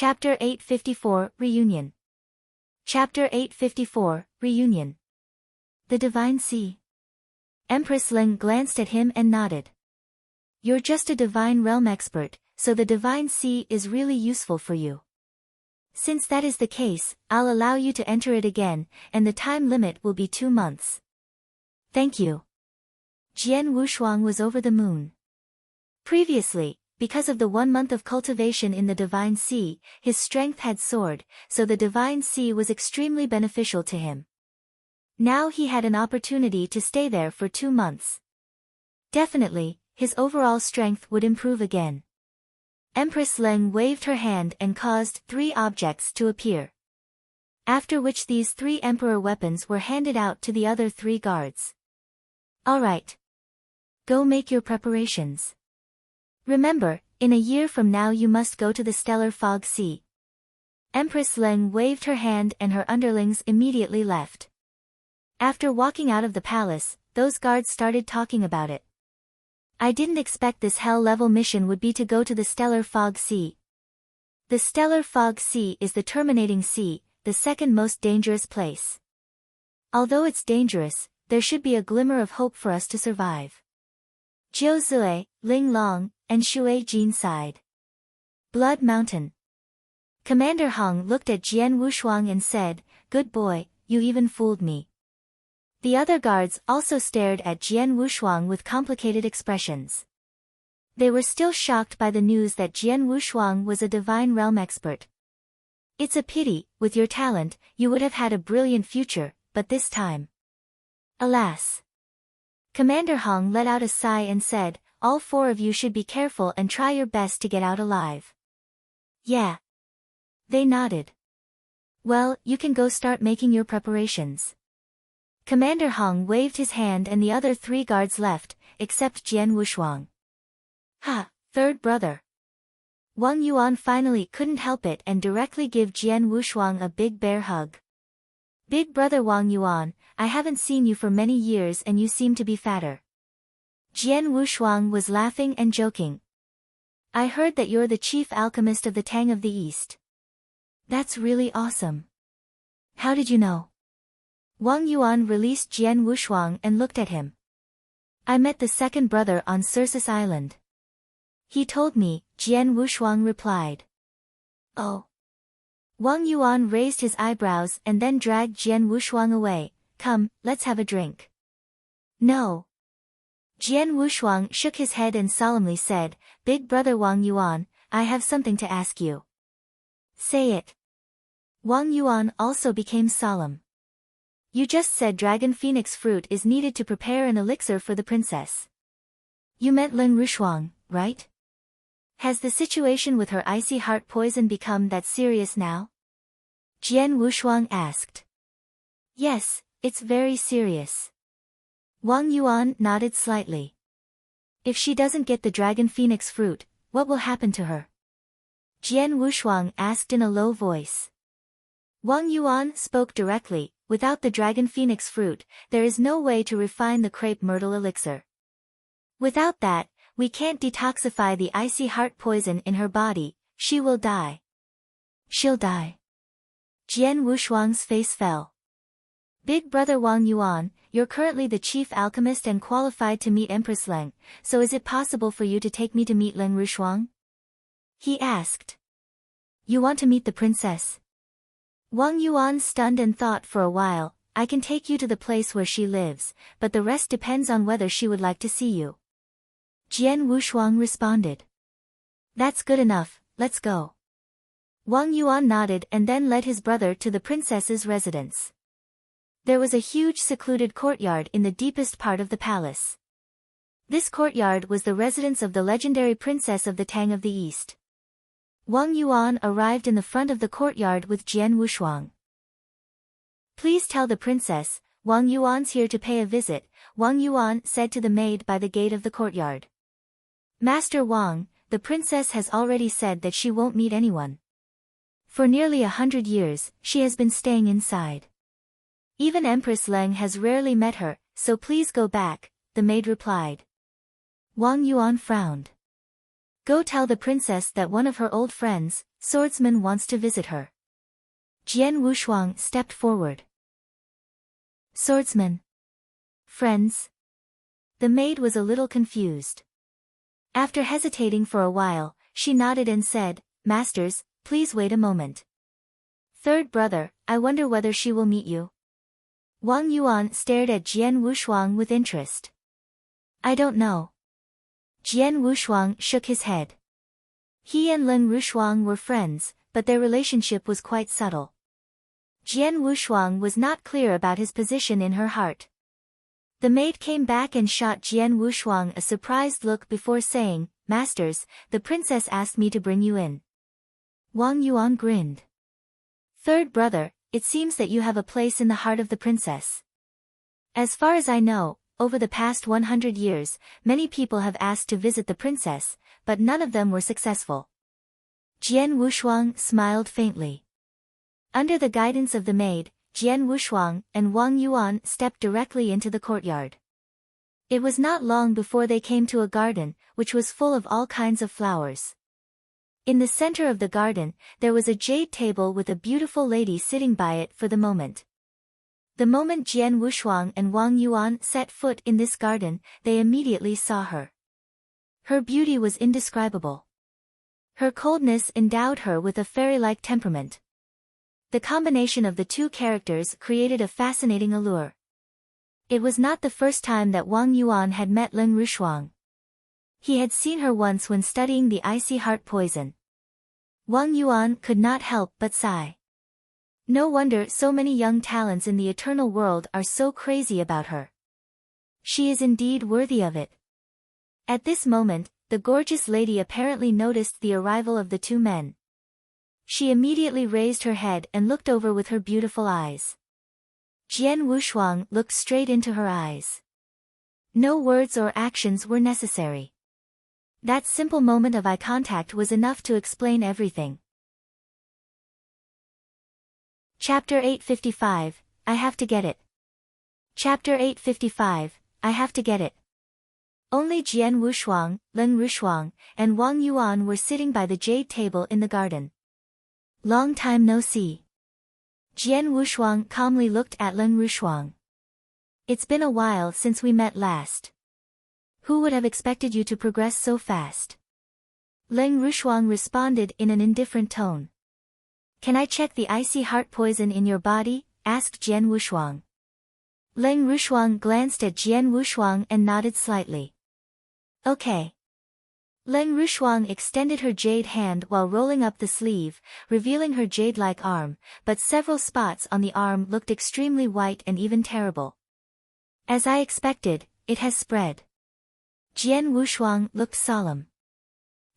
Chapter 854, Reunion. Chapter 854, Reunion. The Divine Sea. Empress Ling glanced at him and nodded. You're just a Divine Realm expert, so the Divine Sea is really useful for you. Since that is the case, I'll allow you to enter it again, and the time limit will be 2 months. Thank you. Jian Wushuang was over the moon. Previously, because of the 1 month of cultivation in the Divine Sea, his strength had soared, so the Divine Sea was extremely beneficial to him. Now he had an opportunity to stay there for 2 months. Definitely, his overall strength would improve again. Empress Leng waved her hand and caused 3 objects to appear. After which these 3 emperor weapons were handed out to the other 3 guards. Alright. Go make your preparations. Remember, in a year from now you must go to the Stellar Fog Sea. Empress Leng waved her hand and her underlings immediately left. After walking out of the palace, those guards started talking about it. I didn't expect this hell-level mission would be to go to the Stellar Fog Sea. The Stellar Fog Sea is the terminating sea, the second most dangerous place. Although it's dangerous, there should be a glimmer of hope for us to survive. Jiu Zue, Ling Long, and Shui Jin sighed. Blood Mountain. Commander Hong looked at Jian Wushuang and said, "Good boy, you even fooled me." The other guards also stared at Jian Wushuang with complicated expressions. They were still shocked by the news that Jian Wushuang was a Divine Realm expert. It's a pity, with your talent, you would have had a brilliant future, but this time. Alas. Commander Hong let out a sigh and said, all 4 of you should be careful and try your best to get out alive. Yeah. They nodded. Well, you can go start making your preparations. Commander Hong waved his hand and the other 3 guards left, except Jian Wushuang. Ha, third brother. Wang Yuan finally couldn't help it and directly give Jian Wushuang a big bear hug. Big brother Wang Yuan, I haven't seen you for many years and you seem to be fatter. Jian Wushuang was laughing and joking. I heard that you're the chief alchemist of the Tang of the East. That's really awesome. How did you know? Wang Yuan released Jian Wushuang and looked at him. I met the second brother on Circus Island. He told me, Jian Wushuang replied. Oh. Wang Yuan raised his eyebrows and then dragged Jian Wushuang away. Come, let's have a drink. No. Jian Wushuang shook his head and solemnly said, Big brother Wang Yuan, I have something to ask you. Say it. Wang Yuan also became solemn. You just said dragon phoenix fruit is needed to prepare an elixir for the princess. You meant Lin Rushuang, right? Has the situation with her icy heart poison become that serious now? Jian Wushuang asked. Yes, it's very serious. Wang Yuan nodded slightly. If she doesn't get the dragon phoenix fruit, what will happen to her? Jian Wushuang asked in a low voice. Wang Yuan spoke directly, without the dragon phoenix fruit, there is no way to refine the crepe myrtle elixir. Without that, we can't detoxify the icy heart poison in her body, she will die. She'll die. Jian Wushuang's face fell. Big brother Wang Yuan, you're currently the chief alchemist and qualified to meet Empress Leng, so is it possible for you to take me to meet Lin Rushuang? He asked. You want to meet the princess? Wang Yuan stunned and thought for a while, I can take you to the place where she lives, but the rest depends on whether she would like to see you. Jian Wushuang responded. That's good enough, let's go. Wang Yuan nodded and then led his brother to the princess's residence. There was a huge secluded courtyard in the deepest part of the palace. This courtyard was the residence of the legendary princess of the Tang of the East. Wang Yuan arrived in the front of the courtyard with Jian Wushuang. Please tell the princess, Wang Yuan's here to pay a visit, Wang Yuan said to the maid by the gate of the courtyard. Master Wang, the princess has already said that she won't meet anyone. For nearly 100 years, she has been staying inside. Even Empress Leng has rarely met her, so please go back, the maid replied. Wang Yuan frowned. Go tell the princess that one of her old friends, Swordsman wants to visit her. Jian Wushuang stepped forward. Swordsman. Friends? The maid was a little confused. After hesitating for a while, she nodded and said, Masters, please wait a moment. Third brother, I wonder whether she will meet you. Wang Yuan stared at Jian Wushuang with interest. I don't know. Jian Wushuang shook his head. He and Lin Rushuang were friends, but their relationship was quite subtle. Jian Wushuang was not clear about his position in her heart. The maid came back and shot Jian Wushuang a surprised look before saying, Masters, the princess asked me to bring you in. Wang Yuan grinned. Third brother, it seems that you have a place in the heart of the princess. As far as I know, over the past 100 years, many people have asked to visit the princess, but none of them were successful. Jian Wushuang smiled faintly. Under the guidance of the maid, Jian Wushuang and Wang Yuan stepped directly into the courtyard. It was not long before they came to a garden, which was full of all kinds of flowers. In the center of the garden, there was a jade table with a beautiful lady sitting by it for the moment. The moment Jian Wushuang and Wang Yuan set foot in this garden, they immediately saw her. Her beauty was indescribable. Her coldness endowed her with a fairy-like temperament. The combination of the two characters created a fascinating allure. It was not the first time that Wang Yuan had met Lin Rushuang. He had seen her once when studying the icy heart poison. Wang Yuan could not help but sigh. No wonder so many young talents in the eternal world are so crazy about her. She is indeed worthy of it. At this moment, the gorgeous lady apparently noticed the arrival of the two men. She immediately raised her head and looked over with her beautiful eyes. Jian Wushuang looked straight into her eyes. No words or actions were necessary. That simple moment of eye contact was enough to explain everything. Chapter 855, I have to get it. Chapter 855, I have to get it. Only Jian Wushuang, Lin Rushuang, and Wang Yuan were sitting by the jade table in the garden. Long time no see. Jian Wushuang calmly looked at Lin Rushuang. It's been a while since we met last. Who would have expected you to progress so fast? Lin Rushuang responded in an indifferent tone. Can I check the icy heart poison in your body? Asked Jian Wushuang. Lin Rushuang glanced at Jian Wushuang and nodded slightly. Okay. Lin Rushuang extended her jade hand while rolling up the sleeve, revealing her jade-like arm, but several spots on the arm looked extremely white and even terrible. As I expected, it has spread. Jian Wushuang looked solemn.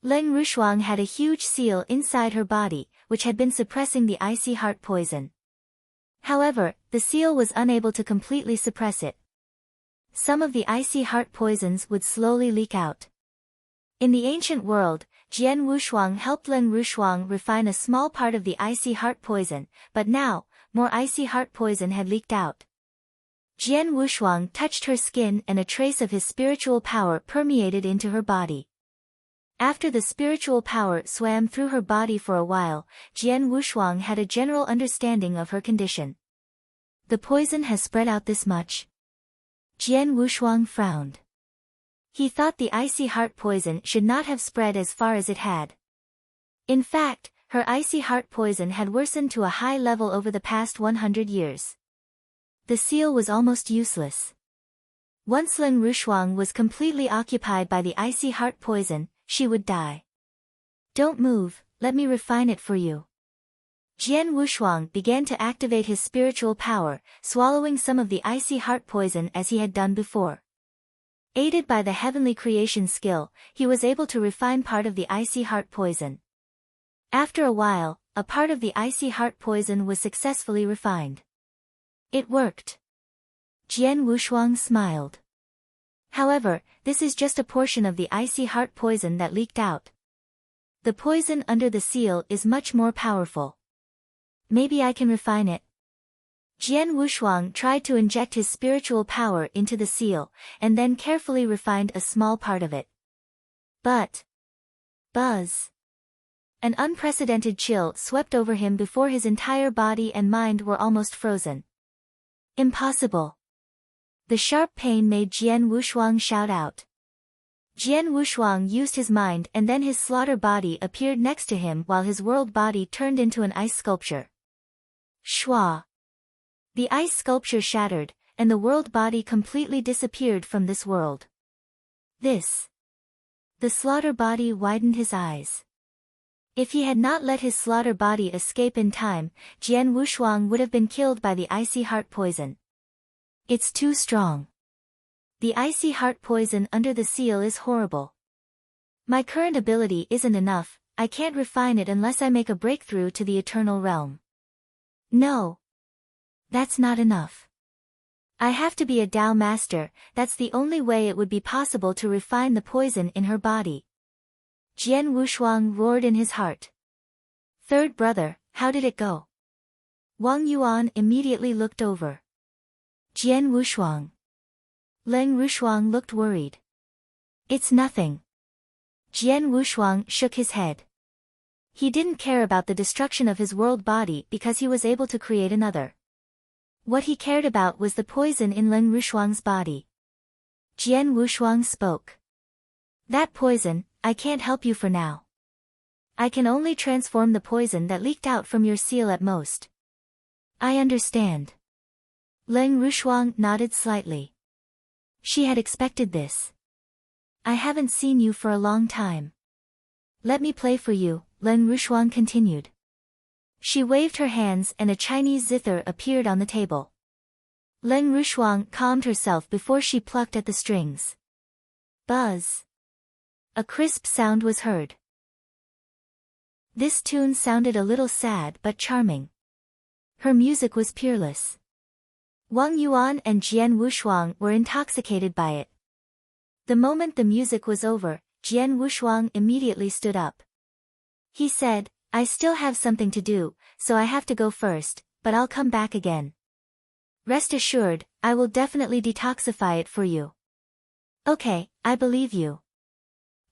Lin Rushuang had a huge seal inside her body, which had been suppressing the icy heart poison. However, the seal was unable to completely suppress it. Some of the icy heart poisons would slowly leak out. In the ancient world, Jian Wushuang helped Lin Rushuang refine a small part of the icy heart poison, but now, more icy heart poison had leaked out. Jian Wushuang touched her skin and a trace of his spiritual power permeated into her body. After the spiritual power swam through her body for a while, Jian Wushuang had a general understanding of her condition. The poison has spread out this much. Jian Wushuang frowned. He thought the icy heart poison should not have spread as far as it had. In fact, her icy heart poison had worsened to a high level over the past 100 years. The seal was almost useless. Once Lin Rushuang was completely occupied by the icy heart poison, she would die. Don't move, let me refine it for you. Jian Wushuang began to activate his spiritual power, swallowing some of the icy heart poison as he had done before. Aided by the heavenly creation skill, he was able to refine part of the icy heart poison. After a while, a part of the icy heart poison was successfully refined. It worked. Jian Wushuang smiled. However, this is just a portion of the icy heart poison that leaked out. The poison under the seal is much more powerful. Maybe I can refine it. Jian Wushuang tried to inject his spiritual power into the seal, and then carefully refined a small part of it. But... buzz! An unprecedented chill swept over him before his entire body and mind were almost frozen. Impossible. The sharp pain made Jian Wushuang shout out. Jian Wushuang used his mind and then his slaughter body appeared next to him while his world body turned into an ice sculpture. Shwa. The ice sculpture shattered, and the world body completely disappeared from this world. This. The slaughter body widened his eyes. If he had not let his slaughter body escape in time, Jian Wushuang would have been killed by the icy heart poison. It's too strong. The icy heart poison under the seal is horrible. My current ability isn't enough, I can't refine it unless I make a breakthrough to the eternal realm. No. That's not enough. I have to be a Tao master, that's the only way it would be possible to refine the poison in her body. Jian Wushuang roared in his heart. Third brother, how did it go? Wang Yuan immediately looked over. Jian Wushuang. Leng Rushuang looked worried. It's nothing. Jian Wushuang shook his head. He didn't care about the destruction of his world body because he was able to create another. What he cared about was the poison in Leng Rushuang's body. Jian Wushuang spoke. That poison, I can't help you for now. I can only transform the poison that leaked out from your seal at most. I understand. Leng Rushuang nodded slightly. She had expected this. I haven't seen you for a long time. Let me play for you, Leng Rushuang continued. She waved her hands and a Chinese zither appeared on the table. Leng Rushuang calmed herself before she plucked at the strings. Buzz. A crisp sound was heard. This tune sounded a little sad but charming. Her music was peerless. Wang Yuan and Jian Wushuang were intoxicated by it. The moment the music was over, Jian Wushuang immediately stood up. He said, I still have something to do, so I have to go first, but I'll come back again. Rest assured, I will definitely detoxify it for you. Okay, I believe you.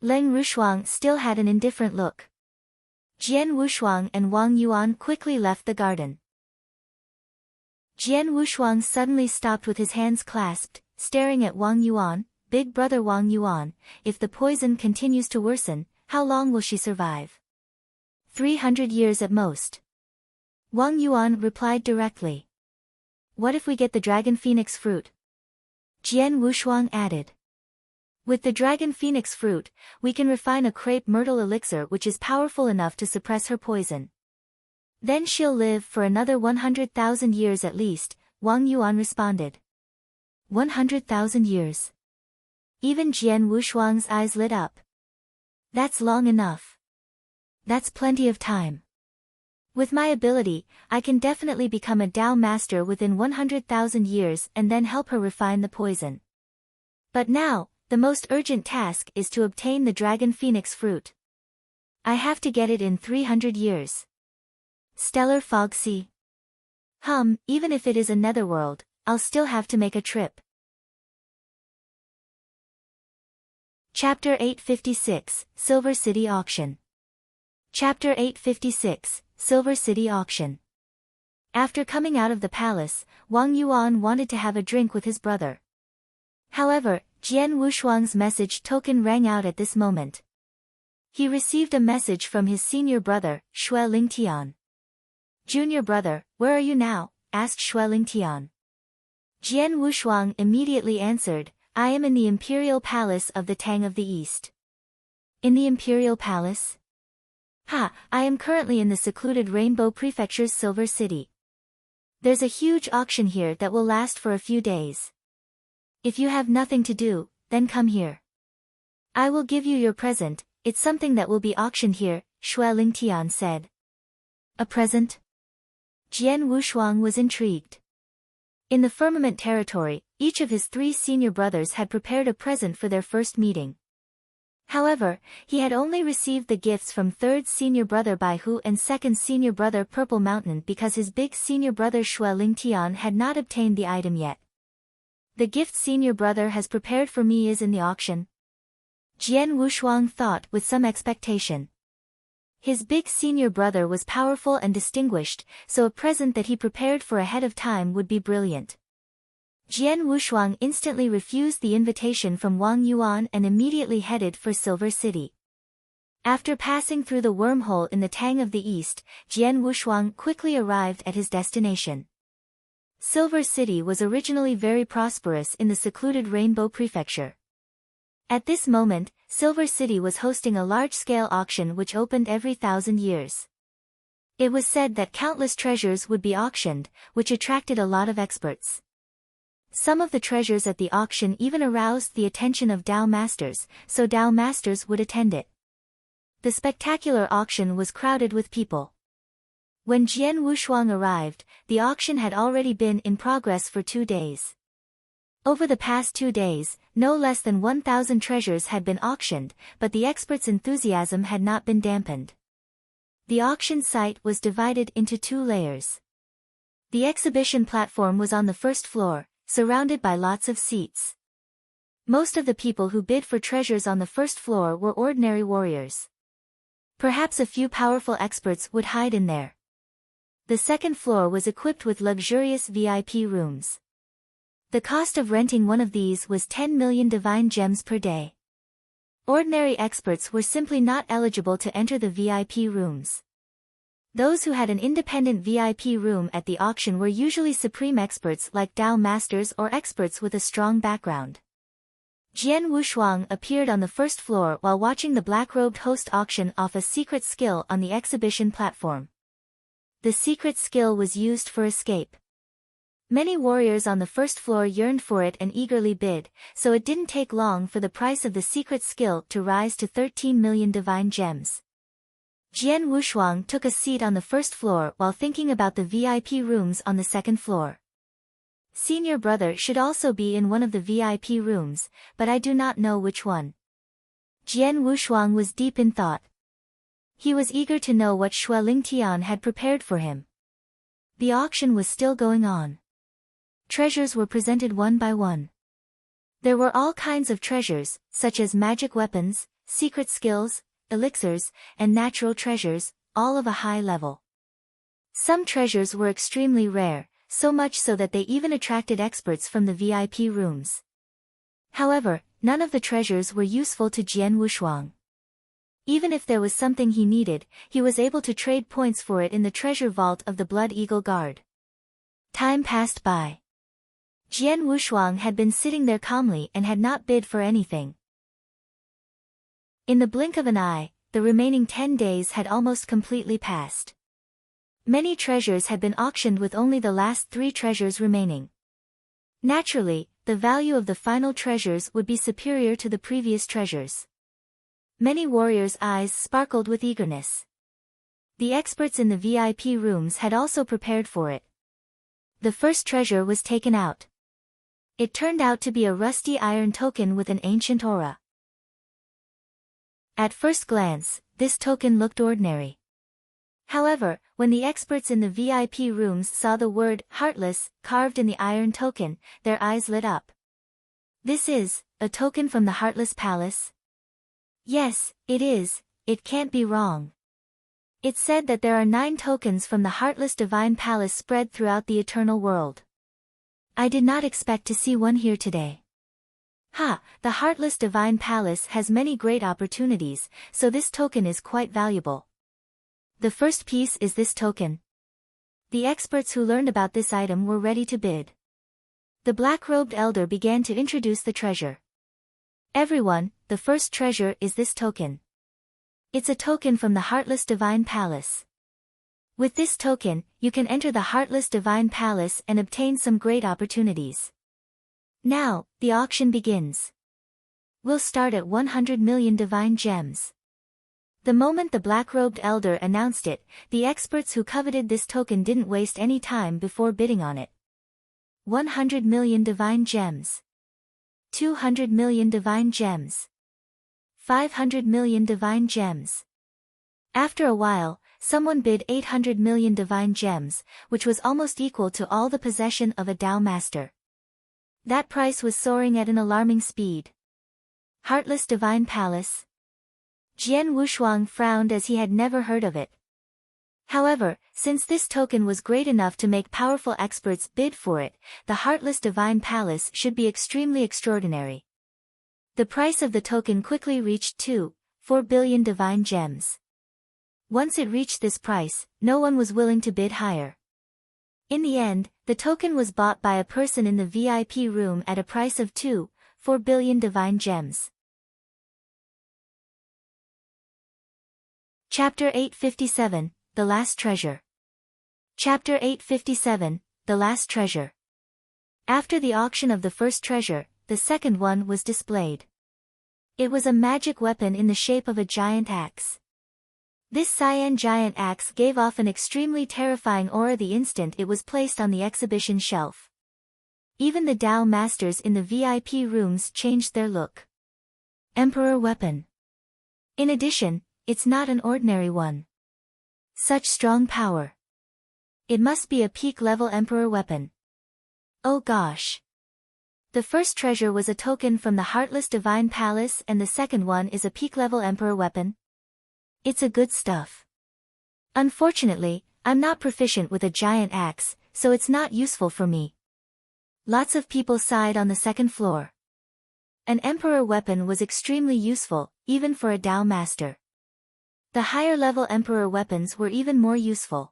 Leng Rushuang still had an indifferent look. Jian Wushuang and Wang Yuan quickly left the garden. Jian Wushuang suddenly stopped with his hands clasped, staring at Wang Yuan. Big brother Wang Yuan, if the poison continues to worsen, how long will she survive? 300 years at most. Wang Yuan replied directly. What if we get the dragon phoenix fruit? Jian Wushuang added. With the dragon phoenix fruit, we can refine a crepe myrtle elixir which is powerful enough to suppress her poison. Then she'll live for another 100,000 years at least, Wang Yuan responded. 100,000 years. Even Jian Wushuang's eyes lit up. That's long enough. That's plenty of time. With my ability, I can definitely become a Tao master within 100,000 years and then help her refine the poison. But now, the most urgent task is to obtain the dragon phoenix fruit. I have to get it in 300 years. Stellar Fog Sea. Even if it is a netherworld, I'll still have to make a trip. Chapter 856, Silver City Auction. Chapter 856, Silver City Auction. After coming out of the palace, Wang Yuan wanted to have a drink with his brother. However, Jian Wushuang's message token rang out at this moment. He received a message from his senior brother, Xue Lingtian. Junior brother, where are you now? Asked Xue Lingtian. Jian Wushuang immediately answered, I am in the Imperial Palace of the Tang of the East. In the Imperial Palace? I am currently in the secluded Rainbow Prefecture's Silver City. There's a huge auction here that will last for a few days. If you have nothing to do, then come here. I will give you your present, it's something that will be auctioned here, Xue Lingtian said. A present? Jian Wushuang was intrigued. In the Firmament territory, each of his 3 senior brothers had prepared a present for their first meeting. However, he had only received the gifts from 3rd senior brother Baihu and 2nd senior brother Purple Mountain because his big senior brother Xue Lingtian had not obtained the item yet. The gift senior brother has prepared for me is in the auction. Jian Wushuang thought with some expectation. His big senior brother was powerful and distinguished, so a present that he prepared for ahead of time would be brilliant. Jian Wushuang instantly refused the invitation from Wang Yuan and immediately headed for Silver City. After passing through the wormhole in the Tang of the East, Jian Wushuang quickly arrived at his destination. Silver City was originally very prosperous in the secluded Rainbow Prefecture. At this moment, Silver City was hosting a large-scale auction which opened every 1,000 years. It was said that countless treasures would be auctioned, which attracted a lot of experts. Some of the treasures at the auction even aroused the attention of Dao Masters, so Dao Masters would attend it. The spectacular auction was crowded with people. When Jian Wushuang arrived, the auction had already been in progress for 2 days. Over the past 2 days, no less than 1,000 treasures had been auctioned, but the experts' enthusiasm had not been dampened. The auction site was divided into 2 layers. The exhibition platform was on the first floor, surrounded by lots of seats. Most of the people who bid for treasures on the first floor were ordinary warriors. Perhaps a few powerful experts would hide in there. The second floor was equipped with luxurious VIP rooms. The cost of renting one of these was 10 million divine gems per day. Ordinary experts were simply not eligible to enter the VIP rooms. Those who had an independent VIP room at the auction were usually supreme experts like Dao Masters or experts with a strong background. Jian Wushuang appeared on the first floor while watching the black-robed host auction off a secret skill on the exhibition platform. The secret skill was used for escape. Many warriors on the first floor yearned for it and eagerly bid, so it didn't take long for the price of the secret skill to rise to 13 million divine gems. Jian Wushuang took a seat on the first floor while thinking about the VIP rooms on the second floor. Senior brother should also be in one of the VIP rooms, but I do not know which one. Jian Wushuang was deep in thought. He was eager to know what Xue Lingtian had prepared for him. The auction was still going on. Treasures were presented one by one. There were all kinds of treasures, such as magic weapons, secret skills, elixirs, and natural treasures, all of a high level. Some treasures were extremely rare, so much so that they even attracted experts from the VIP rooms. However, none of the treasures were useful to Jian Wushuang. Even if there was something he needed, he was able to trade points for it in the treasure vault of the Blood Eagle Guard. Time passed by. Jian Wushuang had been sitting there calmly and had not bid for anything. In the blink of an eye, the remaining 10 days had almost completely passed. Many treasures had been auctioned with only the last 3 treasures remaining. Naturally, the value of the final treasures would be superior to the previous treasures. Many warriors' eyes sparkled with eagerness. The experts in the VIP rooms had also prepared for it. The first treasure was taken out. It turned out to be a rusty iron token with an ancient aura. At first glance, this token looked ordinary. However, when the experts in the VIP rooms saw the word "Heartless" carved in the iron token, their eyes lit up. This is a token from the Heartless Palace? Yes, it is, it can't be wrong. It said that there are 9 tokens from the Heartless Divine Palace spread throughout the eternal world. I did not expect to see one here today. The Heartless Divine Palace has many great opportunities, so this token is quite valuable. The first piece is this token. The experts who learned about this item were ready to bid. The black-robed elder began to introduce the treasure. Everyone, the first treasure is this token. It's a token from the Heartless Divine Palace. With this token, you can enter the Heartless Divine Palace and obtain some great opportunities. Now, the auction begins. We'll start at 100 million divine gems. The moment the black-robed elder announced it, the experts who coveted this token didn't waste any time before bidding on it. 100 million divine gems. 200 million divine gems. 500 million divine gems. After a while, someone bid 800 million divine gems, which was almost equal to all the possession of a Dao Master. That price was soaring at an alarming speed. Heartless Divine Palace. Jian Wushuang frowned as he had never heard of it. However, since this token was great enough to make powerful experts bid for it, the Heartless Divine Palace should be extremely extraordinary. The price of the token quickly reached 2.4 billion divine gems. Once it reached this price, no one was willing to bid higher. In the end, the token was bought by a person in the VIP room at a price of 2.4 billion divine gems. Chapter 857, The Last Treasure. Chapter 857, The Last Treasure. After the auction of the first treasure, the second one was displayed. It was a magic weapon in the shape of a giant axe. This cyan giant axe gave off an extremely terrifying aura the instant it was placed on the exhibition shelf. Even the Dao masters in the VIP rooms changed their look. Emperor weapon. In addition, it's not an ordinary one. Such strong power. It must be a peak-level Emperor weapon. Oh gosh. The first treasure was a token from the Heartless Divine Palace and the second one is a peak-level Emperor weapon. It's a good stuff. Unfortunately, I'm not proficient with a giant axe, so it's not useful for me. Lots of people sighed on the second floor. An Emperor weapon was extremely useful, even for a Dao master. The higher-level Emperor weapons were even more useful.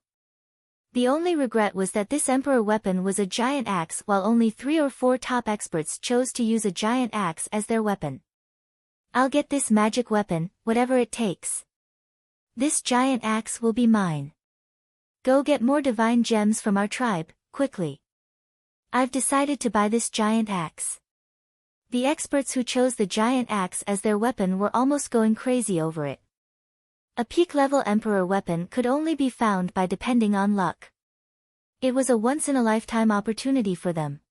The only regret was that this Emperor weapon was a giant axe while only 3 or 4 top experts chose to use a giant axe as their weapon. I'll get this magic weapon, whatever it takes. This giant axe will be mine. Go get more divine gems from our tribe, quickly. I've decided to buy this giant axe. The experts who chose the giant axe as their weapon were almost going crazy over it. A peak-level Emperor weapon could only be found by depending on luck. It was a once-in-a-lifetime opportunity for them.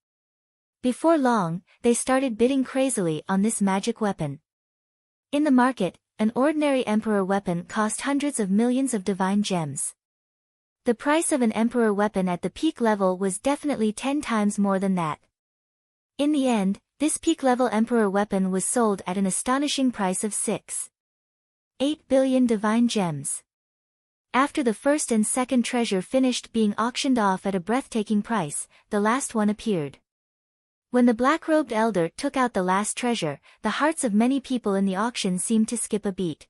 Before long, they started bidding crazily on this magic weapon. In the market, an ordinary Emperor weapon cost hundreds of millions of divine gems. The price of an Emperor weapon at the peak level was definitely 10 times more than that. In the end, this peak-level Emperor weapon was sold at an astonishing price of 6.8 billion divine gems. After the first and second treasure finished being auctioned off at a breathtaking price, the last one appeared. When the black-robed elder took out the last treasure, the hearts of many people in the auction seemed to skip a beat.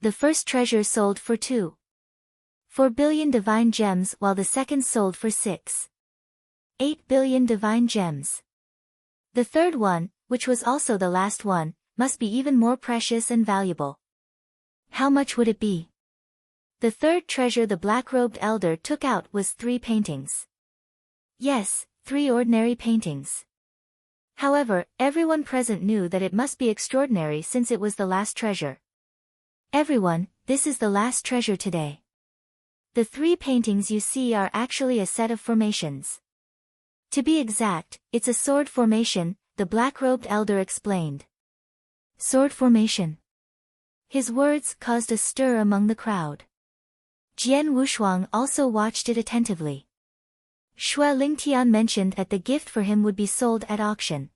The first treasure sold for 2.4 billion divine gems while the second sold for 6.8 billion divine gems. The third one, which was also the last one, must be even more precious and valuable. How much would it be? The third treasure the black-robed elder took out was 3 paintings. Yes, 3 ordinary paintings. However, everyone present knew that it must be extraordinary since it was the last treasure. Everyone, this is the last treasure today. The 3 paintings you see are actually a set of formations. To be exact, it's a sword formation, the black-robed elder explained. Sword formation. His words caused a stir among the crowd. Jian Wushuang also watched it attentively. Xue Lingtian mentioned that the gift for him would be sold at auction.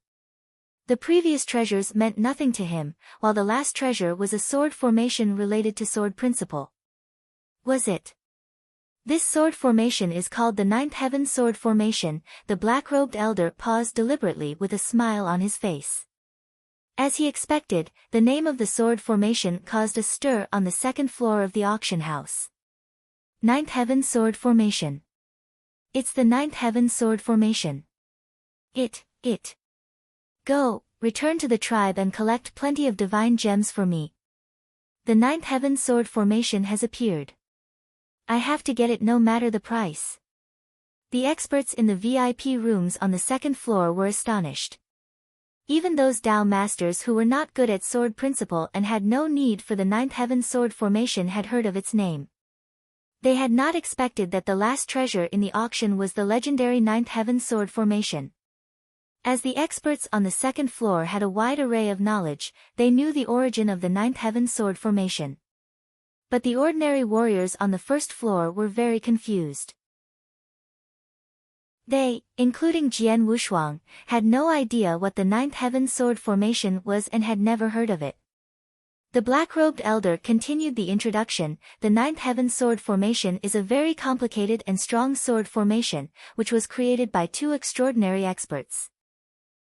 The previous treasures meant nothing to him, while the last treasure was a sword formation related to sword principle. Was it? This sword formation is called the Ninth Heaven Sword Formation. The black-robed elder paused deliberately with a smile on his face. As he expected, the name of the sword formation caused a stir on the second floor of the auction house. Ninth Heaven Sword Formation. It's the Ninth Heaven Sword Formation. It. Go, return to the tribe and collect plenty of divine gems for me. The Ninth Heaven Sword Formation has appeared. I have to get it no matter the price. The experts in the VIP rooms on the second floor were astonished. Even those Dao masters who were not good at sword principle and had no need for the Ninth Heaven Sword Formation had heard of its name. They had not expected that the last treasure in the auction was the legendary Ninth Heaven Sword Formation. As the experts on the second floor had a wide array of knowledge, they knew the origin of the Ninth Heaven Sword Formation. But the ordinary warriors on the first floor were very confused. They, including Jian Wushuang, had no idea what the Ninth Heaven Sword Formation was and had never heard of it. The black-robed elder continued the introduction. The ninth heaven sword formation is a very complicated and strong sword formation, which was created by two extraordinary experts.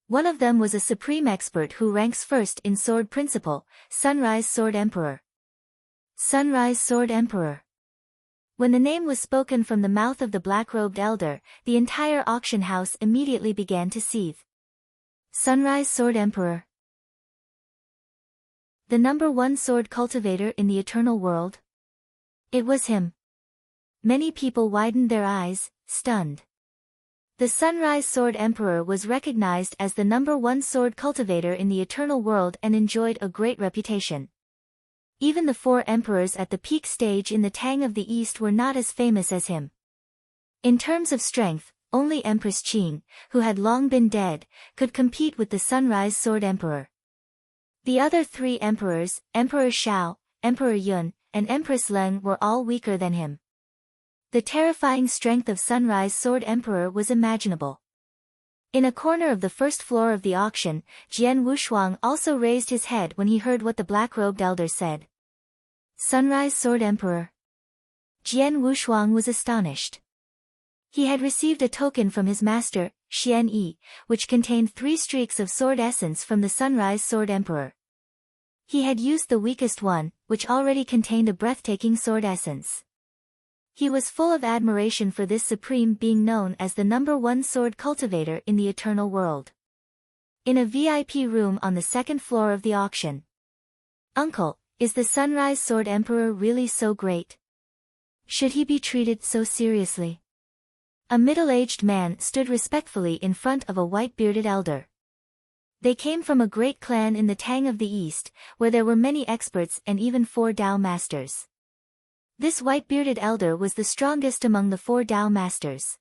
One of them was a supreme expert who ranks first in sword principle, Sunrise Sword Emperor. Sunrise Sword Emperor. When the name was spoken from the mouth of the black-robed elder, the entire auction house immediately began to seethe. Sunrise Sword Emperor. The number one sword cultivator in the eternal world? It was him. Many people widened their eyes, stunned. The Sunrise Sword Emperor was recognized as the number one sword cultivator in the eternal world and enjoyed a great reputation. Even the four emperors at the peak stage in the Tang of the East were not as famous as him. In terms of strength, only Empress Qing, who had long been dead, could compete with the Sunrise Sword Emperor. The other three emperors, Emperor Shao, Emperor Yun, and Empress Leng, were all weaker than him. The terrifying strength of Sunrise Sword Emperor was imaginable. In a corner of the first floor of the auction, Jian Wushuang also raised his head when he heard what the black-robed elder said. Sunrise Sword Emperor. Jian Wushuang was astonished. He had received a token from his master, Xian Yi, which contained 3 streaks of sword essence from the Sunrise Sword Emperor. He had used the weakest one, which already contained a breathtaking sword essence. He was full of admiration for this supreme being known as the number one sword cultivator in the eternal world. In a VIP room on the second floor of the auction. Uncle, is the Sunrise Sword Emperor really so great? Should he be treated so seriously? A middle-aged man stood respectfully in front of a white-bearded elder. They came from a great clan in the Tang of the East, where there were many experts and even 4 Dao masters. This white-bearded elder was the strongest among the 4 Dao masters.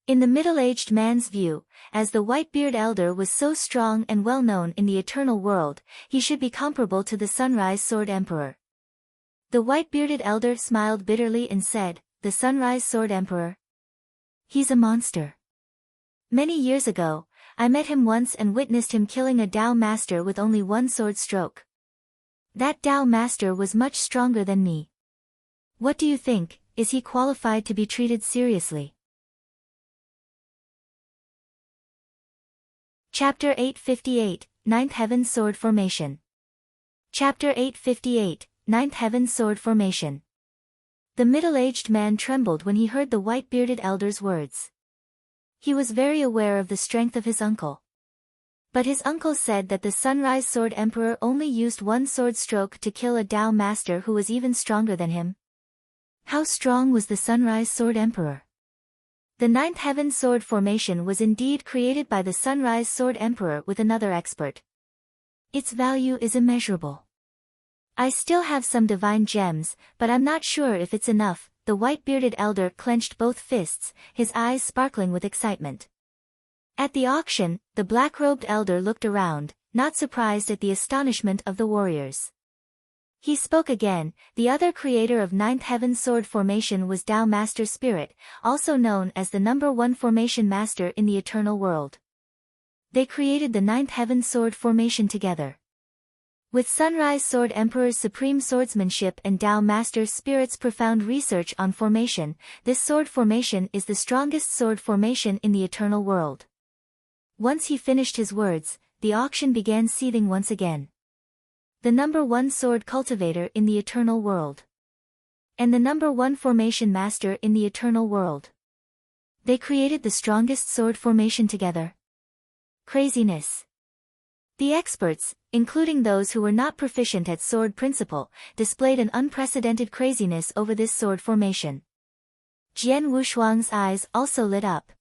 In the middle-aged man's view, as the white-beard elder was so strong and well-known in the eternal world, he should be comparable to the Sunrise Sword Emperor. The white-bearded elder smiled bitterly and said, "The Sunrise Sword Emperor? He's a monster. Many years ago, I met him once and witnessed him killing a Dao master with only 1 sword stroke. That Dao master was much stronger than me. What do you think, is he qualified to be treated seriously?" Chapter 858, Ninth Heaven Sword Formation. Chapter 858, Ninth Heaven Sword Formation. The middle-aged man trembled when he heard the white-bearded elder's words. He was very aware of the strength of his uncle. But his uncle said that the Sunrise Sword Emperor only used 1 sword stroke to kill a Dao master who was even stronger than him. How strong was the Sunrise Sword Emperor? The Ninth Heaven Sword Formation was indeed created by the Sunrise Sword Emperor with another expert. Its value is immeasurable. I still have some divine gems, but I'm not sure if it's enough. The white-bearded elder clenched both fists, his eyes sparkling with excitement. At the auction, the black-robed elder looked around, not surprised at the astonishment of the warriors. He spoke again. The other creator of Ninth Heaven Sword Formation was Dao Master Spirit, also known as the number one formation master in the eternal world. They created the Ninth Heaven Sword Formation together. With Sunrise Sword Emperor's supreme swordsmanship and Dao Master Spirit's profound research on formation, this sword formation is the strongest sword formation in the eternal world. Once he finished his words, the auction began seething once again. The number one sword cultivator in the eternal world. And the number one formation master in the eternal world. They created the strongest sword formation together. Craziness. The experts, including those who were not proficient at sword principle, displayed an unprecedented craziness over this sword formation. Jian Wushuang's eyes also lit up.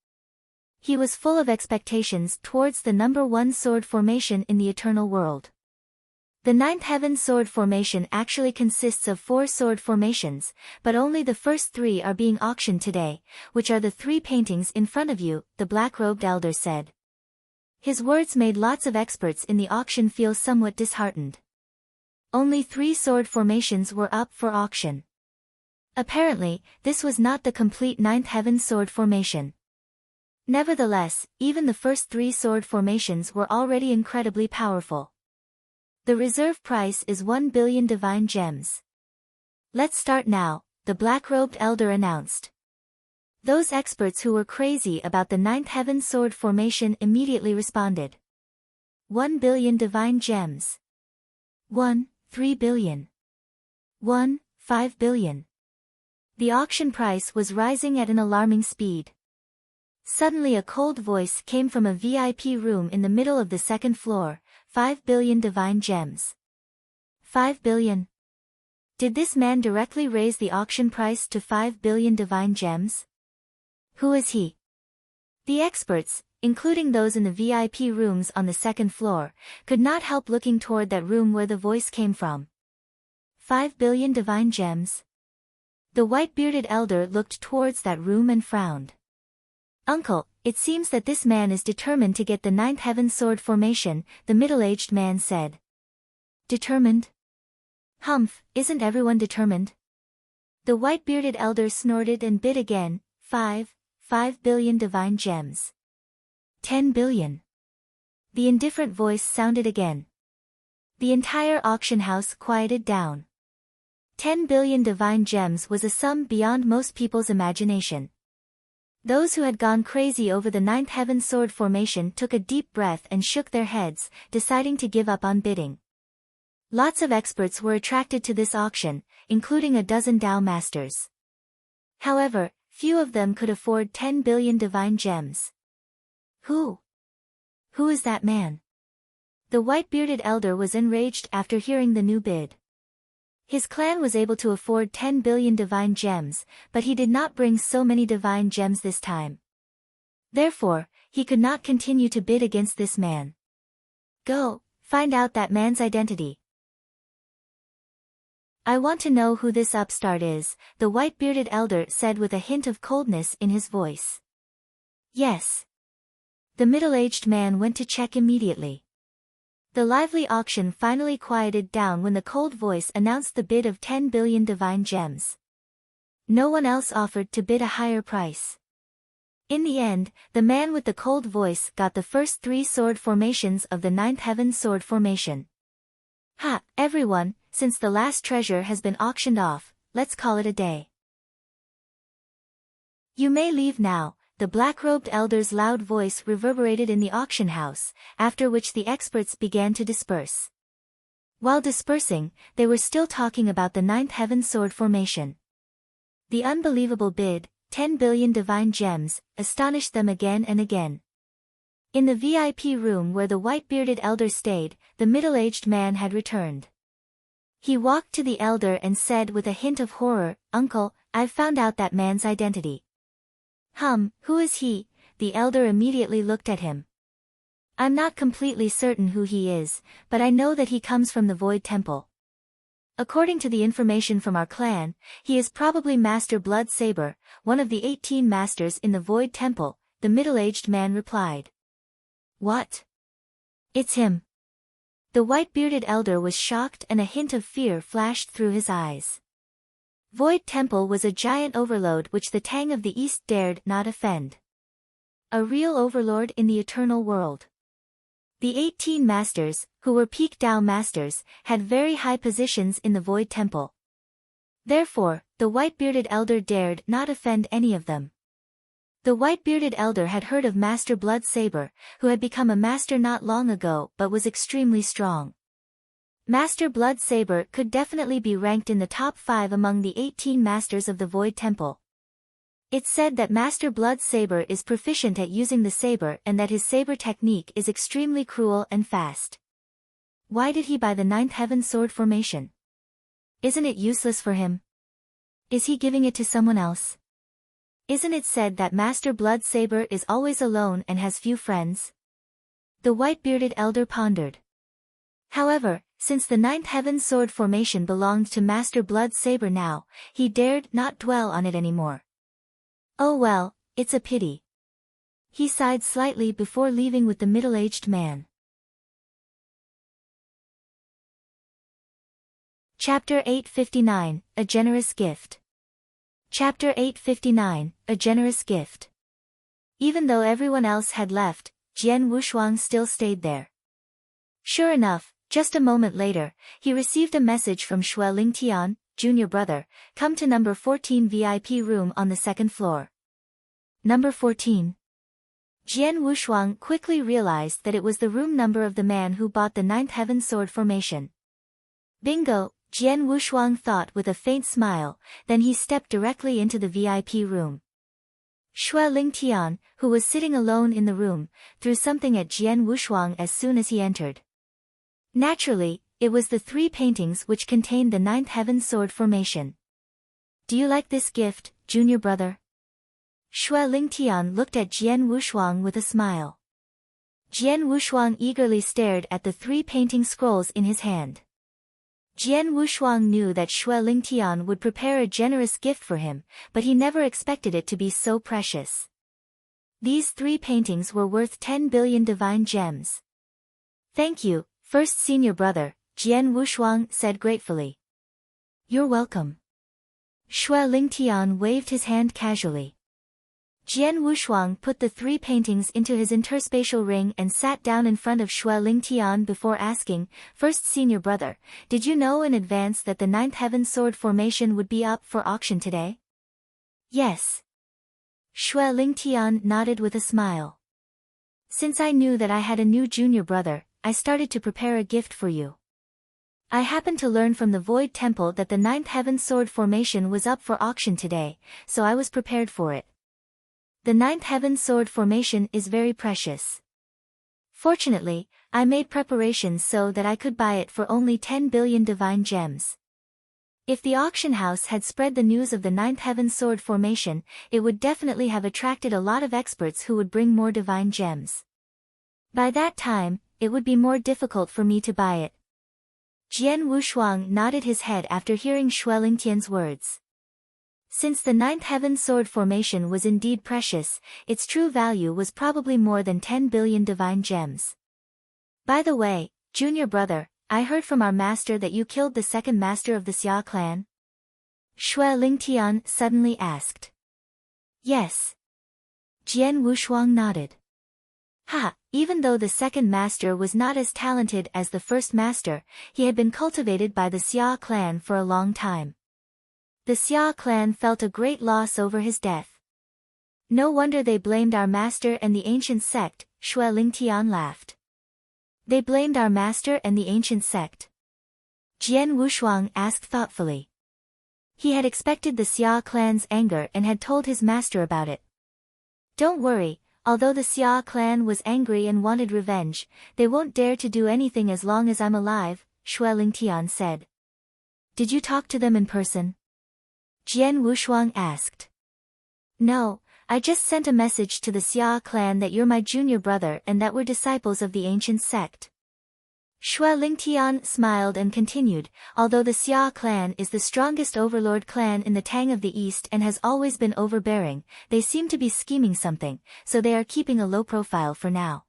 He was full of expectations towards the number one sword formation in the eternal world. The Ninth Heaven Sword Formation actually consists of 4 sword formations, but only the first 3 are being auctioned today, which are the 3 paintings in front of you, the black-robed elder said. His words made lots of experts in the auction feel somewhat disheartened. Only 3 sword formations were up for auction. Apparently, this was not the complete Ninth Heaven Sword Formation. Nevertheless, even the first 3 sword formations were already incredibly powerful. The reserve price is 1 billion divine gems. Let's start now, the black-robed elder announced. Those experts who were crazy about the ninth heaven sword formation immediately responded. 1 billion divine gems. 1, 3 billion. 1, 5 billion. The auction price was rising at an alarming speed. Suddenly a cold voice came from a VIP room in the middle of the second floor. 5 billion divine gems. 5 billion. Did this man directly raise the auction price to 5 billion divine gems? Who is he? The experts, including those in the VIP rooms on the second floor, could not help looking toward that room where the voice came from. 5 billion divine gems? The white-bearded elder looked towards that room and frowned. Uncle, it seems that this man is determined to get the ninth heaven sword formation, the middle-aged man said. Determined? Humph, isn't everyone determined? The white-bearded elder snorted and bid again. 5 billion divine gems. 10 billion. The indifferent voice sounded again. The entire auction house quieted down. 10 billion divine gems was a sum beyond most people's imagination. Those who had gone crazy over the ninth heaven sword formation took a deep breath and shook their heads, deciding to give up on bidding. Lots of experts were attracted to this auction, including a dozen Dao masters. However, few of them could afford 10 billion divine gems. Who is that man? The white-bearded elder was enraged after hearing the new bid. His clan was able to afford 10 billion divine gems, but he did not bring so many divine gems this time. Therefore, he could not continue to bid against this man. Go, find out that man's identity. I want to know who this upstart is, the white-bearded elder said with a hint of coldness in his voice. Yes. The middle-aged man went to check immediately. The lively auction finally quieted down when the cold voice announced the bid of 10 billion divine gems. No one else offered to bid a higher price. In the end, the man with the cold voice got the first 3 sword formations of the ninth heaven sword formation. Ha, everyone, since the last treasure has been auctioned off, let's call it a day. You may leave now. The black-robed elder's loud voice reverberated in the auction house, after which the experts began to disperse. While dispersing, they were still talking about the ninth heaven sword formation. The unbelievable bid, 10 billion divine gems, astonished them again and again. In the VIP room where the white-bearded elder stayed, the middle-aged man had returned. He walked to the elder and said with a hint of horror, "Uncle, I've found out that man's identity." Who is he? The elder immediately looked at him. I'm not completely certain who he is, but I know that he comes from the Void Temple. According to the information from our clan, he is probably Master Blood Saber, one of the 18 masters in the Void Temple, the middle-aged man replied. What? It's him. The white-bearded elder was shocked and a hint of fear flashed through his eyes. Void Temple was a giant overlord which the Tang of the East dared not offend. A real overlord in the eternal world. The 18 masters, who were peak Dao masters, had very high positions in the Void Temple. Therefore, the white-bearded elder dared not offend any of them. The white-bearded elder had heard of Master Blood Saber, who had become a master not long ago but was extremely strong. Master Blood Saber could definitely be ranked in the top 5 among the 18 masters of the Void Temple. It's said that Master Blood Saber is proficient at using the saber and that his saber technique is extremely cruel and fast. Why did he buy the ninth heaven sword formation? Isn't it useless for him? Is he giving it to someone else? Isn't it said that Master Blood Saber is always alone and has few friends? The white-bearded elder pondered. However, since the ninth heaven sword formation belonged to Master Blood Saber now, he dared not dwell on it anymore. Oh well, it's a pity. He sighed slightly before leaving with the middle-aged man. Chapter 859, A Generous Gift. Chapter 859, A Generous Gift. Even though everyone else had left, Jian Wushuang still stayed there. Sure enough, Just a moment later, he received a message from Shui Lingtian, junior brother, come to number 14 VIP room on the second floor. Number 14. Jian Wushuang quickly realized that it was the room number of the man who bought the Ninth Heaven Sword formation. Bingo, Jian Wushuang thought with a faint smile, then he stepped directly into the VIP room. Shui Lingtian, who was sitting alone in the room, threw something at Jian Wushuang as soon as he entered. Naturally, it was the 3 paintings which contained the Ninth Heaven Sword formation. Do you like this gift, junior brother? Shui Lingtian looked at Jian Wushuang with a smile. Jian Wushuang eagerly stared at the 3 painting scrolls in his hand. Jian Wushuang knew that Shui Lingtian would prepare a generous gift for him, but he never expected it to be so precious. These 3 paintings were worth 10 billion divine gems. Thank you, first senior brother, Jian Wushuang said gratefully. You're welcome. Shui Lingtian waved his hand casually. Jian Wushuang put the 3 paintings into his interspatial ring and sat down in front of Shui Lingtian before asking, first senior brother, did you know in advance that the Ninth Heaven Sword formation would be up for auction today? Yes. Shui Lingtian nodded with a smile. Since I knew that I had a new junior brother, I started to prepare a gift for you. I happened to learn from the Void Temple that the Ninth Heaven Sword formation was up for auction today, so I was prepared for it. The Ninth Heaven Sword formation is very precious. Fortunately, I made preparations so that I could buy it for only 10 billion divine gems. If the auction house had spread the news of the Ninth Heaven Sword formation, it would definitely have attracted a lot of experts who would bring more divine gems. By that time, it would be more difficult for me to buy it. Jian Wushuang nodded his head after hearing Shui Lingtian's words. Since the Ninth Heaven Sword formation was indeed precious, its true value was probably more than 10 billion divine gems. By the way, junior brother, I heard from our master that you killed the second master of the Xia clan? Shui Lingtian suddenly asked. Yes. Jian Wushuang nodded. Ha, even though the second master was not as talented as the first master, he had been cultivated by the Xia clan for a long time. The Xia clan felt a great loss over his death. No wonder they blamed our master and the ancient sect, Shui Lingtian laughed. They blamed our master and the ancient sect? Jian Wushuang asked thoughtfully. He had expected the Xia clan's anger and had told his master about it. Don't worry, although the Xia clan was angry and wanted revenge, they won't dare to do anything as long as I'm alive, Shui Lingtian said. Did you talk to them in person? Jian Wushuang asked. No, I just sent a message to the Xia clan that you're my junior brother and that we're disciples of the ancient sect. Shui Lingtian smiled and continued, although the Xia clan is the strongest overlord clan in the Tang of the East and has always been overbearing, they seem to be scheming something, so they are keeping a low profile for now.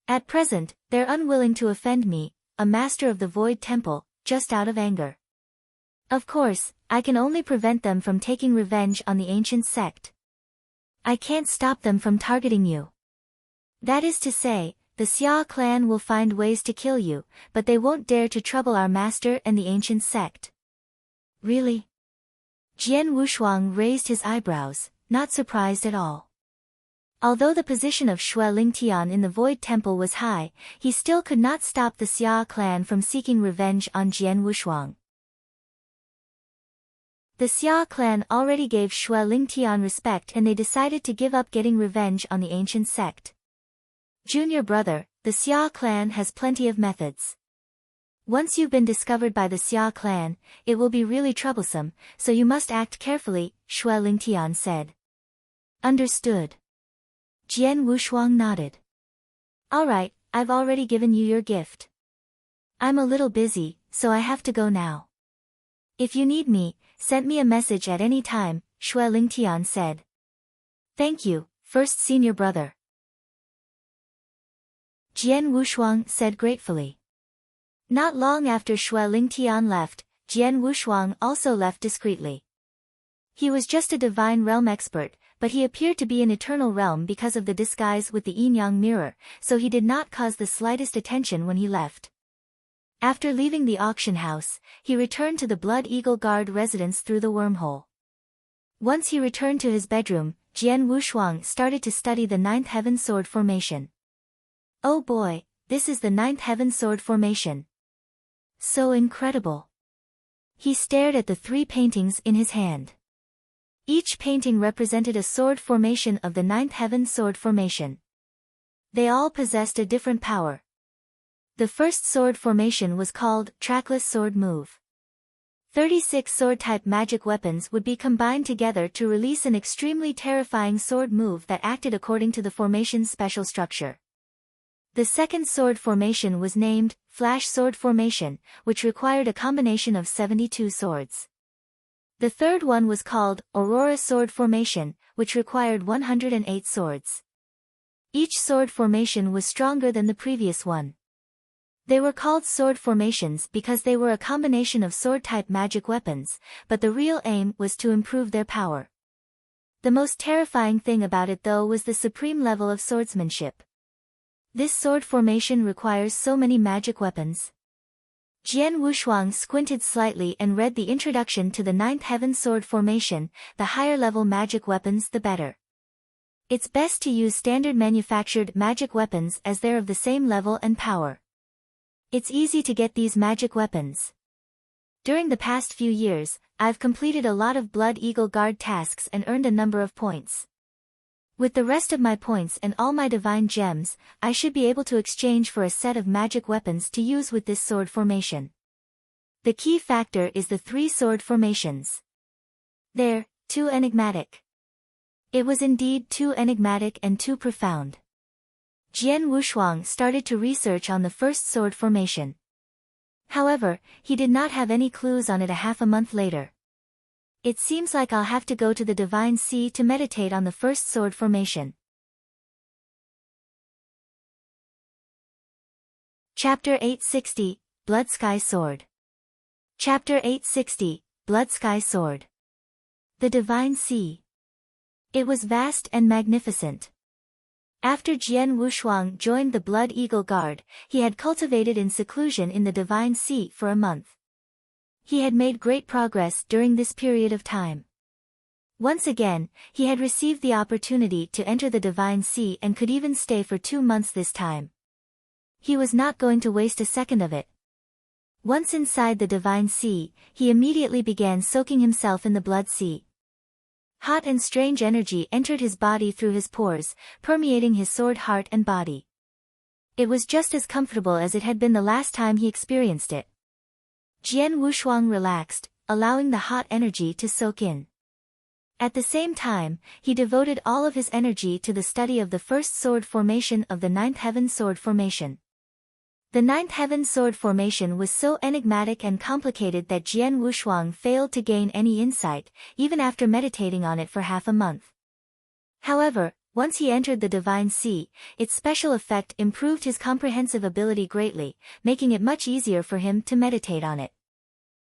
At present, they're unwilling to offend me, a master of the Void Temple, just out of anger. Of course, I can only prevent them from taking revenge on the ancient sect. I can't stop them from targeting you. That is to say, the Xia clan will find ways to kill you, but they won't dare to trouble our master and the ancient sect. Really? Jian Wushuang raised his eyebrows, not surprised at all. Although the position of Shui Lingtian in the Void Temple was high, he still could not stop the Xia clan from seeking revenge on Jian Wushuang. The Xia clan already gave Shui Lingtian respect and they decided to give up getting revenge on the ancient sect. Junior brother, the Xia clan has plenty of methods. Once you've been discovered by the Xia clan, it will be really troublesome, so you must act carefully, Shui Lingtian said. Understood. Jian Wushuang nodded. Alright, I've already given you your gift. I'm a little busy, so I have to go now. If you need me, send me a message at any time, Shui Lingtian said. Thank you, first senior brother. Jian Wushuang said gratefully. Not long after Shui Lingtian left, Jian Wushuang also left discreetly. He was just a divine realm expert, but he appeared to be in eternal realm because of the disguise with the yin-yang mirror, so he did not cause the slightest attention when he left. After leaving the auction house, he returned to the Blood Eagle Guard residence through the wormhole. Once he returned to his bedroom, Jian Wushuang started to study the Ninth Heaven Sword Formation. Oh boy, this is the Ninth Heaven Sword Formation. So incredible. He stared at the 3 paintings in his hand. Each painting represented a sword formation of the Ninth Heaven Sword Formation. They all possessed a different power. The first sword formation was called Trackless Sword Move. 36 sword-type magic weapons would be combined together to release an extremely terrifying sword move that acted according to the formation's special structure. The second sword formation was named Flash Sword Formation, which required a combination of 72 swords. The third one was called Aurora Sword Formation, which required 108 swords. Each sword formation was stronger than the previous one. They were called sword formations because they were a combination of sword-type magic weapons, but the real aim was to improve their power. The most terrifying thing about it though was the supreme level of swordsmanship. This sword formation requires so many magic weapons. Jian Wushuang squinted slightly and read the introduction to the Ninth Heaven Sword Formation. The higher level magic weapons the better. It's best to use standard manufactured magic weapons as they're of the same level and power. It's easy to get these magic weapons. During the past few years, I've completed a lot of Blood Eagle Guard tasks and earned a number of points. With the rest of my points and all my divine gems, I should be able to exchange for a set of magic weapons to use with this sword formation. The key factor is the 3 sword formations. They're too enigmatic. It was indeed too enigmatic and too profound. Jian Wushuang started to research on the first sword formation. However, he did not have any clues on it a month later. It seems like I'll have to go to the Divine Sea to meditate on the first sword formation. Chapter 860, Blood Sky Sword. Chapter 860, Blood Sky Sword. The Divine Sea. It was vast and magnificent. After Jian Wushuang joined the Blood Eagle Guard, he had cultivated in seclusion in the Divine Sea for a month. He had made great progress during this period of time. Once again, he had received the opportunity to enter the Divine Sea and could even stay for 2 months this time. He was not going to waste a second of it. Once inside the Divine Sea, he immediately began soaking himself in the Blood Sea. Hot and strange energy entered his body through his pores, permeating his sword heart and body. It was just as comfortable as it had been the last time he experienced it. Jian Wushuang relaxed, allowing the hot energy to soak in. At the same time, he devoted all of his energy to the study of the first sword formation of the Ninth Heaven Sword Formation. The Ninth Heaven Sword Formation was so enigmatic and complicated that Jian Wushuang failed to gain any insight, even after meditating on it for a month. However, once he entered the Divine Sea, its special effect improved his comprehensive ability greatly, making it much easier for him to meditate on it.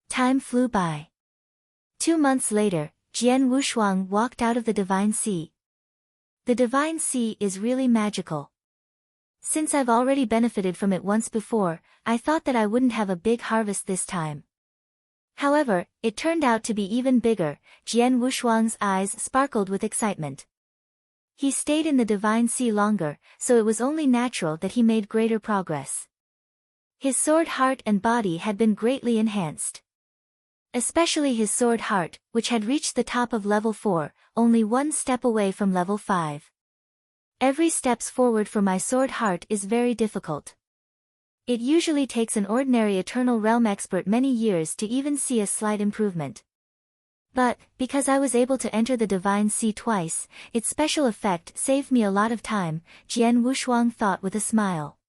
Time flew by. 2 months later, Jian Wushuang walked out of the Divine Sea. The Divine Sea is really magical. Since I've already benefited from it once before, I thought that I wouldn't have a big harvest this time. However, it turned out to be even bigger. Jian Wushuang's eyes sparkled with excitement. He stayed in the Divine Sea longer, so it was only natural that he made greater progress. His sword heart and body had been greatly enhanced. Especially his sword heart, which had reached the top of level 4, only 1 step away from level 5. Every steps forward for my sword heart is very difficult. It usually takes an ordinary Eternal Realm expert many years to even see a slight improvement. But, because I was able to enter the Divine Sea twice, its special effect saved me a lot of time, Jian Wushuang thought with a smile.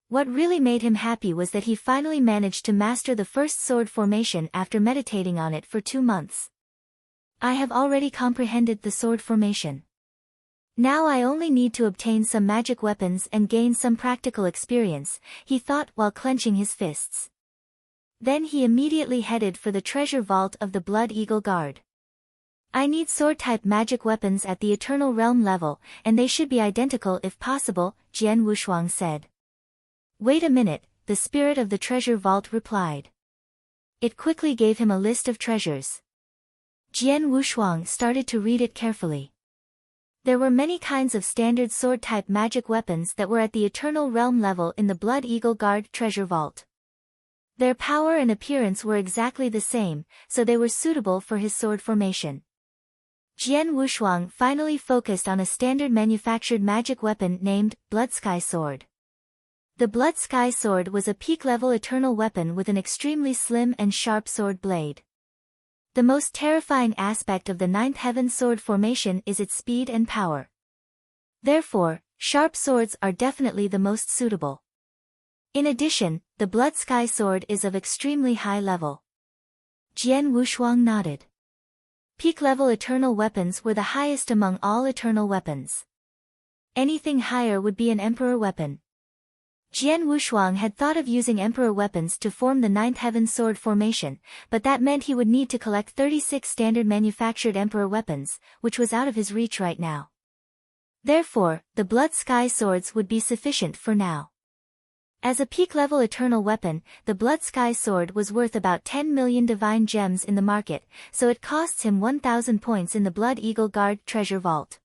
What really made him happy was that he finally managed to master the first sword formation after meditating on it for 2 months. I have already comprehended the sword formation. Now I only need to obtain some magic weapons and gain some practical experience, he thought while clenching his fists. Then he immediately headed for the treasure vault of the Blood Eagle Guard. I need sword-type magic weapons at the Eternal Realm level, and they should be identical if possible, Jian Wushuang said. Wait a minute, the the spirit of the treasure vault replied. It quickly gave him a list of treasures. Jian Wushuang started to read it carefully. There were many kinds of standard sword-type magic weapons that were at the Eternal Realm level in the Blood Eagle Guard treasure vault. Their power and appearance were exactly the same, so they were suitable for his sword formation. Jian Wushuang finally focused on a standard manufactured magic weapon named Blood Sky Sword. The Blood Sky Sword was a peak-level eternal weapon with an extremely slim and sharp sword blade. The most terrifying aspect of the Ninth Heaven sword formation is its speed and power. Therefore, sharp swords are definitely the most suitable. In addition, the Blood Sky Sword is of extremely high level. Jian Wushuang nodded. Peak-level eternal weapons were the highest among all eternal weapons. Anything higher would be an emperor weapon. Jian Wushuang had thought of using emperor weapons to form the Ninth Heaven sword formation, but that meant he would need to collect 36 standard manufactured emperor weapons, which was out of his reach right now. Therefore, the Blood Sky Swords would be sufficient for now. As a peak-level eternal weapon, the Blood Sky Sword was worth about 10 million divine gems in the market, so it costs him 1,000 points in the Blood Eagle Guard treasure vault.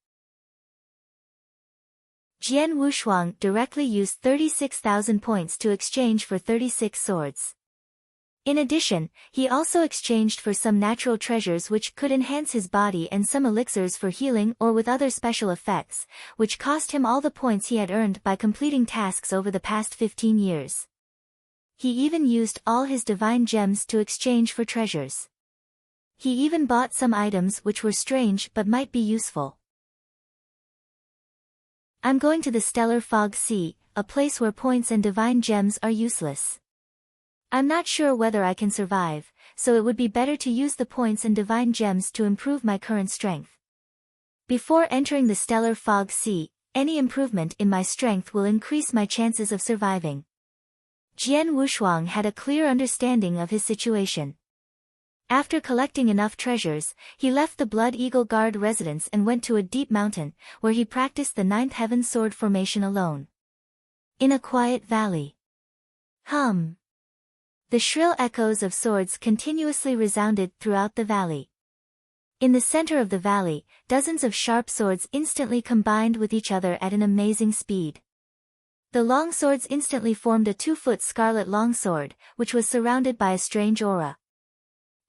Jian Wushuang directly used 36,000 points to exchange for 36 swords. In addition, he also exchanged for some natural treasures which could enhance his body and some elixirs for healing or with other special effects, which cost him all the points he had earned by completing tasks over the past 15 years. He even used all his divine gems to exchange for treasures. He even bought some items which were strange but might be useful. I'm going to the Stellar Fog Sea, a place where points and divine gems are useless. I'm not sure whether I can survive, so it would be better to use the points and divine gems to improve my current strength. Before entering the Stellar Fog Sea, any improvement in my strength will increase my chances of surviving. Jian Wushuang had a clear understanding of his situation. After collecting enough treasures, he left the Blood Eagle Guard residence and went to a deep mountain, where he practiced the Ninth Heaven sword formation alone. In a quiet valley. The shrill echoes of swords continuously resounded throughout the valley. In the center of the valley, dozens of sharp swords instantly combined with each other at an amazing speed. The long swords instantly formed a 2-foot scarlet longsword, which was surrounded by a strange aura.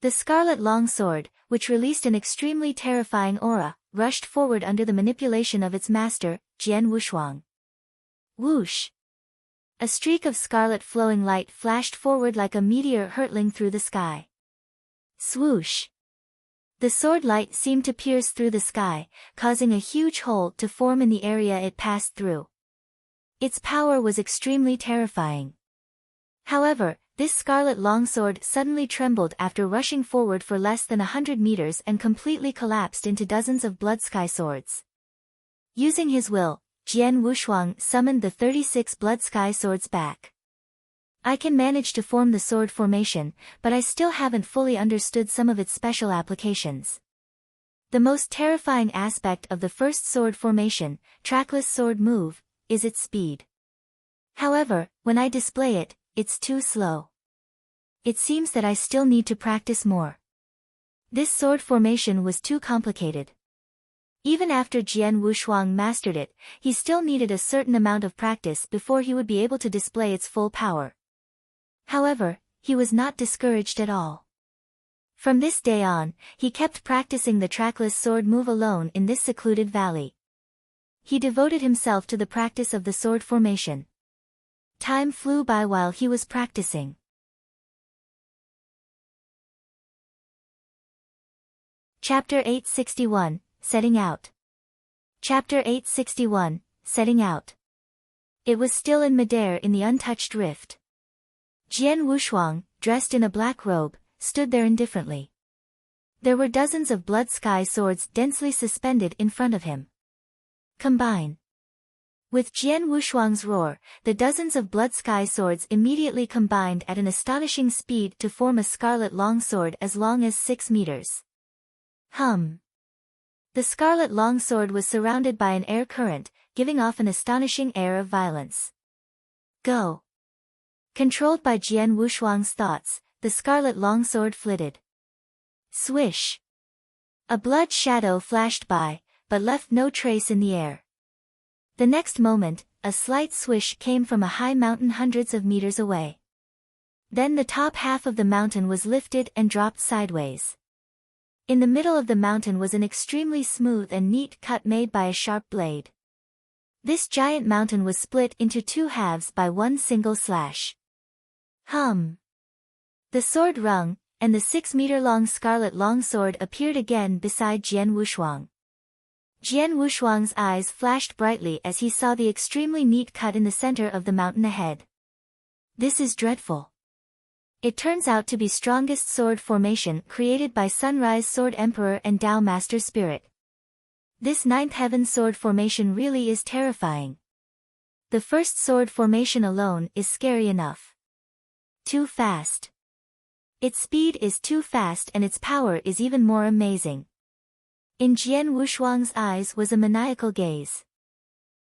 The scarlet longsword, which released an extremely terrifying aura, rushed forward under the manipulation of its master, Jian Wushuang. Whoosh! A streak of scarlet flowing light flashed forward like a meteor hurtling through the sky. Swoosh! The sword light seemed to pierce through the sky, causing a huge hole to form in the area it passed through. Its power was extremely terrifying. However, this scarlet longsword suddenly trembled after rushing forward for less than 100 meters and completely collapsed into dozens of blood sky swords. Using his will, Jian Wushuang summoned the 36 Blood Sky Swords back. I can manage to form the sword formation, but I still haven't fully understood some of its special applications. The most terrifying aspect of the first sword formation, trackless sword move, is its speed. However, when I display it, it's too slow. It seems that I still need to practice more. This sword formation was too complicated. Even after Jian Wushuang mastered it, he still needed a certain amount of practice before he would be able to display its full power. However, he was not discouraged at all. From this day on, he kept practicing the trackless sword move alone in this secluded valley. He devoted himself to the practice of the sword formation. Time flew by while he was practicing. Chapter 861, Setting Out. Chapter 861, Setting Out. It was still in midair in the untouched rift. Jian Wushuang, dressed in a black robe, stood there indifferently. There were dozens of blood sky swords densely suspended in front of him. Combine. With Jian Wushuang's roar, the dozens of blood sky swords immediately combined at an astonishing speed to form a scarlet longsword as long as 6 meters. The scarlet longsword was surrounded by an air current, giving off an astonishing air of violence. Go! Controlled by Jian Wushuang's thoughts, the scarlet longsword flitted. Swish! A blood shadow flashed by, but left no trace in the air. The next moment, a slight swish came from a high mountain hundreds of meters away. Then the top half of the mountain was lifted and dropped sideways. In the middle of the mountain was an extremely smooth and neat cut made by a sharp blade. This giant mountain was split into two halves by one single slash. Hum! The sword rung, and the 6-meter-long scarlet longsword appeared again beside Jian Wushuang. Jian Wushuang's eyes flashed brightly as he saw the extremely neat cut in the center of the mountain ahead. This is dreadful. It turns out to be strongest sword formation created by Sunrise Sword Emperor and Tao Master Spirit. This ninth heaven sword formation really is terrifying. The first sword formation alone is scary enough. Too fast. Its speed is too fast and its power is even more amazing. In Jian Wushuang's eyes was a maniacal gaze.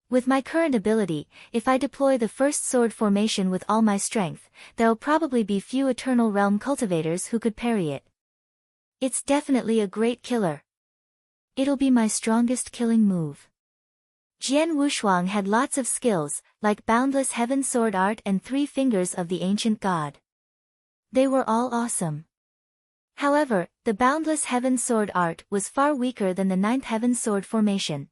With my current ability, if I deploy the first sword formation with all my strength, there'll probably be few Eternal Realm cultivators who could parry it. It's definitely a great killer. It'll be my strongest killing move. Jian Wushuang had lots of skills, like Boundless Heaven Sword Art and 3 Fingers of the Ancient God. They were all awesome. However, the Boundless Heaven Sword Art was far weaker than the Ninth Heaven Sword formation.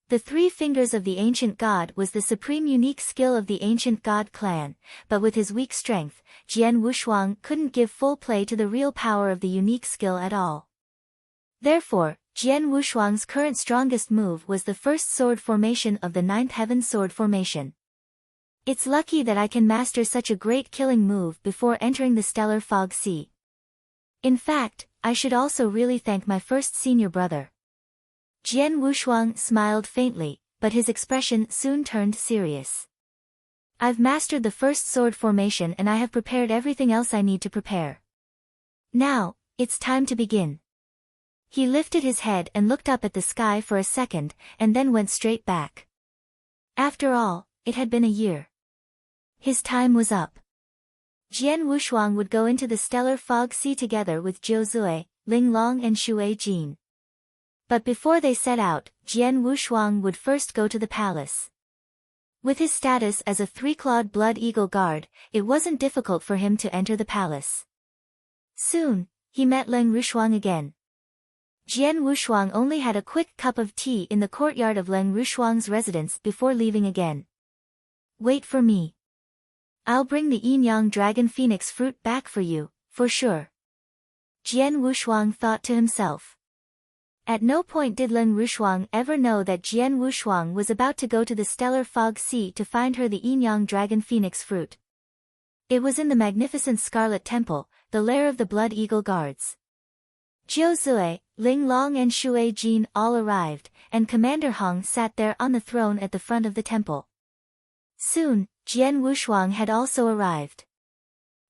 The 3 Fingers of the Ancient God was the supreme unique skill of the Ancient God clan, but with his weak strength, Jian Wushuang couldn't give full play to the real power of the unique skill at all. Therefore, Jian Wushuang's current strongest move was the first sword formation of the Ninth Heaven Sword formation. It's lucky that I can master such a great killing move before entering the Stellar Fog Sea. In fact, I should also really thank my first senior brother. Jian Wushuang smiled faintly, but his expression soon turned serious. I've mastered the first sword formation and I have prepared everything else I need to prepare. Now, it's time to begin. He lifted his head and looked up at the sky for a second, and then went straight back. After all, it had been a year. His time was up. Jian Wushuang would go into the Stellar Fog Sea together with Zhou Zui, Ling Long and Shui Jin. But before they set out, Jian Wushuang would first go to the palace. With his status as a 3-clawed Blood Eagle guard, it wasn't difficult for him to enter the palace. Soon, he met Leng Rushuang again. Jian Wushuang only had a quick cup of tea in the courtyard of Leng Rushuang's residence before leaving again. Wait for me. I'll bring the Yin-Yang Dragon Phoenix fruit back for you, for sure. Jian Wushuang thought to himself. At no point did Leng Rushuang ever know that Jian Wushuang was about to go to the Stellar Fog Sea to find her the Yin-Yang Dragon Phoenix fruit. It was in the magnificent Scarlet Temple, the lair of the Blood Eagle Guards. Zhou Zui, Ling Long and Shui Jin all arrived, and Commander Hong sat there on the throne at the front of the temple. Soon, Jian Wushuang had also arrived.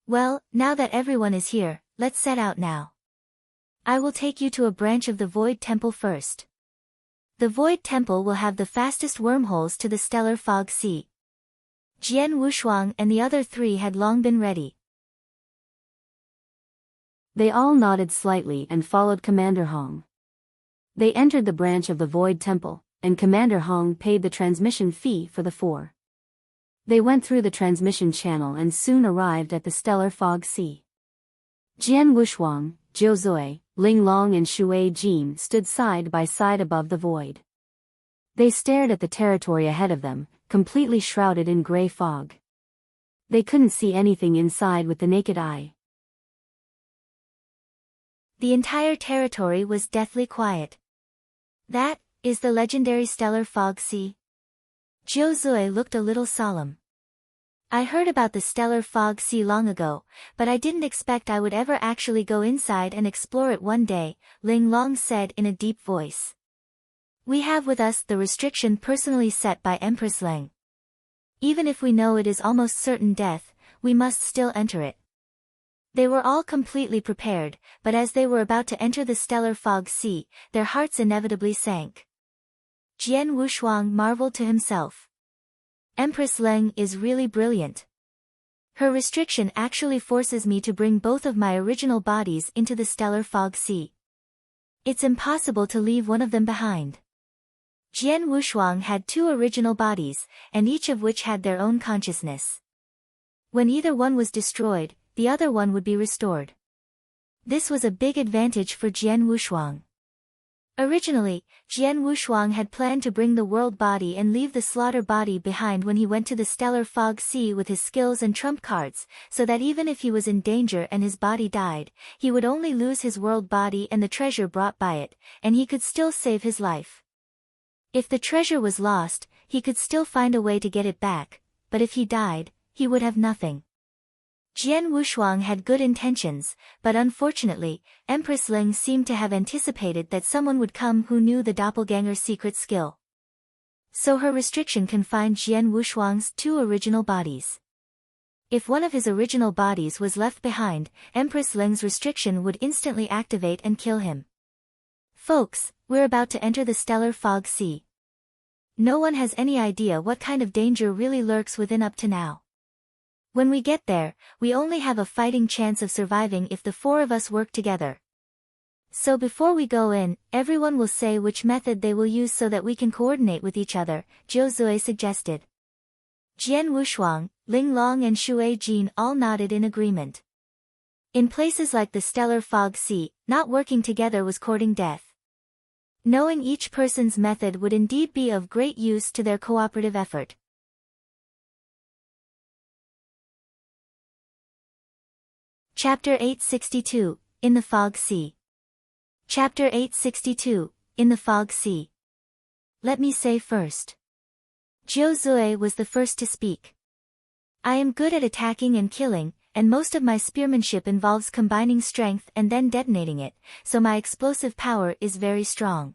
Well, now that everyone is here, let's set out now. I will take you to a branch of the Void Temple first. The Void Temple will have the fastest wormholes to the Stellar Fog Sea. Jian Wushuang and the other 3 had long been ready. They all nodded slightly and followed Commander Hong. They entered the branch of the Void Temple, and Commander Hong paid the transmission fee for the 4. They went through the transmission channel and soon arrived at the Stellar Fog Sea. Jian Wushuang, Zhou Zui, Ling Long and Shui Jin stood side by side above the void. They stared at the territory ahead of them, completely shrouded in gray fog. They couldn't see anything inside with the naked eye. The entire territory was deathly quiet. That is the legendary Stellar Fog Sea. Zhou Zui looked a little solemn. I heard about the Stellar Fog Sea long ago, but I didn't expect I would ever actually go inside and explore it one day, Ling Long said in a deep voice. We have with us the restriction personally set by Empress Leng. Even if we know it is almost certain death, we must still enter it. They were all completely prepared, but as they were about to enter the Stellar Fog Sea, their hearts inevitably sank. Jian Wushuang marveled to himself. Empress Leng is really brilliant. Her restriction actually forces me to bring both of my original bodies into the stellar fog sea. It's impossible to leave one of them behind. Jian Wushuang had two original bodies, and each of which had their own consciousness. When either one was destroyed, the other one would be restored. This was a big advantage for Jian Wushuang. Originally, Jian Wushuang had planned to bring the world body and leave the slaughter body behind when he went to the stellar fog sea with his skills and trump cards, so that even if he was in danger and his body died, he would only lose his world body and the treasure brought by it, and he could still save his life. If the treasure was lost, he could still find a way to get it back, but if he died, he would have nothing. Jian Wushuang had good intentions, but unfortunately, Empress Ling seemed to have anticipated that someone would come who knew the doppelganger's secret skill. So her restriction confined Jian Wushuang's two original bodies. If one of his original bodies was left behind, Empress Ling's restriction would instantly activate and kill him. Folks, we're about to enter the stellar fog sea. No one has any idea what kind of danger really lurks within up to now. When we get there, we only have a fighting chance of surviving if the four of us work together. So before we go in, everyone will say which method they will use so that we can coordinate with each other, Zhou Zui suggested. Jian Wushuang, Ling Long and Xue Jin all nodded in agreement. In places like the stellar fog sea, not working together was courting death. Knowing each person's method would indeed be of great use to their cooperative effort. Chapter 862, In the Fog Sea. Chapter 862, In the Fog Sea. Let me say first. Zhou Zui was the first to speak. I am good at attacking and killing, and most of my spearmanship involves combining strength and then detonating it, so my explosive power is very strong.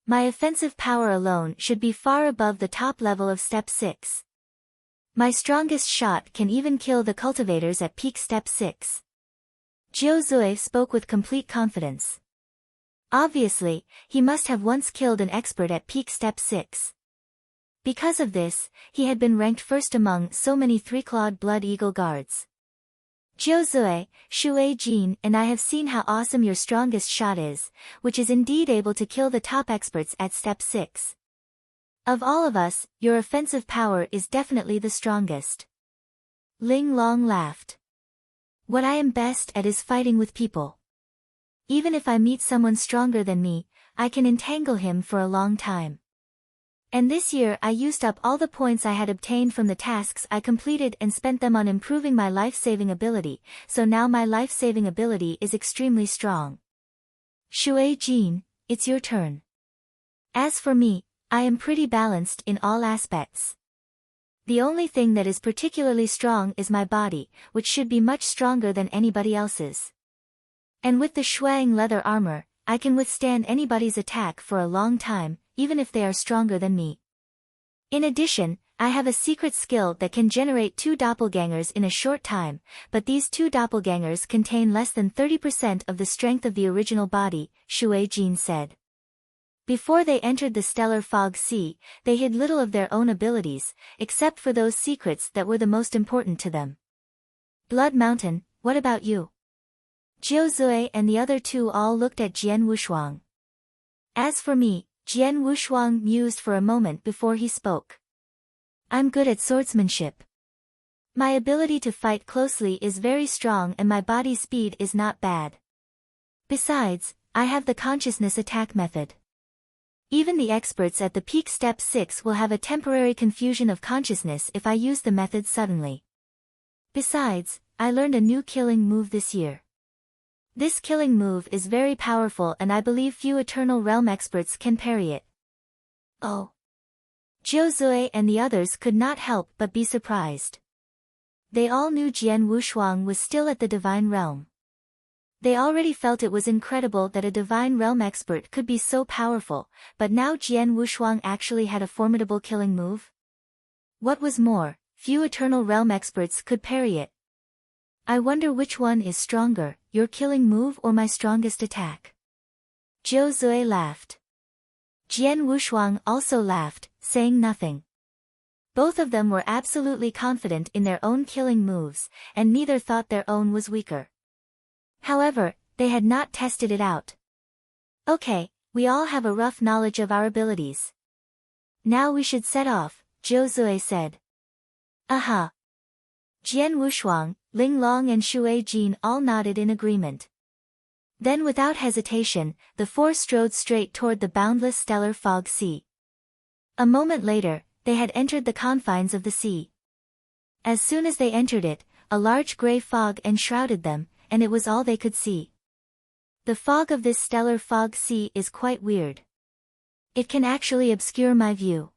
My offensive power alone should be far above the top level of Step 6. My strongest shot can even kill the cultivators at peak Step 6. Zhou Zui spoke with complete confidence. Obviously, he must have once killed an expert at peak Step 6. Because of this, he had been ranked first among so many three-clawed Blood Eagle guards. Zhou Zui, Xue Jin and I have seen how awesome your strongest shot is, which is indeed able to kill the top experts at Step 6. Of all of us, your offensive power is definitely the strongest. Ling Long laughed. What I am best at is fighting with people. Even if I meet someone stronger than me, I can entangle him for a long time. And this year I used up all the points I had obtained from the tasks I completed and spent them on improving my life-saving ability, so now my life-saving ability is extremely strong. Xue Jin, it's your turn. As for me, I am pretty balanced in all aspects. The only thing that is particularly strong is my body, which should be much stronger than anybody else's. And with the Shuang leather armor, I can withstand anybody's attack for a long time, even if they are stronger than me. In addition, I have a secret skill that can generate two doppelgangers in a short time, but these two doppelgangers contain less than 30% of the strength of the original body, Xue Jin said. Before they entered the stellar fog sea, they hid little of their own abilities, except for those secrets that were the most important to them. Blood Mountain, what about you? Zhou Zui and the other two all looked at Jian Wushuang. As for me, Jian Wushuang mused for a moment before he spoke. I'm good at swordsmanship. My ability to fight closely is very strong and my body speed is not bad. Besides, I have the consciousness attack method. Even the experts at the peak Step 6 will have a temporary confusion of consciousness if I use the method suddenly. Besides, I learned a new killing move this year. This killing move is very powerful and I believe few Eternal Realm experts can parry it. Oh. Zhou Zui and the others could not help but be surprised. They all knew Jian Wushuang was still at the Divine Realm. They already felt it was incredible that a Divine Realm expert could be so powerful, but now Jian Wushuang actually had a formidable killing move? What was more, few Eternal Realm experts could parry it. I wonder which one is stronger, your killing move or my strongest attack? Zhou Zui laughed. Jian Wushuang also laughed, saying nothing. Both of them were absolutely confident in their own killing moves, and neither thought their own was weaker. However, they had not tested it out. Okay, we all have a rough knowledge of our abilities. Now we should set off, Zhou said. Aha! Jian Wushuang, Ling Long and Shui Jin all nodded in agreement. Then without hesitation, the four strode straight toward the boundless stellar fog sea. A moment later, they had entered the confines of the sea. As soon as they entered it, a large gray fog enshrouded them, and it was all they could see. The fog of this stellar fog sea is quite weird. It can actually obscure my view.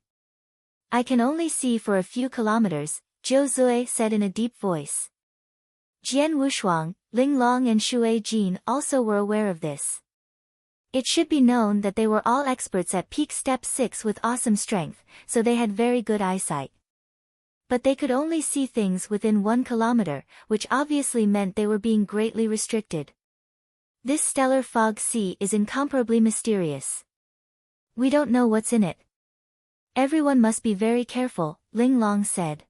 I can only see for a few kilometers, Zhou Zui said in a deep voice. Jian Wushuang, Ling Long and Shui Jin also were aware of this. It should be known that they were all experts at peak step 6 with awesome strength, so they had very good eyesight. But they could only see things within 1 kilometer, which obviously meant they were being greatly restricted. This stellar fog sea is incomparably mysterious. We don't know what's in it. Everyone must be very careful, Ling Long said.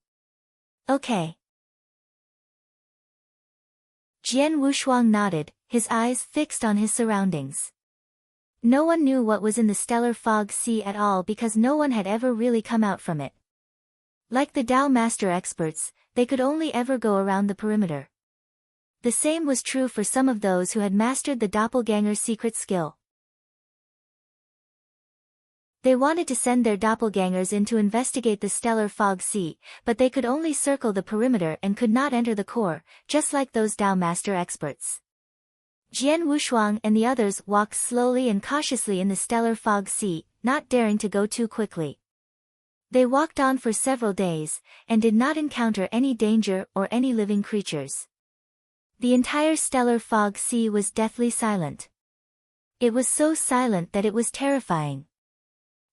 Okay. Jian Wushuang nodded, his eyes fixed on his surroundings. No one knew what was in the stellar fog sea at all because no one had ever really come out from it. Like the Dao Master experts, they could only ever go around the perimeter. The same was true for some of those who had mastered the doppelganger's secret skill. They wanted to send their doppelgangers in to investigate the stellar fog sea, but they could only circle the perimeter and could not enter the core, just like those Dao Master experts. Jian Wushuang and the others walked slowly and cautiously in the stellar fog sea, not daring to go too quickly. They walked on for several days, and did not encounter any danger or any living creatures. The entire stellar fog sea was deathly silent. It was so silent that it was terrifying.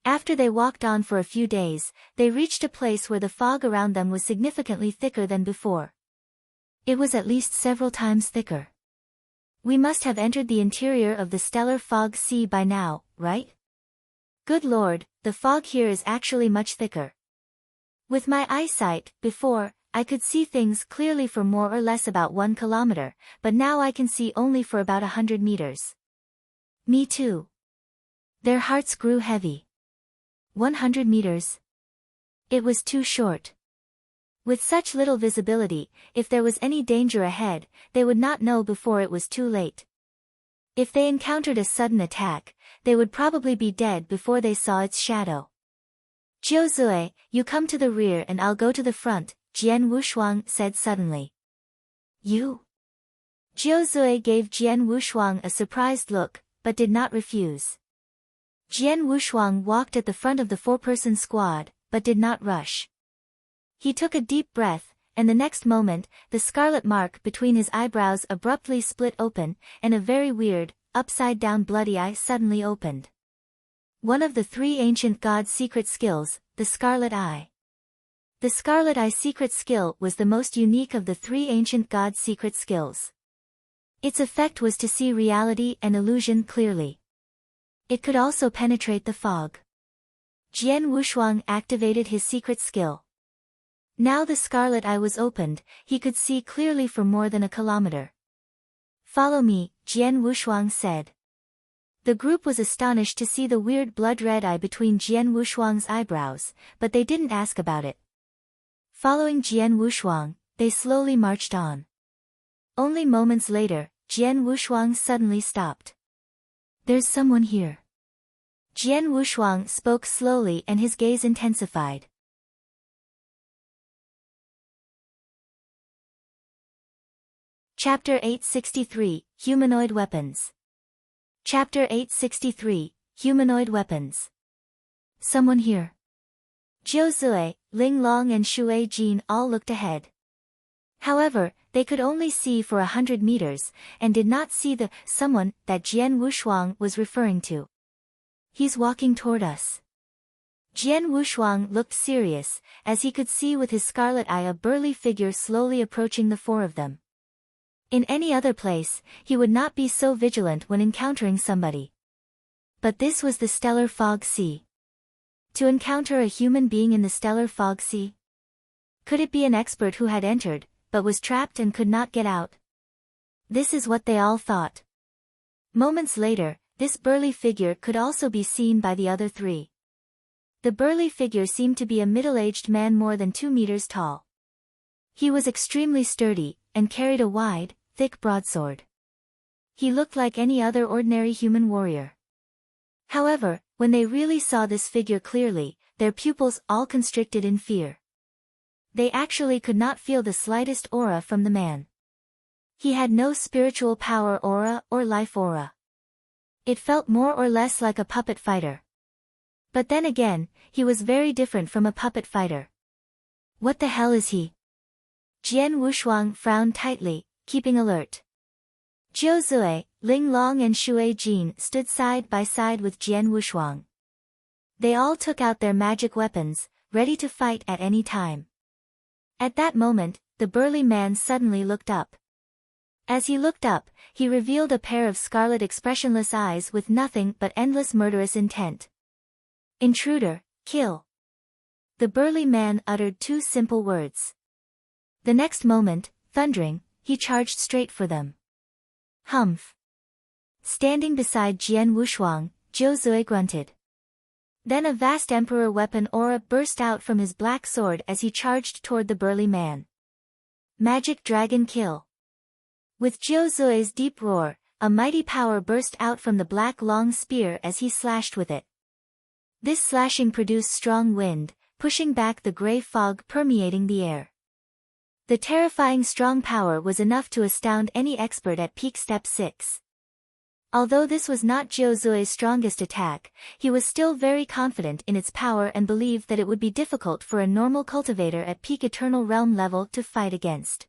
After they walked on for a few days, they reached a place where the fog around them was significantly thicker than before. It was at least several times thicker. We must have entered the interior of the stellar fog sea by now, right? Good Lord, the fog here is actually much thicker. With my eyesight, before, I could see things clearly for more or less about 1 kilometer, but now I can see only for about 100 meters. Me too. Their hearts grew heavy. 100 meters. It was too short. With such little visibility, if there was any danger ahead, they would not know before it was too late. If they encountered a sudden attack, they would probably be dead before they saw its shadow. Zhou Zui, you come to the rear and I'll go to the front, Jian Wushuang said suddenly. You? Zhou Zui gave Jian Wushuang a surprised look, but did not refuse. Jian Wushuang walked at the front of the 4-person squad, but did not rush. He took a deep breath, and the next moment, the scarlet mark between his eyebrows abruptly split open, and a very weird, upside-down bloody eye suddenly opened. One of the 3 ancient gods' secret skills, the Scarlet Eye. The Scarlet Eye secret skill was the most unique of the 3 ancient gods' secret skills. Its effect was to see reality and illusion clearly. It could also penetrate the fog. Jian Wushuang activated his secret skill. Now the Scarlet Eye was opened, he could see clearly for more than 1 kilometer. Follow me, Jian Wushuang said. The group was astonished to see the weird blood-red eye between Jian Wushuang's eyebrows, but they didn't ask about it. Following Jian Wushuang, they slowly marched on. Only moments later, Jian Wushuang suddenly stopped. There's someone here. Jian Wushuang spoke slowly and his gaze intensified. Chapter 863, Humanoid Weapons. Chapter 863, Humanoid Weapons. Someone here. Zhou Zui, Ling Long and Shui Jin all looked ahead. However, they could only see for 100 meters, and did not see the someone that Jian Wushuang was referring to. He's walking toward us. Jian Wushuang looked serious, as he could see with his scarlet eye a burly figure slowly approaching the 4 of them. In any other place, he would not be so vigilant when encountering somebody. But this was the stellar fog sea. To encounter a human being in the stellar fog sea? Could it be an expert who had entered, but was trapped and could not get out? This is what they all thought. Moments later, this burly figure could also be seen by the other three. The burly figure seemed to be a middle-aged man more than 2 meters tall. He was extremely sturdy, and carried a wide, thick broadsword. He looked like any other ordinary human warrior. However, when they really saw this figure clearly, their pupils all constricted in fear. They actually could not feel the slightest aura from the man. He had no spiritual power aura or life aura. It felt more or less like a puppet fighter. But then again, he was very different from a puppet fighter. What the hell is he? Jian Wushuang frowned tightly, keeping alert. Zhou Zui, Ling Long and Shui Jin stood side by side with Jian Wushuang. They all took out their magic weapons, ready to fight at any time. At that moment, the burly man suddenly looked up. As he looked up, he revealed a pair of scarlet expressionless eyes with nothing but endless murderous intent. Intruder, kill. The burly man uttered 2 simple words. The next moment, thundering, he charged straight for them. Humph. Standing beside Jian Wushuang, Zhou Zui grunted. Then a vast emperor weapon aura burst out from his black sword as he charged toward the burly man. Magic Dragon Kill. With Zhou Zui's deep roar, a mighty power burst out from the black long spear as he slashed with it. This slashing produced strong wind, pushing back the gray fog permeating the air. The terrifying strong power was enough to astound any expert at peak step 6. Although this was not Zhou Zui's strongest attack, he was still very confident in its power and believed that it would be difficult for a normal cultivator at peak Eternal Realm level to fight against.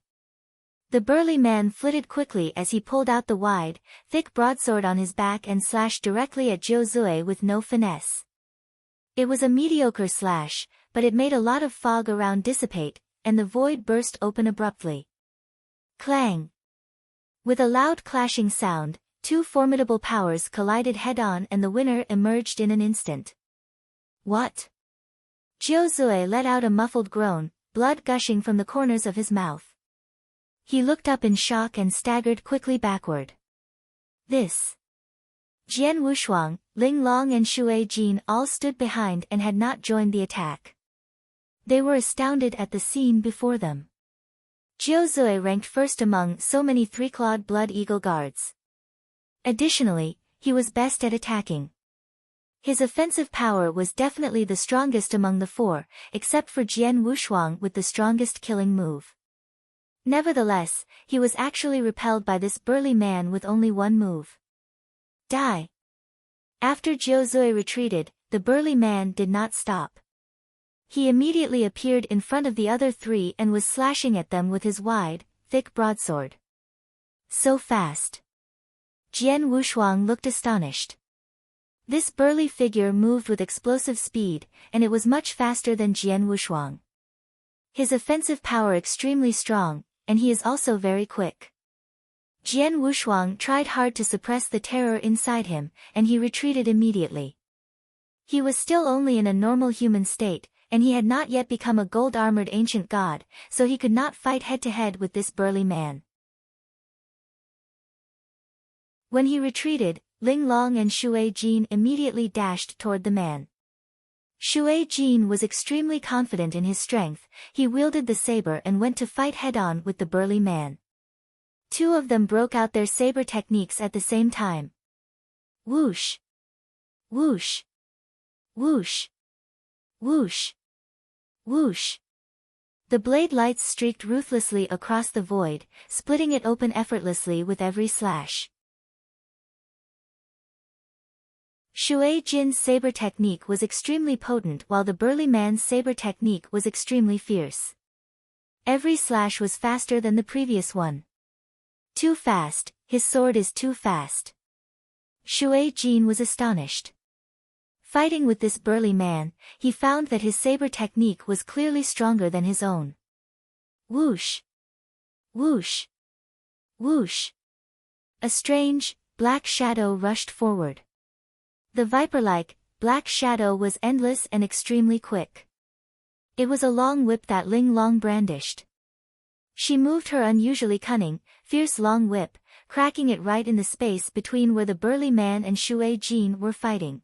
The burly man flitted quickly as he pulled out the wide, thick broadsword on his back and slashed directly at Zhou Zui with no finesse. It was a mediocre slash, but it made a lot of fog around dissipate, and the void burst open abruptly. Clang! With a loud clashing sound, 2 formidable powers collided head-on and the winner emerged in an instant. What? Zhou Zui let out a muffled groan, blood gushing from the corners of his mouth. He looked up in shock and staggered quickly backward. This. Jian Wushuang, Ling Long and Shui Jin all stood behind and had not joined the attack. They were astounded at the scene before them. Zhou Zui ranked first among so many 3-clawed Blood Eagle guards. Additionally, he was best at attacking. His offensive power was definitely the strongest among the 4, except for Jian Wushuang with the strongest killing move. Nevertheless, he was actually repelled by this burly man with only 1 move. Die! After Zhou Zui retreated, the burly man did not stop. He immediately appeared in front of the other 3 and was slashing at them with his wide, thick broadsword. So fast. Jian Wushuang looked astonished. This burly figure moved with explosive speed, and it was much faster than Jian Wushuang. His offensive power extremely strong, and he is also very quick. Jian Wushuang tried hard to suppress the terror inside him, and he retreated immediately. He was still only in a normal human state, and he had not yet become a gold-armored ancient god, so he could not fight head-to-head with this burly man. When he retreated, Ling Long and Shui Jin immediately dashed toward the man. Shui Jin was extremely confident in his strength, he wielded the saber and went to fight head-on with the burly man. 2 of them broke out their saber techniques at the same time. Whoosh! Whoosh! Whoosh! Whoosh! Whoosh! The blade lights streaked ruthlessly across the void, splitting it open effortlessly with every slash. Shui Jin's saber technique was extremely potent while the burly man's saber technique was extremely fierce. Every slash was faster than the previous one. Too fast, his sword is too fast. Shui Jin was astonished. Fighting with this burly man, he found that his saber technique was clearly stronger than his own. Whoosh! Whoosh! Whoosh! A strange, black shadow rushed forward. The viper-like, black shadow was endless and extremely quick. It was a long whip that Ling Long brandished. She moved her unusually cunning, fierce long whip, cracking it right in the space between where the burly man and Shui Jin were fighting.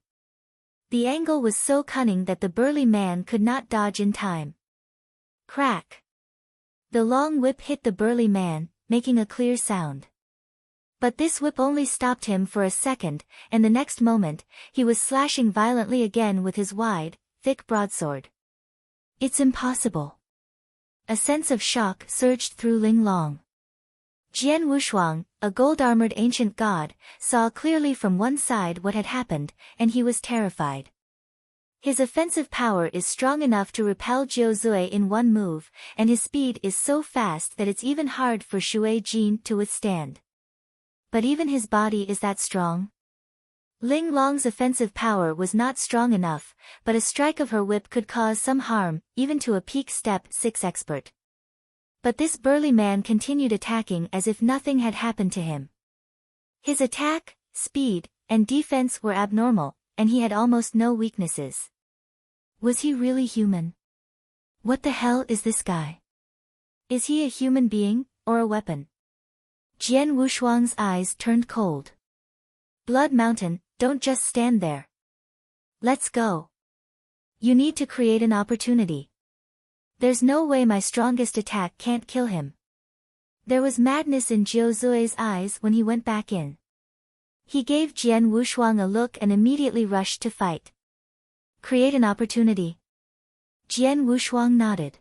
The angle was so cunning that the burly man could not dodge in time. Crack! The long whip hit the burly man, making a clear sound. But this whip only stopped him for a second, and the next moment, he was slashing violently again with his wide, thick broadsword. It's impossible. A sense of shock surged through Ling Long. Jian Wushuang, a gold-armored ancient god, saw clearly from one side what had happened, and he was terrified. His offensive power is strong enough to repel Jiu Zui in one move, and his speed is so fast that it's even hard for Shui Jin to withstand. But even his body is that strong? Ling Long's offensive power was not strong enough, but a strike of her whip could cause some harm, even to a peak step 6 expert. But this burly man continued attacking as if nothing had happened to him. His attack, speed, and defense were abnormal, and he had almost no weaknesses. Was he really human? What the hell is this guy? Is he a human being, or a weapon? Jian Wushuang's eyes turned cold. Blood Mountain, don't just stand there. Let's go. You need to create an opportunity. There's no way my strongest attack can't kill him. There was madness in Jiu Zui's eyes when he went back in. He gave Jian Wushuang a look and immediately rushed to fight. Create an opportunity. Jian Wushuang nodded.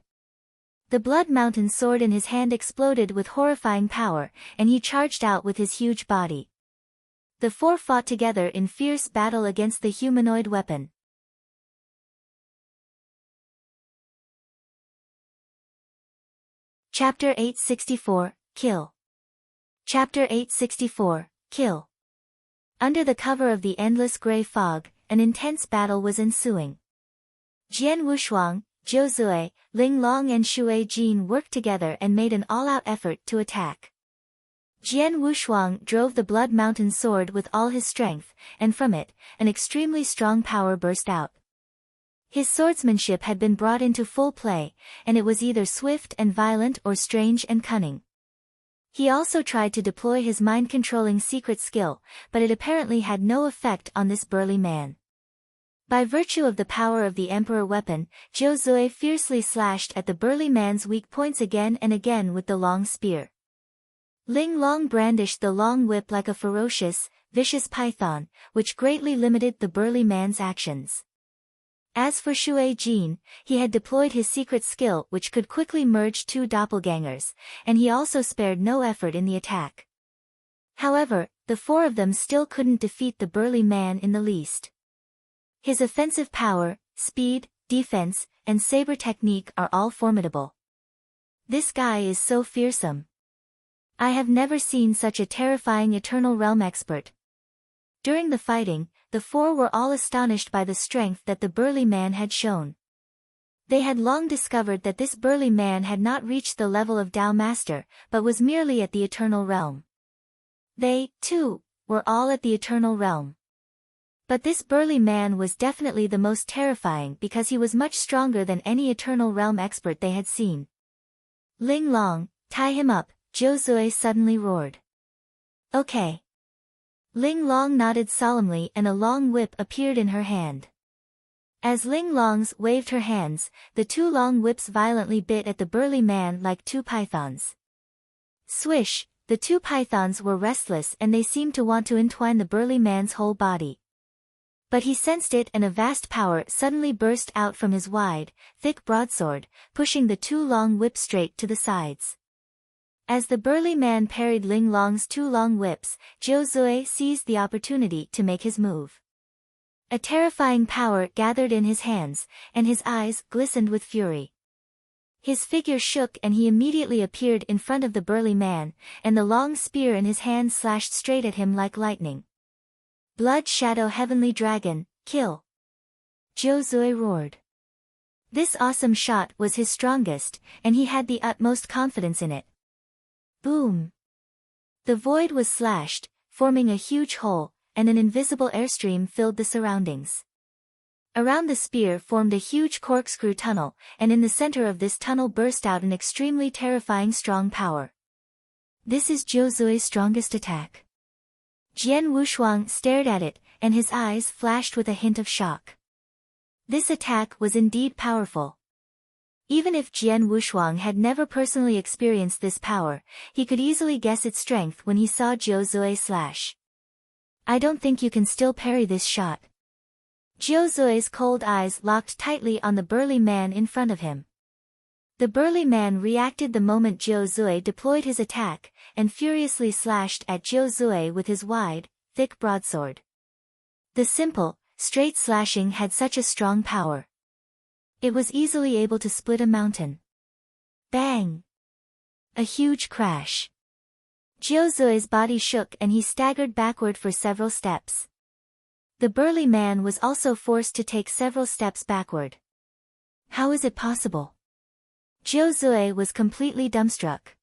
The Blood Mountain sword in his hand exploded with horrifying power, and he charged out with his huge body. The four fought together in fierce battle against the humanoid weapon. Chapter 864, Kill. Chapter 864, Kill. Under the cover of the endless gray fog, an intense battle was ensuing. Jian Wushuang, Jiu Zui, Ling Long and Shui Jin worked together and made an all-out effort to attack. Jian Wushuang drove the Blood Mountain sword with all his strength, and from it, an extremely strong power burst out. His swordsmanship had been brought into full play, and it was either swift and violent or strange and cunning. He also tried to deploy his mind-controlling secret skill, but it apparently had no effect on this burly man. By virtue of the power of the Emperor weapon, Jiu Zui fiercely slashed at the burly man's weak points again and again with the long spear. Ling Long brandished the long whip like a ferocious, vicious python, which greatly limited the burly man's actions. As for Shui Jin, he had deployed his secret skill which could quickly merge two doppelgangers, and he also spared no effort in the attack. However, the four of them still couldn't defeat the burly man in the least. His offensive power, speed, defense, and saber technique are all formidable. This guy is so fearsome. I have never seen such a terrifying Eternal Realm expert. During the fighting, the four were all astonished by the strength that the burly man had shown. They had long discovered that this burly man had not reached the level of Tao Master, but was merely at the Eternal Realm. They, too, were all at the Eternal Realm. But this burly man was definitely the most terrifying because he was much stronger than any Eternal Realm expert they had seen. Ling Long, tie him up, Jiu Zui suddenly roared. Okay. Ling Long nodded solemnly and a long whip appeared in her hand. As Ling Long's waved her hands, the two long whips violently bit at the burly man like two pythons. Swish, the two pythons were restless and they seemed to want to entwine the burly man's whole body. But he sensed it and a vast power suddenly burst out from his wide, thick broadsword, pushing the two long whips straight to the sides. As the burly man parried Ling Long's two long whips, Jiu Zui seized the opportunity to make his move. A terrifying power gathered in his hands, and his eyes glistened with fury. His figure shook and he immediately appeared in front of the burly man, and the long spear in his hand slashed straight at him like lightning. Blood Shadow Heavenly Dragon, kill! Jiu Zui roared. This awesome shot was his strongest, and he had the utmost confidence in it. Boom! The void was slashed, forming a huge hole, and an invisible airstream filled the surroundings. Around the spear formed a huge corkscrew tunnel, and in the center of this tunnel burst out an extremely terrifying strong power. This is Jiu Zui's strongest attack. Jian Wushuang stared at it, and his eyes flashed with a hint of shock. This attack was indeed powerful. Even if Jian Wushuang had never personally experienced this power, he could easily guess its strength when he saw Jiu Zui slash. I don't think you can still parry this shot. Jiu Zui's cold eyes locked tightly on the burly man in front of him. The burly man reacted the moment Jiu Zui deployed his attack, and furiously slashed at Jiu Zui with his wide, thick broadsword. The simple, straight slashing had such a strong power. It was easily able to split a mountain. Bang! A huge crash. Jiu Zui's body shook and he staggered backward for several steps. The burly man was also forced to take several steps backward. How is it possible? Jiu Zui was completely dumbstruck.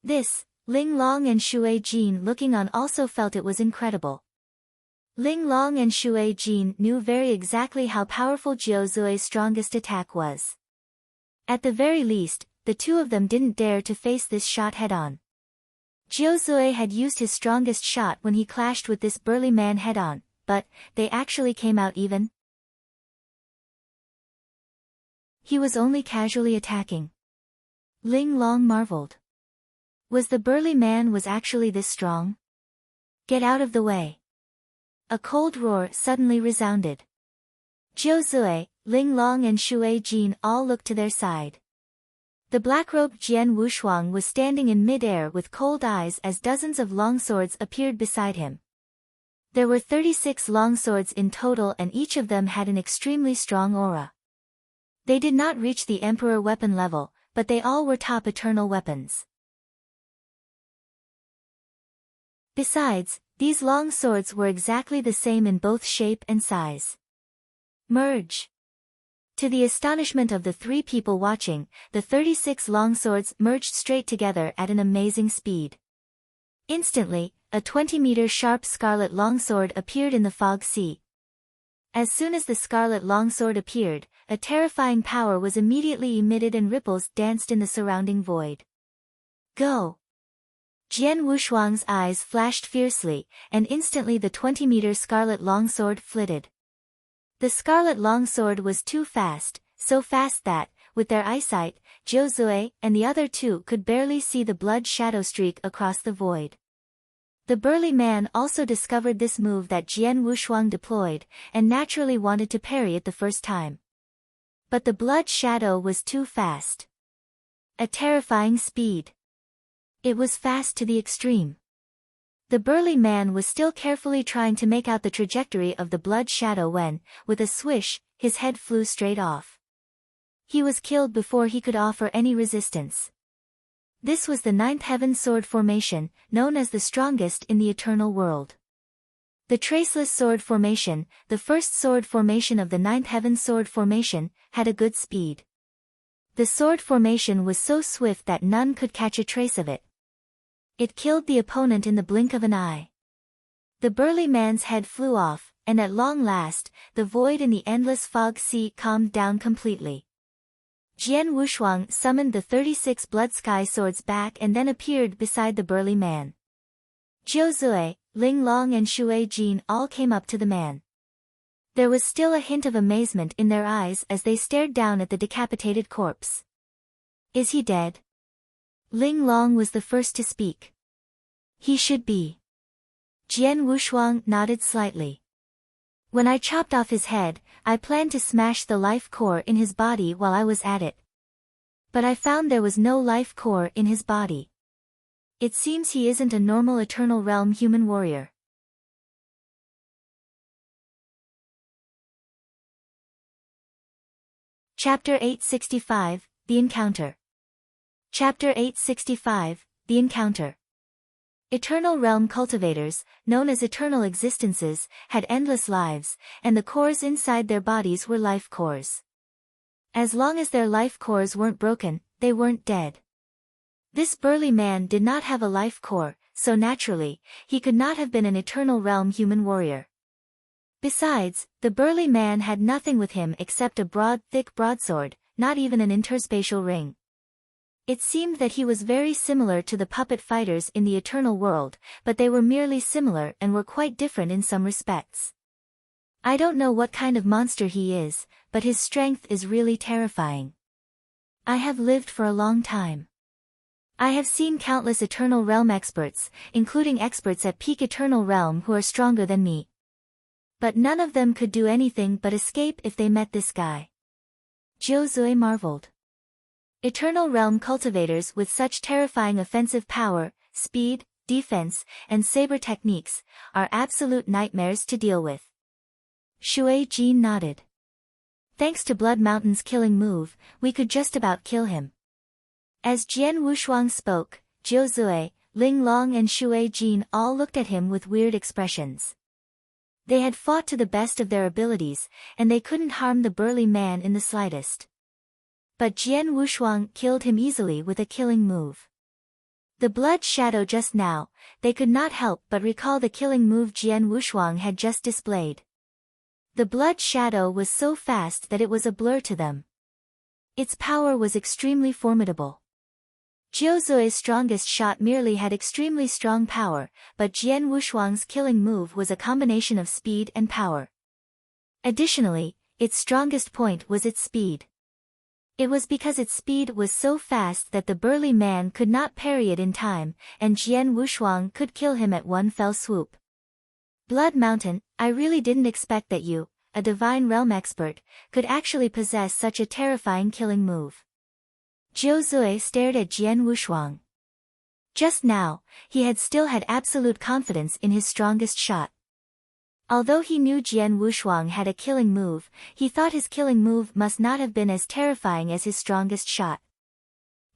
This, Ling Long and Shui Jin looking on also felt it was incredible. Ling Long and Shui Jin knew very exactly how powerful Jiu Zui's strongest attack was. At the very least, the two of them didn't dare to face this shot head-on. Jiu Zui had used his strongest shot when he clashed with this burly man head-on, but they actually came out even. He was only casually attacking. Ling Long marveled. Was the burly man actually this strong? Get out of the way. A cold roar suddenly resounded. Jiu Zui, Ling Long and Shui Jin all looked to their side. The black-robed Jian Wushuang was standing in mid-air with cold eyes as dozens of longswords appeared beside him. There were 36 longswords in total and each of them had an extremely strong aura. They did not reach the emperor weapon level, but they all were top eternal weapons. Besides, these long swords were exactly the same in both shape and size. Merge. To the astonishment of the three people watching, the 36 long swords merged straight together at an amazing speed. Instantly, a 20-meter sharp scarlet longsword appeared in the fog sea. As soon as the scarlet longsword appeared, a terrifying power was immediately emitted and ripples danced in the surrounding void. Go! Jian Wushuang's eyes flashed fiercely, and instantly the 20-meter scarlet longsword flitted. The scarlet longsword was too fast, so fast that, with their eyesight, Jiu Zui and the other two could barely see the blood shadow streak across the void. The burly man also discovered this move that Jian Wushuang deployed, and naturally wanted to parry it the first time. But the blood shadow was too fast. A terrifying speed. It was fast to the extreme. The burly man was still carefully trying to make out the trajectory of the blood shadow when, with a swish, his head flew straight off. He was killed before he could offer any resistance. This was the ninth heaven sword formation, known as the strongest in the eternal world. The traceless sword formation, the first sword formation of the ninth heaven sword formation, had a good speed. The sword formation was so swift that none could catch a trace of it. It killed the opponent in the blink of an eye. The burly man's head flew off, and at long last, the void in the endless fog sea calmed down completely. Jian Wushuang summoned the 36 blood sky swords back and then appeared beside the burly man. Jiu Zui, Ling Long and Shui Jin all came up to the man. There was still a hint of amazement in their eyes as they stared down at the decapitated corpse. Is he dead? Ling Long was the first to speak. He should be. Jian Wushuang nodded slightly. When I chopped off his head, I planned to smash the life core in his body while I was at it. But I found there was no life core in his body. It seems he isn't a normal Eternal Realm human warrior. Chapter 865, The Encounter. Chapter 865, The Encounter. Eternal Realm cultivators, known as eternal existences, had endless lives, and the cores inside their bodies were life cores. As long as their life cores weren't broken, they weren't dead. This burly man did not have a life core, so naturally, he could not have been an Eternal Realm human warrior. Besides, the burly man had nothing with him except a broad, thick broadsword, not even an interspatial ring. It seemed that he was very similar to the puppet fighters in the eternal world, but they were merely similar and were quite different in some respects. I don't know what kind of monster he is, but his strength is really terrifying. I have lived for a long time. I have seen countless Eternal Realm experts, including experts at peak Eternal Realm who are stronger than me. But none of them could do anything but escape if they met this guy. Jiuzui marveled. Eternal Realm cultivators with such terrifying offensive power, speed, defense, and saber techniques, are absolute nightmares to deal with. Shui Jin nodded. Thanks to Blood Mountain's killing move, we could just about kill him. As Jian Wushuang spoke, Jiuzui, Ling Long and Shui Jin all looked at him with weird expressions. They had fought to the best of their abilities, and they couldn't harm the burly man in the slightest. But Jian Wushuang killed him easily with a killing move. The blood shadow just now, they could not help but recall the killing move Jian Wushuang had just displayed. The blood shadow was so fast that it was a blur to them. Its power was extremely formidable. Jiuzui's strongest shot merely had extremely strong power, but Jian Wushuang's killing move was a combination of speed and power. Additionally, its strongest point was its speed. It was because its speed was so fast that the burly man could not parry it in time, and Jian Wushuang could kill him at one fell swoop. Blood Mountain, I really didn't expect that you, a Divine Realm expert, could actually possess such a terrifying killing move. Jiuzui stared at Jian Wushuang. Just now, he had still had absolute confidence in his strongest shot. Although he knew Jian Wushuang had a killing move, he thought his killing move must not have been as terrifying as his strongest shot.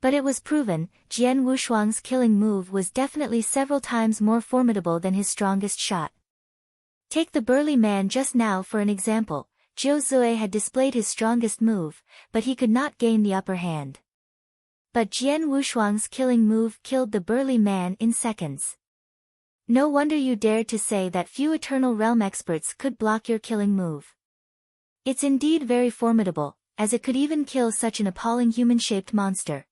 But it was proven, Jian Wushuang's killing move was definitely several times more formidable than his strongest shot. Take the burly man just now for an example. Jiuzui had displayed his strongest move, but he could not gain the upper hand. But Jian Wushuang's killing move killed the burly man in seconds. No wonder you dared to say that few Eternal Realm experts could block your killing move. It's indeed very formidable, as it could even kill such an appalling human-shaped monster.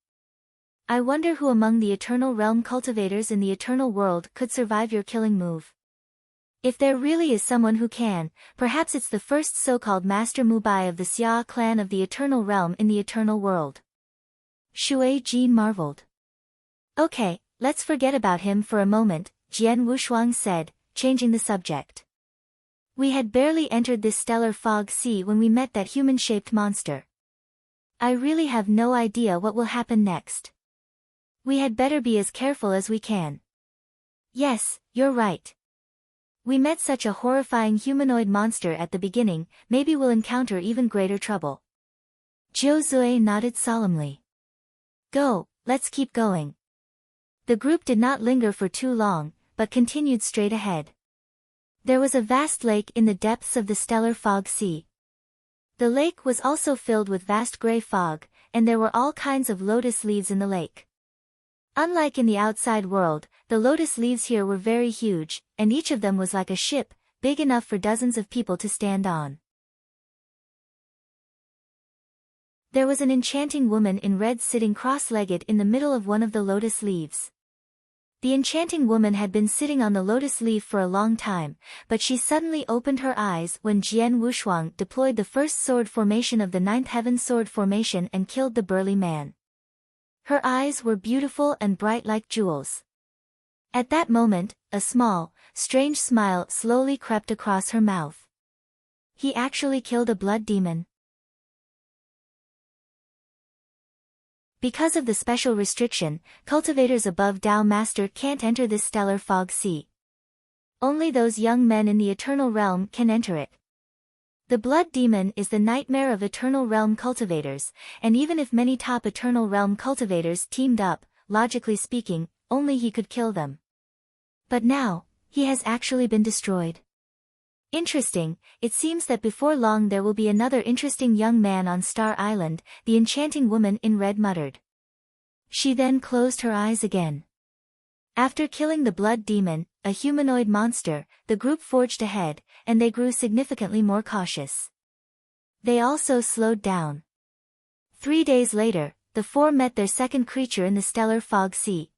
I wonder who among the Eternal Realm cultivators in the Eternal World could survive your killing move. If there really is someone who can, perhaps it's the first so-called Master Mubai of the Xia clan of the Eternal Realm in the Eternal World. Shui Jin marveled. Okay, let's forget about him for a moment, Jian Wushuang said, changing the subject. We had barely entered this stellar fog sea when we met that human-shaped monster. I really have no idea what will happen next. We had better be as careful as we can. Yes, you're right. We met such a horrifying humanoid monster at the beginning, maybe we'll encounter even greater trouble. Jiuzui nodded solemnly. Go, let's keep going. The group did not linger for too long, but continued straight ahead. There was a vast lake in the depths of the stellar fog sea. The lake was also filled with vast gray fog, and there were all kinds of lotus leaves in the lake. Unlike in the outside world, the lotus leaves here were very huge, and each of them was like a ship, big enough for dozens of people to stand on. There was an enchanting woman in red sitting cross-legged in the middle of one of the lotus leaves. The enchanting woman had been sitting on the lotus leaf for a long time, but she suddenly opened her eyes when Jian Wushuang deployed the first sword formation of the ninth heaven sword formation and killed the burly man. Her eyes were beautiful and bright like jewels. At that moment, a small, strange smile slowly crept across her mouth. He actually killed a blood demon. Because of the special restriction, cultivators above Tao Master can't enter this stellar fog sea. Only those young men in the Eternal Realm can enter it. The Blood Demon is the nightmare of Eternal Realm cultivators, and even if many top Eternal Realm cultivators teamed up, logically speaking, only he could kill them. But now, he has actually been destroyed. Interesting, it seems that before long there will be another interesting young man on Star Island, the enchanting woman in red muttered. She then closed her eyes again. After killing the blood demon, a humanoid monster, the group forged ahead, and they grew significantly more cautious. They also slowed down. 3 days later, the four met their second creature in the stellar fog sea.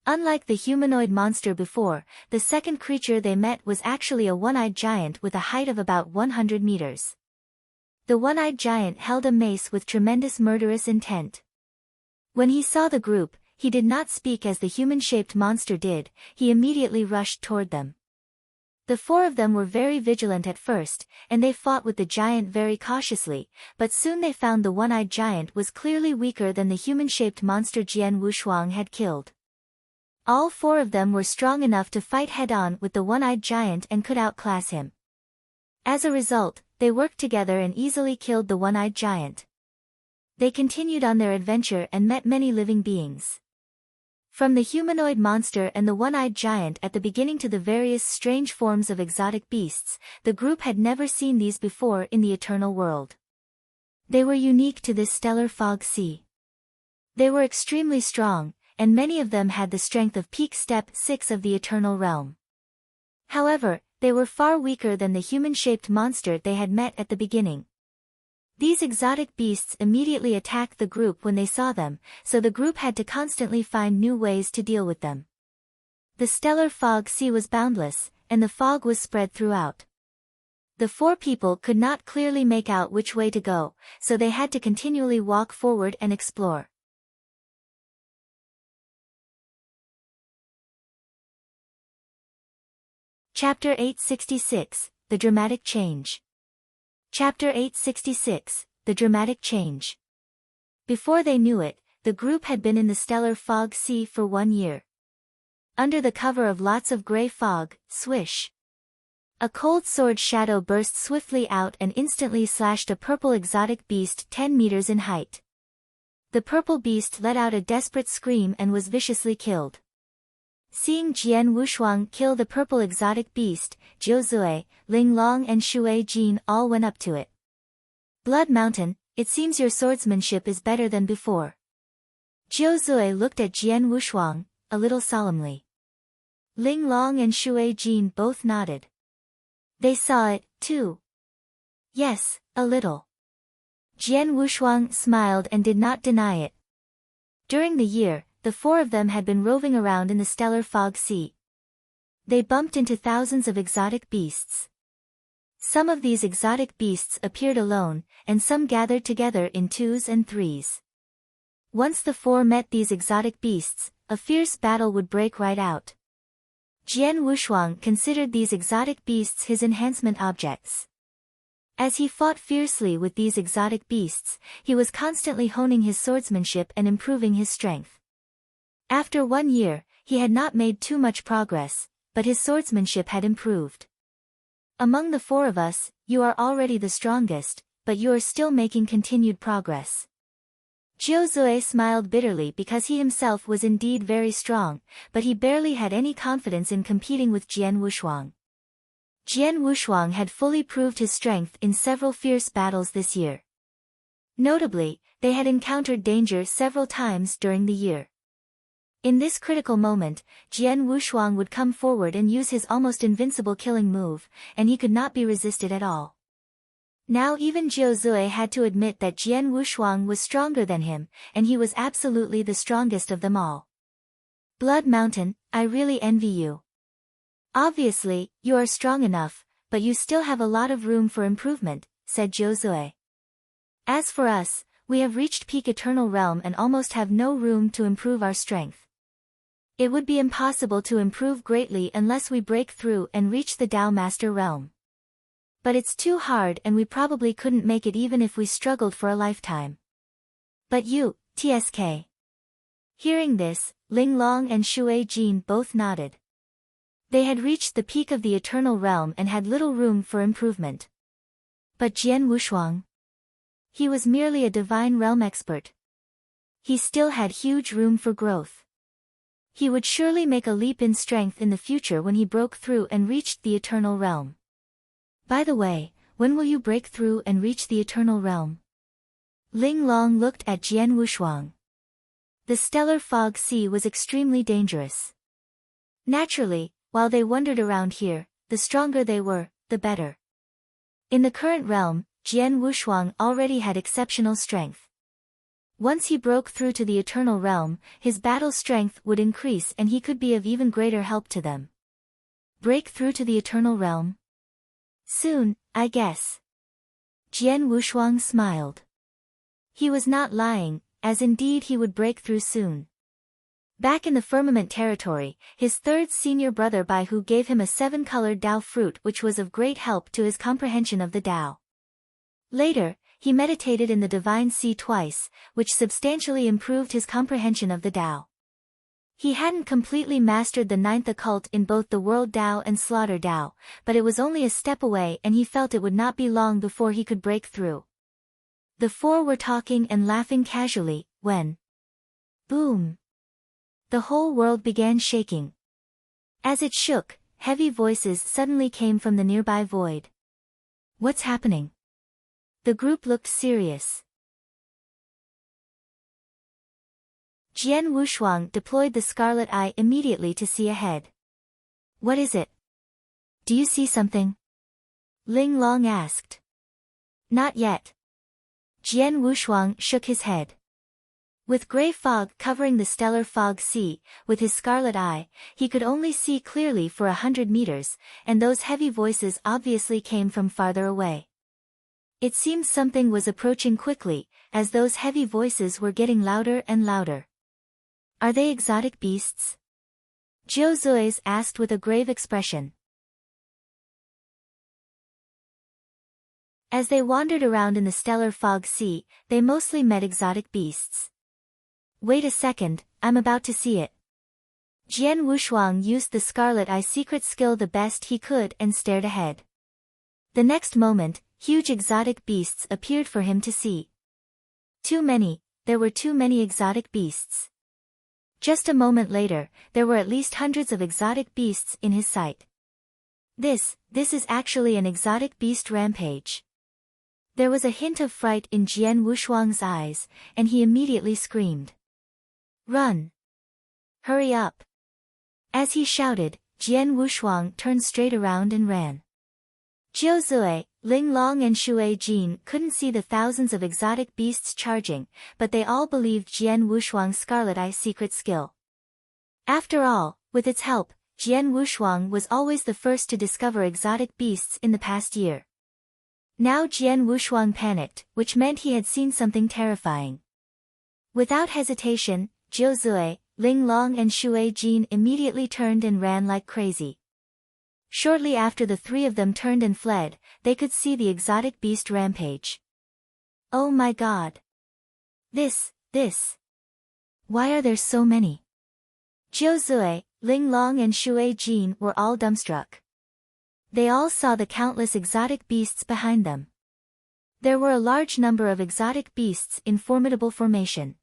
Unlike the humanoid monster before, the second creature they met was actually a one-eyed giant with a height of about 100 meters. The one-eyed giant held a mace with tremendous murderous intent. When he saw the group, he did not speak as the human-shaped monster did, he immediately rushed toward them. The four of them were very vigilant at first, and they fought with the giant very cautiously, but soon they found the one-eyed giant was clearly weaker than the human-shaped monster Jian Wushuang had killed. All four of them were strong enough to fight head-on with the one-eyed giant and could outclass him. As a result, they worked together and easily killed the one-eyed giant. They continued on their adventure and met many living beings. From the humanoid monster and the one-eyed giant at the beginning to the various strange forms of exotic beasts, the group had never seen these before in the eternal world. They were unique to this stellar fog sea. They were extremely strong, and many of them had the strength of peak step 6 of the eternal realm. However, they were far weaker than the human-shaped monster they had met at the beginning. These exotic beasts immediately attacked the group when they saw them, so the group had to constantly find new ways to deal with them. The stellar fog sea was boundless, and the fog was spread throughout. The four people could not clearly make out which way to go, so they had to continually walk forward and explore. Chapter 866, The Dramatic Change. Chapter 866, The Dramatic Change. Before they knew it, the group had been in the stellar fog sea for 1 year. Under the cover of lots of gray fog, swish. A cold sword shadow burst swiftly out and instantly slashed a purple exotic beast 10 meters in height. The purple beast let out a desperate scream and was viciously killed. Seeing Jian Wushuang kill the purple exotic beast, Jiu Zui, Ling Long and Shui Jin all went up to it. Blood Mountain, it seems your swordsmanship is better than before. Jiu Zui looked at Jian Wushuang, a little solemnly. Ling Long and Shui Jin both nodded. They saw it, too. Yes, a little. Jian Wushuang smiled and did not deny it. During the year, the four of them had been roving around in the stellar fog sea. They bumped into thousands of exotic beasts. Some of these exotic beasts appeared alone, and some gathered together in 2s and 3s. Once the four met these exotic beasts, a fierce battle would break right out. Jian Wushuang considered these exotic beasts his enhancement objects. As he fought fiercely with these exotic beasts, he was constantly honing his swordsmanship and improving his strength. After 1 year, he had not made too much progress, but his swordsmanship had improved. Among the four of us, you are already the strongest, but you are still making continued progress. Jiu Zui smiled bitterly because he himself was indeed very strong, but he barely had any confidence in competing with Jian Wushuang. Jian Wushuang had fully proved his strength in several fierce battles this year. Notably, they had encountered danger several times during the year. In this critical moment, Jian Wushuang would come forward and use his almost invincible killing move, and he could not be resisted at all. Now even Jiu Zui had to admit that Jian Wushuang was stronger than him, and he was absolutely the strongest of them all. Blood Mountain, I really envy you. Obviously, you are strong enough, but you still have a lot of room for improvement, said Jiu Zui. As for us, we have reached peak eternal realm and almost have no room to improve our strength. It would be impossible to improve greatly unless we break through and reach the Tao Master realm. But it's too hard and we probably couldn't make it even if we struggled for a lifetime. But you, TSK. Hearing this, Ling Long and Shui Jin both nodded. They had reached the peak of the eternal realm and had little room for improvement. But Jian Wushuang? He was merely a divine realm expert. He still had huge room for growth. He would surely make a leap in strength in the future when he broke through and reached the eternal realm. By the way, when will you break through and reach the eternal realm? Ling Long looked at Jian Wushuang. The stellar fog sea was extremely dangerous. Naturally, while they wandered around here, the stronger they were, the better. In the current realm, Jian Wushuang already had exceptional strength. Once he broke through to the eternal realm, his battle strength would increase and he could be of even greater help to them. Break through to the eternal realm? Soon, I guess. Jian Wushuang smiled. He was not lying, as indeed he would break through soon. Back in the firmament territory, his third senior brother Baihu gave him a 7-colored Dao fruit which was of great help to his comprehension of the Dao. Later, he meditated in the Divine Sea twice, which substantially improved his comprehension of the Dao. He hadn't completely mastered the 9th occult in both the World Dao and Slaughter Dao, but it was only a step away and he felt it would not be long before he could break through. The four were talking and laughing casually, when... boom! The whole world began shaking. As it shook, heavy voices suddenly came from the nearby void. What's happening? The group looked serious. Jian Wushuang deployed the Scarlet Eye immediately to see ahead. What is it? Do you see something? Ling Long asked. Not yet. Jian Wushuang shook his head. With gray fog covering the stellar fog sea, with his Scarlet Eye, he could only see clearly for 100 meters, and those heavy voices obviously came from farther away. It seemed something was approaching quickly, as those heavy voices were getting louder and louder. Are they exotic beasts? Zhou Zui's asked with a grave expression. As they wandered around in the stellar fog sea, they mostly met exotic beasts. Wait a second, I'm about to see it. Jian Wushuang used the Scarlet Eye secret skill the best he could and stared ahead. The next moment, huge exotic beasts appeared for him to see. Too many, there were too many exotic beasts. Just a moment later, there were at least hundreds of exotic beasts in his sight. This is actually an exotic beast rampage. There was a hint of fright in Jian Wushuang's eyes, and he immediately screamed. Run! Hurry up! As he shouted, Jian Wushuang turned straight around and ran. Zhou Zui, Ling Long and Xue Jin couldn't see the thousands of exotic beasts charging, but they all believed Jian Wushuang's Scarlet Eye secret skill. After all, with its help, Jian Wushuang was always the first to discover exotic beasts in the past year. Now Jian Wushuang panicked, which meant he had seen something terrifying. Without hesitation, Zhou Zui, Ling Long and Xue Jin immediately turned and ran like crazy. Shortly after the three of them turned and fled, they could see the exotic beast rampage. Oh my god! This! Why are there so many? Zhou Zui, Ling Long and Xue Jin were all dumbstruck. They all saw the countless exotic beasts behind them. There were a large number of exotic beasts in formidable formation.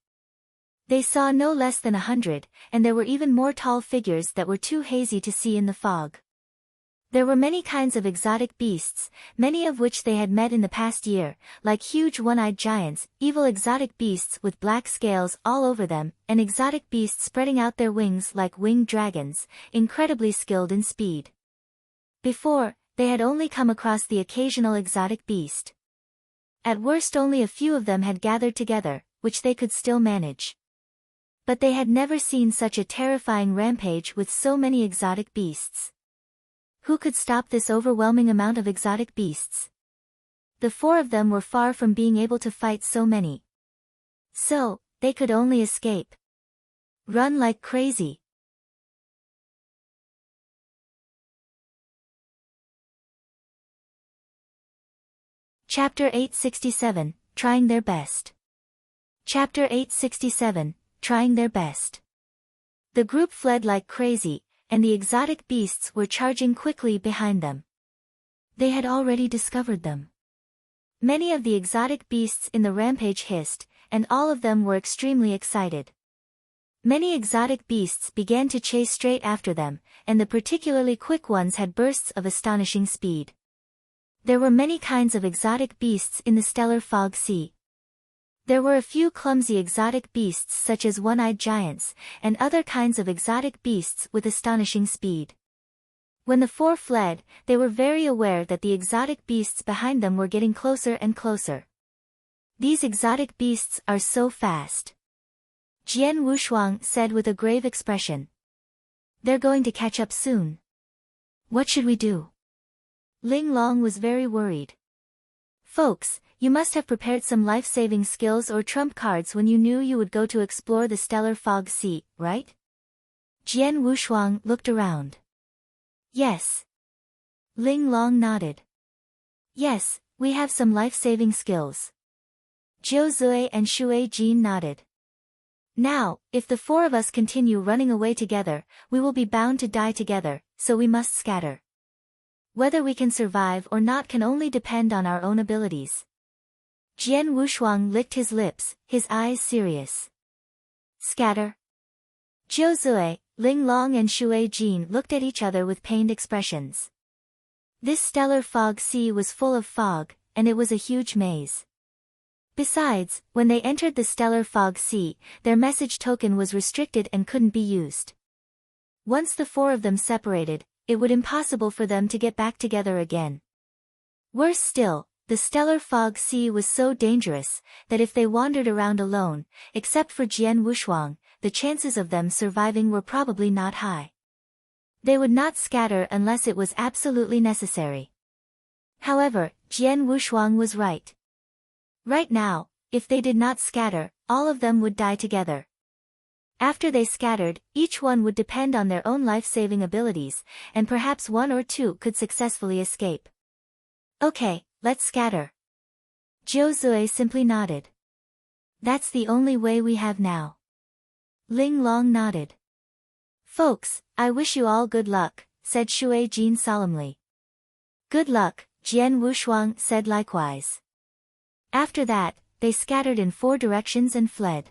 They saw no less than 100, and there were even more tall figures that were too hazy to see in the fog. There were many kinds of exotic beasts, many of which they had met in the past year, like huge one-eyed giants, evil exotic beasts with black scales all over them, and exotic beasts spreading out their wings like winged dragons, incredibly skilled in speed. Before, they had only come across the occasional exotic beast. At worst only a few of them had gathered together, which they could still manage. But they had never seen such a terrifying rampage with so many exotic beasts. Who could stop this overwhelming amount of exotic beasts? The four of them were far from being able to fight so many. So, they could only escape. Run like crazy. Chapter 867, Trying Their Best. Chapter 867, Trying Their Best. The group fled like crazy, and the exotic beasts were charging quickly behind them. They had already discovered them. Many of the exotic beasts in the rampage hissed, and all of them were extremely excited. Many exotic beasts began to chase straight after them, and the particularly quick ones had bursts of astonishing speed. There were many kinds of exotic beasts in the stellar fog sea. There were a few clumsy exotic beasts such as one-eyed giants, and other kinds of exotic beasts with astonishing speed. When the four fled, they were very aware that the exotic beasts behind them were getting closer and closer. These exotic beasts are so fast, Jian Wushuang said with a grave expression. They're going to catch up soon. What should we do? Ling Long was very worried. Folks, you must have prepared some life-saving skills or trump cards when you knew you would go to explore the stellar fog sea, right? Jian Wushuang looked around. Yes. Ling Long nodded. Yes, we have some life-saving skills. Zhou Zui and Shui Jin nodded. Now, if the four of us continue running away together, we will be bound to die together, so we must scatter. Whether we can survive or not can only depend on our own abilities. Jian Wushuang licked his lips, his eyes serious. Scatter. Zhou Zui, Ling Long and Shui Jin looked at each other with pained expressions. This stellar fog sea was full of fog, and it was a huge maze. Besides, when they entered the stellar fog sea, their message token was restricted and couldn't be used. Once the four of them separated, it would be impossible for them to get back together again. Worse still, the stellar fog sea was so dangerous, that if they wandered around alone, except for Jian Wushuang, the chances of them surviving were probably not high. They would not scatter unless it was absolutely necessary. However, Jian Wushuang was right. Right now, if they did not scatter, all of them would die together. After they scattered, each one would depend on their own life-saving abilities, and perhaps one or two could successfully escape. Okay, let's scatter. Zhou Zui simply nodded. That's the only way we have now. Ling Long nodded. Folks, I wish you all good luck, said Shui Jin solemnly. Good luck, Jian Wushuang said likewise. After that, they scattered in four directions and fled.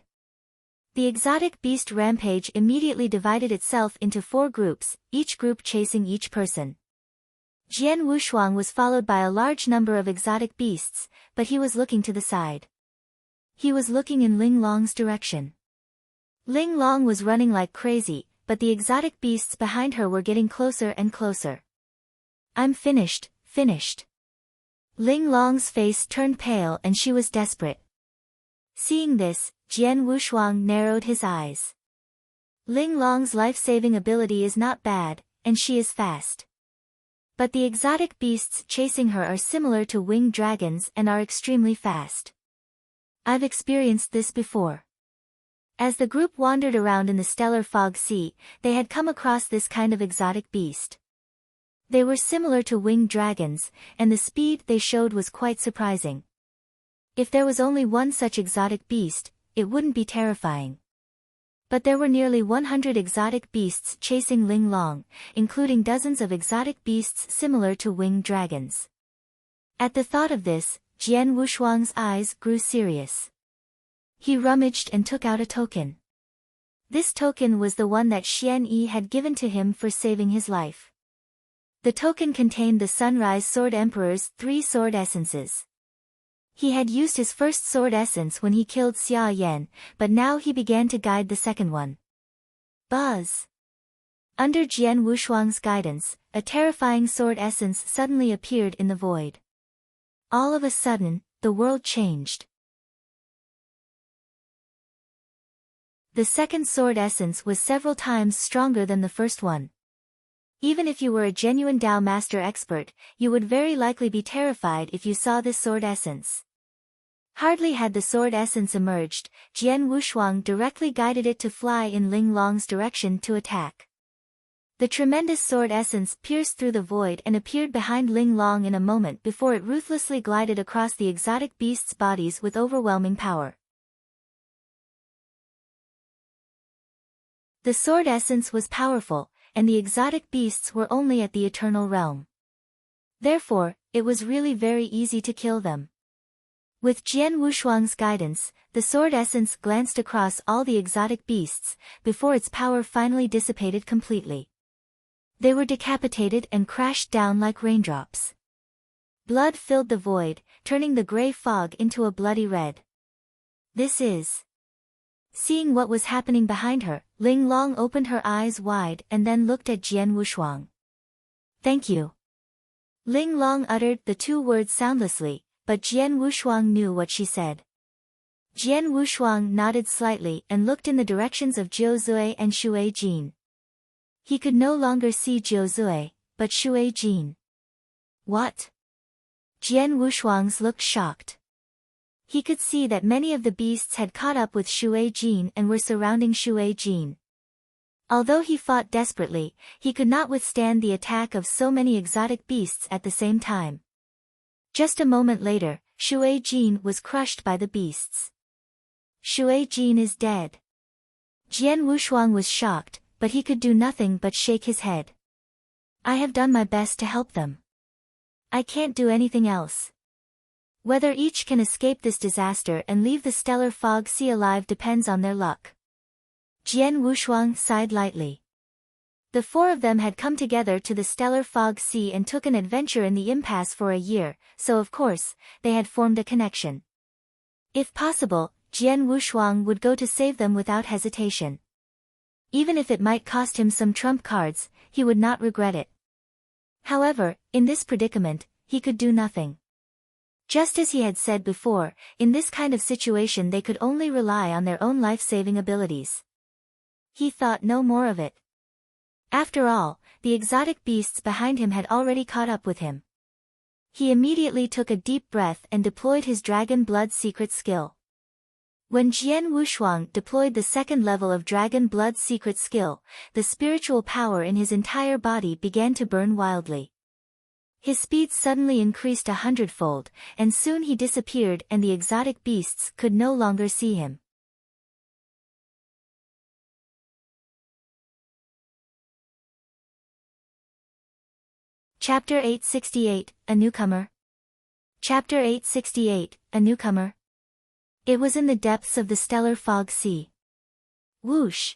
The exotic beast rampage immediately divided itself into four groups, each group chasing each person. Jian Wushuang was followed by a large number of exotic beasts, but he was looking to the side. He was looking in Ling Long's direction. Ling Long was running like crazy, but the exotic beasts behind her were getting closer and closer. I'm finished. Ling Long's face turned pale and she was desperate. Seeing this, Jian Wushuang narrowed his eyes. Ling Long's life-saving ability is not bad, and she is fast. But the exotic beasts chasing her are similar to winged dragons and are extremely fast. I've experienced this before. As the group wandered around in the stellar fog sea, they had come across this kind of exotic beast. They were similar to winged dragons, and the speed they showed was quite surprising. If there was only one such exotic beast, it wouldn't be terrifying. But there were nearly 100 exotic beasts chasing Ling Long, including dozens of exotic beasts similar to winged dragons. At the thought of this, Jian Wushuang's eyes grew serious. He rummaged and took out a token. This token was the one that Xian Yi had given to him for saving his life. The token contained the Sunrise Sword Emperor's 3 sword essences. He had used his first sword essence when he killed Xia Yan, but now he began to guide the second one. Buzz! Under Jian Wushuang's guidance, a terrifying sword essence suddenly appeared in the void. All of a sudden, the world changed. The second sword essence was several times stronger than the first one. Even if you were a genuine Dao Master expert, you would very likely be terrified if you saw this sword essence. Hardly had the sword essence emerged, Jian Wushuang directly guided it to fly in Ling Long's direction to attack. The tremendous sword essence pierced through the void and appeared behind Ling Long in a moment before it ruthlessly glided across the exotic beasts' bodies with overwhelming power. The sword essence was powerful, and the exotic beasts were only at the eternal realm. Therefore, it was really very easy to kill them. With Jian Wushuang's guidance, the sword essence glanced across all the exotic beasts, before its power finally dissipated completely. They were decapitated and crashed down like raindrops. Blood filled the void, turning the gray fog into a bloody red. This is... Seeing what was happening behind her, Ling Long opened her eyes wide and then looked at Jian Wushuang. Thank you. Ling Long uttered the two words soundlessly, but Jian Wushuang knew what she said. Jian Wushuang nodded slightly and looked in the directions of Jiu Zui and Shui Jin. He could no longer see Jiu Zui, but Shui Jin. What? Jian Wushuang's looked shocked. He could see that many of the beasts had caught up with Shui Jin and were surrounding Shui Jin. Although he fought desperately, he could not withstand the attack of so many exotic beasts at the same time. Just a moment later, Shui Jin was crushed by the beasts. Shui Jin is dead. Jian Wushuang was shocked, but he could do nothing but shake his head. I have done my best to help them. I can't do anything else. Whether each can escape this disaster and leave the stellar fog sea alive depends on their luck. Jian Wushuang sighed lightly. The four of them had come together to the stellar fog sea and took an adventure in the impasse for a year, so of course, they had formed a connection. If possible, Jian Wushuang would go to save them without hesitation. Even if it might cost him some trump cards, he would not regret it. However, in this predicament, he could do nothing. Just as he had said before, in this kind of situation they could only rely on their own life-saving abilities. He thought no more of it. After all, the exotic beasts behind him had already caught up with him. He immediately took a deep breath and deployed his Dragon Blood secret skill. When Jian Wushuang deployed the second level of Dragon Blood secret skill, the spiritual power in his entire body began to burn wildly. His speed suddenly increased 100-fold, and soon he disappeared and the exotic beasts could no longer see him. Chapter 868, A Newcomer. Chapter 868, A Newcomer. It was in the depths of the stellar fog sea. Whoosh!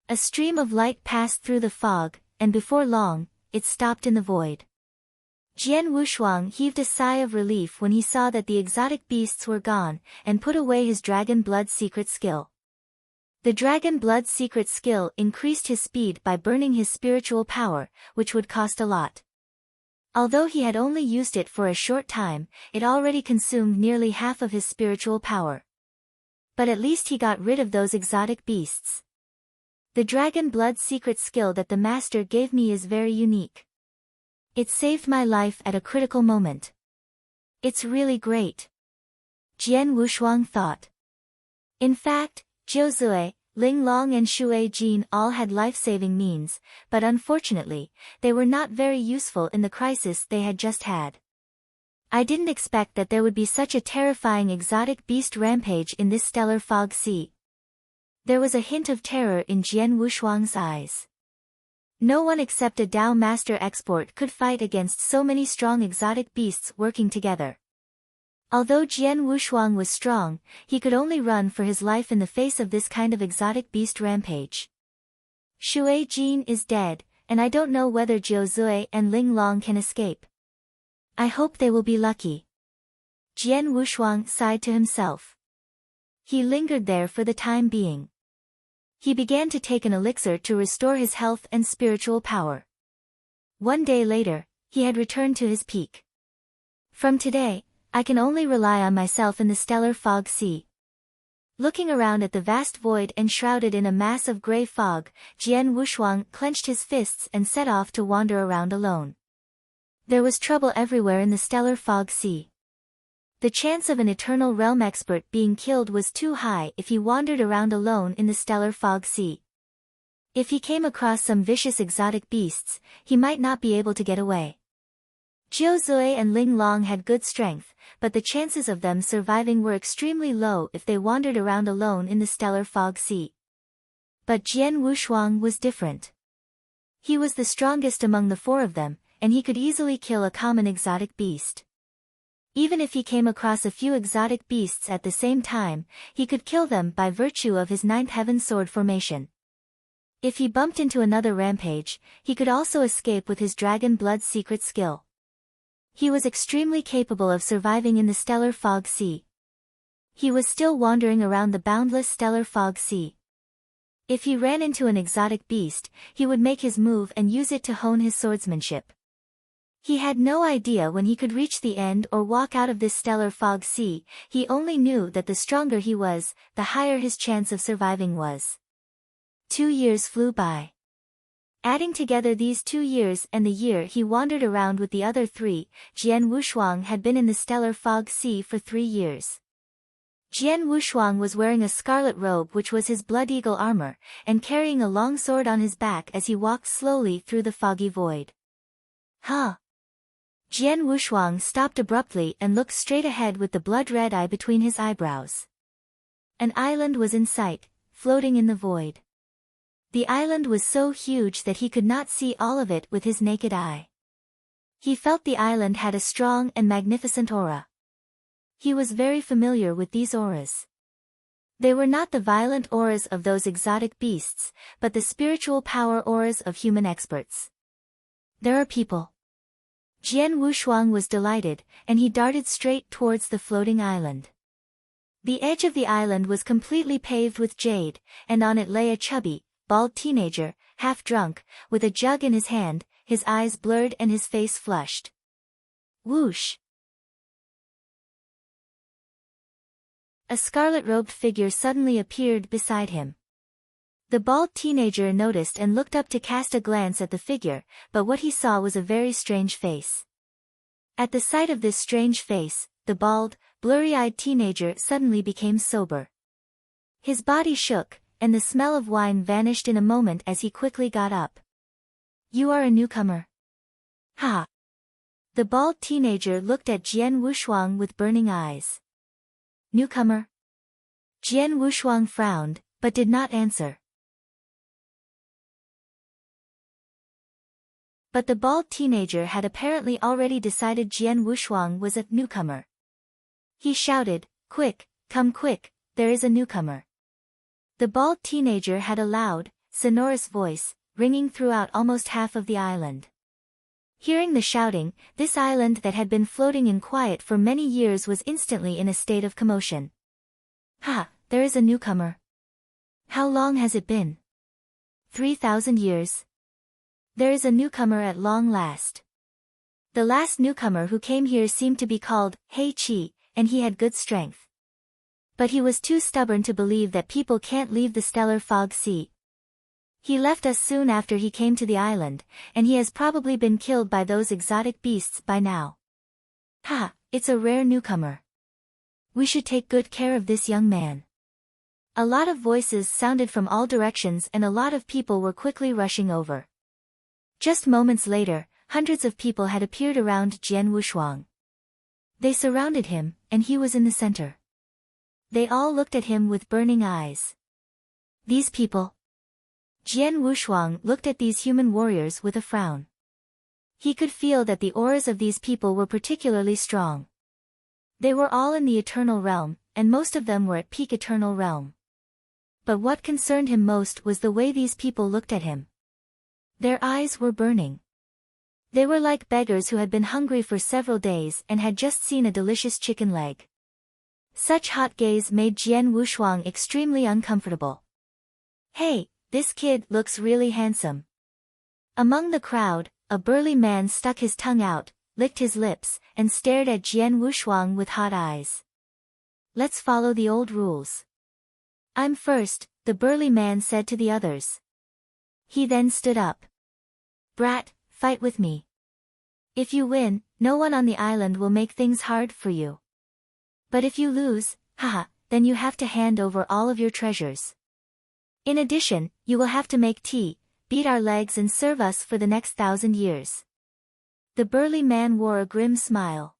A stream of light passed through the fog, and before long, it stopped in the void. Jian Wushuang heaved a sigh of relief when he saw that the exotic beasts were gone, and put away his Dragon Blood secret skill. The Dragon Blood secret skill increased his speed by burning his spiritual power, which would cost a lot. Although he had only used it for a short time, it already consumed nearly half of his spiritual power. But at least he got rid of those exotic beasts. The Dragon Blood secret skill that the master gave me is very unique. It saved my life at a critical moment. It's really great. Jian Wushuang thought. In fact, Jiu Zui, Ling Long and Shui Jin all had life-saving means, but unfortunately, they were not very useful in the crisis they had just had. I didn't expect that there would be such a terrifying exotic beast rampage in this stellar fog sea. There was a hint of terror in Jian Wushuang's eyes. No one except a Dao Master expert could fight against so many strong exotic beasts working together. Although Jian Wushuang was strong, he could only run for his life in the face of this kind of exotic beast rampage. Shui Jin is dead, and I don't know whether Jiu Zui and Ling Long can escape. I hope they will be lucky. Jian Wushuang sighed to himself. He lingered there for the time being. He began to take an elixir to restore his health and spiritual power. One day later, he had returned to his peak. From today, I can only rely on myself in the stellar fog sea. Looking around at the vast void enshrouded in a mass of gray fog, Jian Wushuang clenched his fists and set off to wander around alone. There was trouble everywhere in the stellar fog sea. The chance of an Eternal Realm expert being killed was too high if he wandered around alone in the stellar fog sea. If he came across some vicious exotic beasts, he might not be able to get away. Jiu Zui and Ling Long had good strength, but the chances of them surviving were extremely low if they wandered around alone in the stellar fog sea. But Jian Wushuang was different. He was the strongest among the four of them, and he could easily kill a common exotic beast. Even if he came across a few exotic beasts at the same time, he could kill them by virtue of his ninth heaven sword formation. If he bumped into another rampage, he could also escape with his Dragon Blood secret skill. He was extremely capable of surviving in the stellar fog sea. He was still wandering around the boundless stellar fog sea. If he ran into an exotic beast, he would make his move and use it to hone his swordsmanship. He had no idea when he could reach the end or walk out of this stellar fog sea. He only knew that the stronger he was, the higher his chance of surviving was. 2 years flew by. Adding together these 2 years and the year he wandered around with the other 3, Jian Wushuang had been in the stellar fog sea for 3 years. Jian Wushuang was wearing a scarlet robe which was his blood eagle armor, and carrying a long sword on his back as he walked slowly through the foggy void. Huh! Jian Wushuang stopped abruptly and looked straight ahead with the blood-red eye between his eyebrows. An island was in sight, floating in the void. The island was so huge that he could not see all of it with his naked eye. He felt the island had a strong and magnificent aura. He was very familiar with these auras. They were not the violent auras of those exotic beasts, but the spiritual power auras of human experts. There are people. Jian Wushuang was delighted, and he darted straight towards the floating island. The edge of the island was completely paved with jade, and on it lay a chubby, bald teenager, half drunk, with a jug in his hand, his eyes blurred and his face flushed. Whoosh! A scarlet-robed figure suddenly appeared beside him. The bald teenager noticed and looked up to cast a glance at the figure, but what he saw was a very strange face. At the sight of this strange face, the bald, blurry-eyed teenager suddenly became sober. His body shook, and the smell of wine vanished in a moment as he quickly got up. You are a newcomer. Ha! The bald teenager looked at Jian Wushuang with burning eyes. Newcomer? Jian Wushuang frowned, but did not answer. But the bald teenager had apparently already decided Jian Wushuang was a newcomer. He shouted, Quick, come quick, there is a newcomer. The bald teenager had a loud, sonorous voice, ringing throughout almost half of the island. Hearing the shouting, this island that had been floating in quiet for many years was instantly in a state of commotion. Ha, there is a newcomer. How long has it been? 3,000 years. There is a newcomer at long last. The last newcomer who came here seemed to be called Hei Qi, and he had good strength. But he was too stubborn to believe that people can't leave the stellar fog sea. He left us soon after he came to the island, and he has probably been killed by those exotic beasts by now. Ha, it's a rare newcomer. We should take good care of this young man. A lot of voices sounded from all directions and a lot of people were quickly rushing over. Just moments later, hundreds of people had appeared around Jian Wushuang. They surrounded him, and he was in the center. They all looked at him with burning eyes. These people. Jian Wushuang looked at these human warriors with a frown. He could feel that the auras of these people were particularly strong. They were all in the eternal realm, and most of them were at peak eternal realm. But what concerned him most was the way these people looked at him. Their eyes were burning. They were like beggars who had been hungry for several days and had just seen a delicious chicken leg. Such hot gaze made Jian Wushuang extremely uncomfortable. Hey, this kid looks really handsome. Among the crowd, a burly man stuck his tongue out, licked his lips, and stared at Jian Wushuang with hot eyes. Let's follow the old rules. I'm first, the burly man said to the others. He then stood up. Brat, fight with me. If you win, no one on the island will make things hard for you. But if you lose, haha, then you have to hand over all of your treasures. In addition, you will have to make tea, beat our legs and serve us for the next 1,000 years. The burly man wore a grim smile.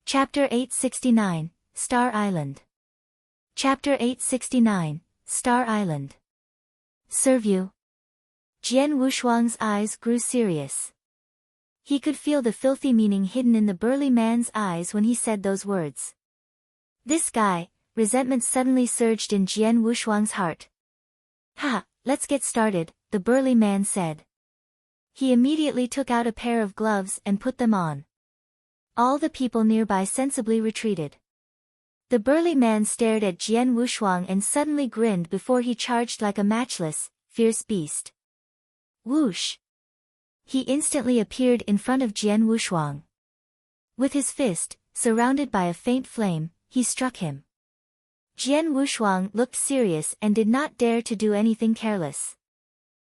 Chapter 869, Star Island. Chapter 869, Star Island. Serve you? Jian Wushuang's eyes grew serious. He could feel the filthy meaning hidden in the burly man's eyes when he said those words. This guy, resentment suddenly surged in Jian Wushuang's heart. Ha, let's get started, the burly man said. He immediately took out a pair of gloves and put them on. All the people nearby sensibly retreated. The burly man stared at Jian Wushuang and suddenly grinned before he charged like a matchless, fierce beast. Whoosh! He instantly appeared in front of Jian Wushuang. With his fist, surrounded by a faint flame, he struck him. Jian Wushuang looked serious and did not dare to do anything careless.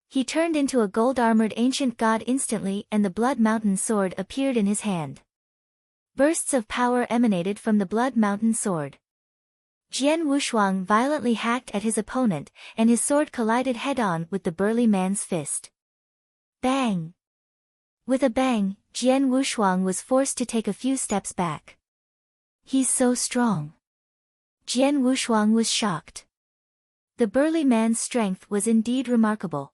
He turned into a gold-armored ancient god instantly and the Blood Mountain sword appeared in his hand. Bursts of power emanated from the Blood Mountain sword. Jian Wushuang violently hacked at his opponent, and his sword collided head-on with the burly man's fist. Bang! With a bang, Jian Wushuang was forced to take a few steps back. He's so strong. Jian Wushuang was shocked. The burly man's strength was indeed remarkable.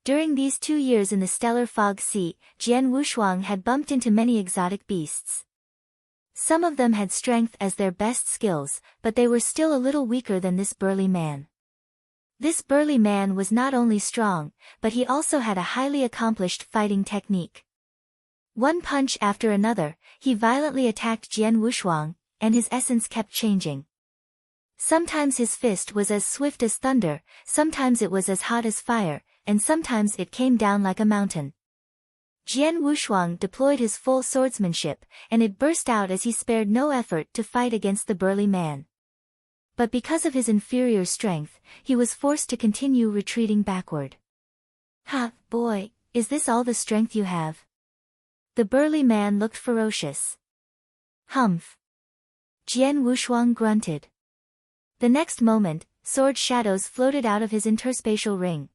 During these 2 years in the Stellar Fog Sea, Jian Wushuang had bumped into many exotic beasts. Some of them had strength as their best skills, but they were still a little weaker than this burly man. This burly man was not only strong, but he also had a highly accomplished fighting technique. One punch after another, he violently attacked Jian Wushuang, and his essence kept changing. Sometimes his fist was as swift as thunder, sometimes it was as hot as fire, and sometimes it came down like a mountain. Jian Wushuang deployed his full swordsmanship, and it burst out as he spared no effort to fight against the burly man. But because of his inferior strength, he was forced to continue retreating backward. Ha, boy, is this all the strength you have? The burly man looked ferocious. Humph! Jian Wushuang grunted. The next moment, sword shadows floated out of his interspatial ring.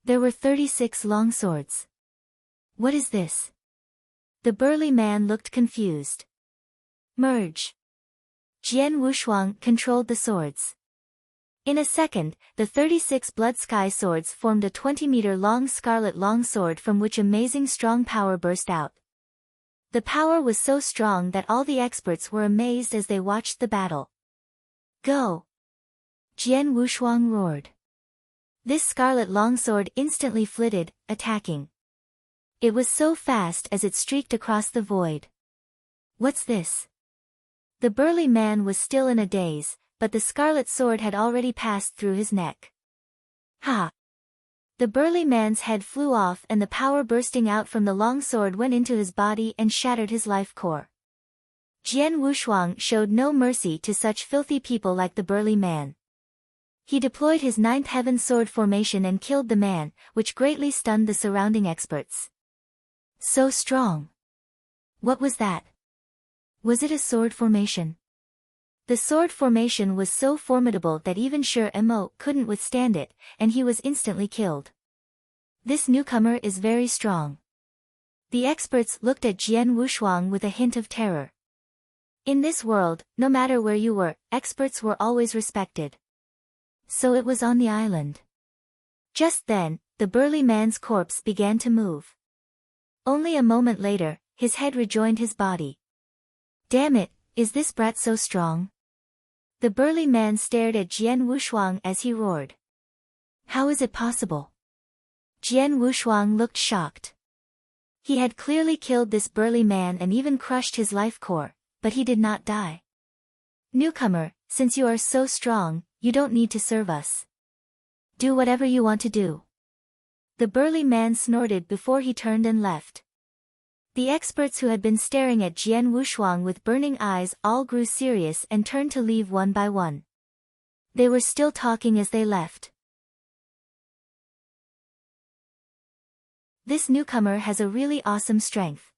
There were 36 long swords. What is this? The burly man looked confused. Merge. Jian Wushuang controlled the swords. In a second, the 36 blood sky swords formed a 20-meter-long scarlet longsword from which amazing strong power burst out. The power was so strong that all the experts were amazed as they watched the battle. Go! Jian Wushuang roared. This scarlet longsword instantly flitted, attacking. It was so fast as it streaked across the void. What's this? The burly man was still in a daze, but the scarlet sword had already passed through his neck. Ha! The burly man's head flew off and the power bursting out from the long sword went into his body and shattered his life core. Jian Wushuang showed no mercy to such filthy people like the burly man. He deployed his ninth heaven sword formation and killed the man, which greatly stunned the surrounding experts. So strong. What was that? Was it a sword formation? The sword formation was so formidable that even Shi Mo couldn't withstand it, and he was instantly killed. This newcomer is very strong. The experts looked at Jian Wushuang with a hint of terror. In this world, no matter where you were, experts were always respected. So it was on the island. Just then, the burly man's corpse began to move. Only a moment later, his head rejoined his body. Damn it, is this brat so strong? The burly man stared at Jian Wushuang as he roared. How is it possible? Jian Wushuang looked shocked. He had clearly killed this burly man and even crushed his life core, but he did not die. Newcomer, since you are so strong, you don't need to serve us. Do whatever you want to do. The burly man snorted before he turned and left. The experts who had been staring at Jian Wushuang with burning eyes all grew serious and turned to leave one by one. They were still talking as they left. This newcomer has a really awesome strength.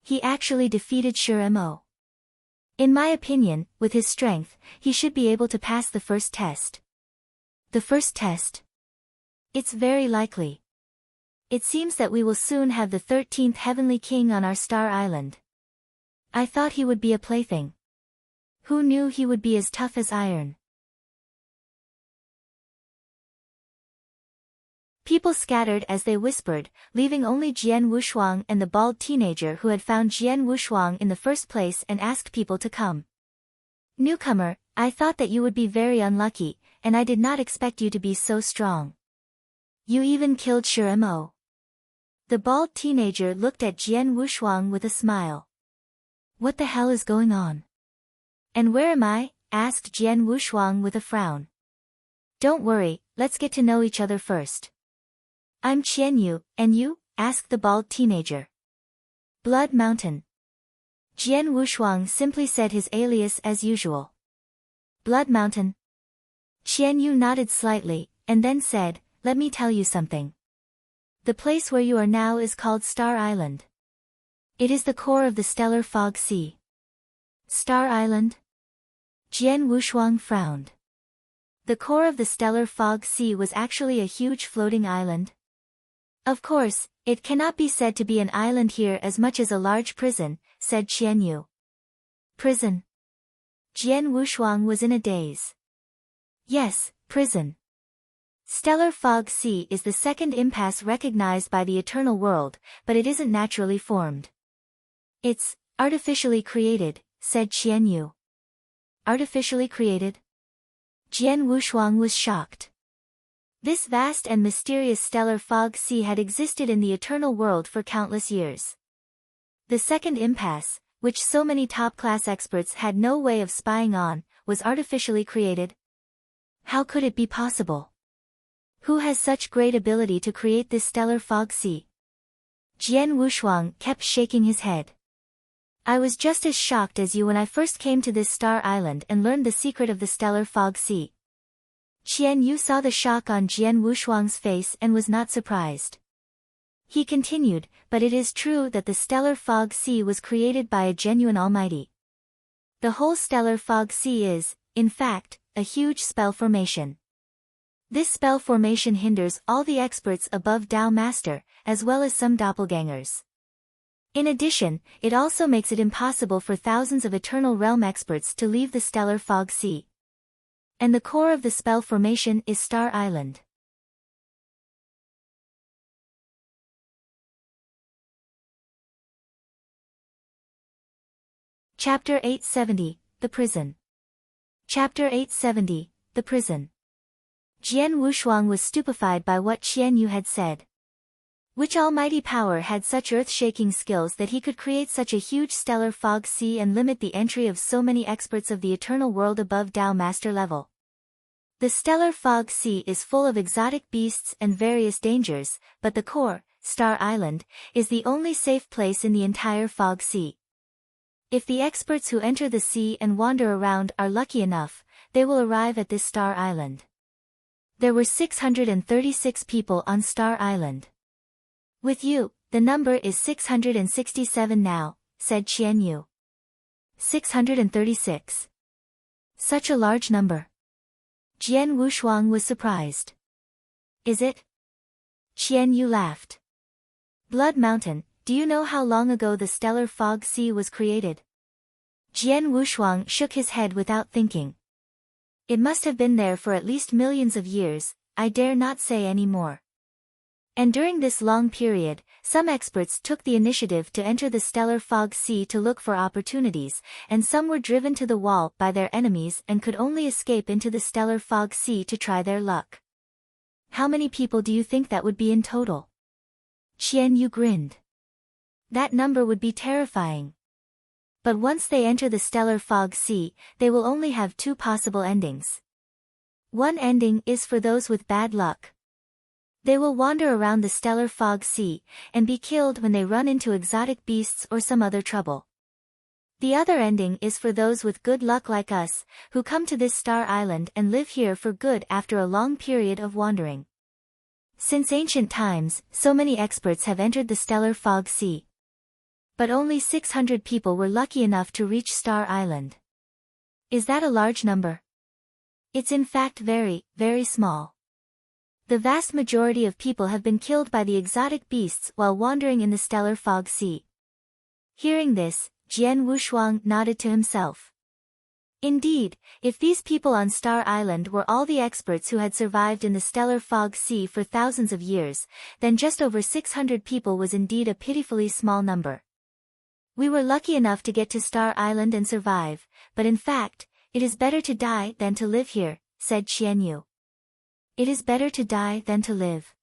He actually defeated Shi Mo. In my opinion, with his strength, he should be able to pass the first test. The first test? It's very likely. It seems that we will soon have the 13th Heavenly King on our star island. I thought he would be a plaything. Who knew he would be as tough as iron? People scattered as they whispered, leaving only Jian Wushuang and the bald teenager who had found Jian Wushuang in the first place and asked people to come. Newcomer, I thought that you would be very unlucky, and I did not expect you to be so strong. You even killed Shi Mo. The bald teenager looked at Jian Wushuang with a smile. What the hell is going on? And where am I? Asked Jian Wushuang with a frown. Don't worry, let's get to know each other first. I'm Qian Yu, and you? Asked the bald teenager. Blood Mountain. Jian Wushuang simply said his alias as usual. Blood Mountain. Qian Yu nodded slightly, and then said, let me tell you something. The place where you are now is called Star Island. It is the core of the stellar fog sea. Star Island? Jian Wushuang frowned. The core of the stellar fog sea was actually a huge floating island. Of course, it cannot be said to be an island here as much as a large prison, said Qian Yu. Prison? Jian Wushuang was in a daze. Yes, prison. Stellar fog sea is the second impasse recognized by the eternal world, but it isn't naturally formed. It's artificially created, said Qian Yu. Artificially created? Jian Wushuang was shocked. This vast and mysterious stellar fog sea had existed in the eternal world for countless years. The second impasse, which so many top-class experts had no way of spying on, was artificially created. How could it be possible? Who has such great ability to create this stellar fog sea? Jian Wushuang kept shaking his head. I was just as shocked as you when I first came to this star island and learned the secret of the stellar fog sea. Qian Yu saw the shock on Jian Wushuang's face and was not surprised. He continued, but it is true that the stellar fog sea was created by a genuine almighty. The whole stellar fog sea is, in fact, a huge spell formation. This spell formation hinders all the experts above Dao Master, as well as some doppelgangers. In addition, it also makes it impossible for thousands of Eternal Realm experts to leave the stellar fog sea. And the core of the spell formation is Star Island. Chapter 870, The Prison. Chapter 870, The Prison. Jian Wushuang was stupefied by what Qian Yu had said. Which almighty power had such earth-shaking skills that he could create such a huge stellar fog sea and limit the entry of so many experts of the eternal world above Dao Master level? The stellar fog sea is full of exotic beasts and various dangers, but the core, Star Island, is the only safe place in the entire fog sea. If the experts who enter the sea and wander around are lucky enough, they will arrive at this Star Island. There were 636 people on Star Island. With you, the number is 667 now, said Qian Yu. 636. Such a large number. Jian Wushuang was surprised. Is it? Qian Yu laughed. Blood Mountain, do you know how long ago the stellar fog sea was created? Jian Wushuang shook his head without thinking. It must have been there for at least millions of years, I dare not say any more. And during this long period, some experts took the initiative to enter the stellar fog sea to look for opportunities, and some were driven to the wall by their enemies and could only escape into the stellar fog sea to try their luck. How many people do you think that would be in total? Qian Yu grinned. That number would be terrifying. But once they enter the stellar fog sea, they will only have two possible endings. One ending is for those with bad luck. They will wander around the stellar fog sea, and be killed when they run into exotic beasts or some other trouble. The other ending is for those with good luck like us, who come to this Star Island and live here for good after a long period of wandering. Since ancient times, so many experts have entered the stellar fog sea. But only 600 people were lucky enough to reach Star Island. Is that a large number? It's in fact very, very small. The vast majority of people have been killed by the exotic beasts while wandering in the stellar fog sea. Hearing this, Jian Wushuang nodded to himself. Indeed, if these people on Star Island were all the experts who had survived in the stellar fog sea for thousands of years, then just over 600 people was indeed a pitifully small number. We were lucky enough to get to Star Island and survive, but in fact, it is better to die than to live here, said Qian Yu. It is better to die than to live.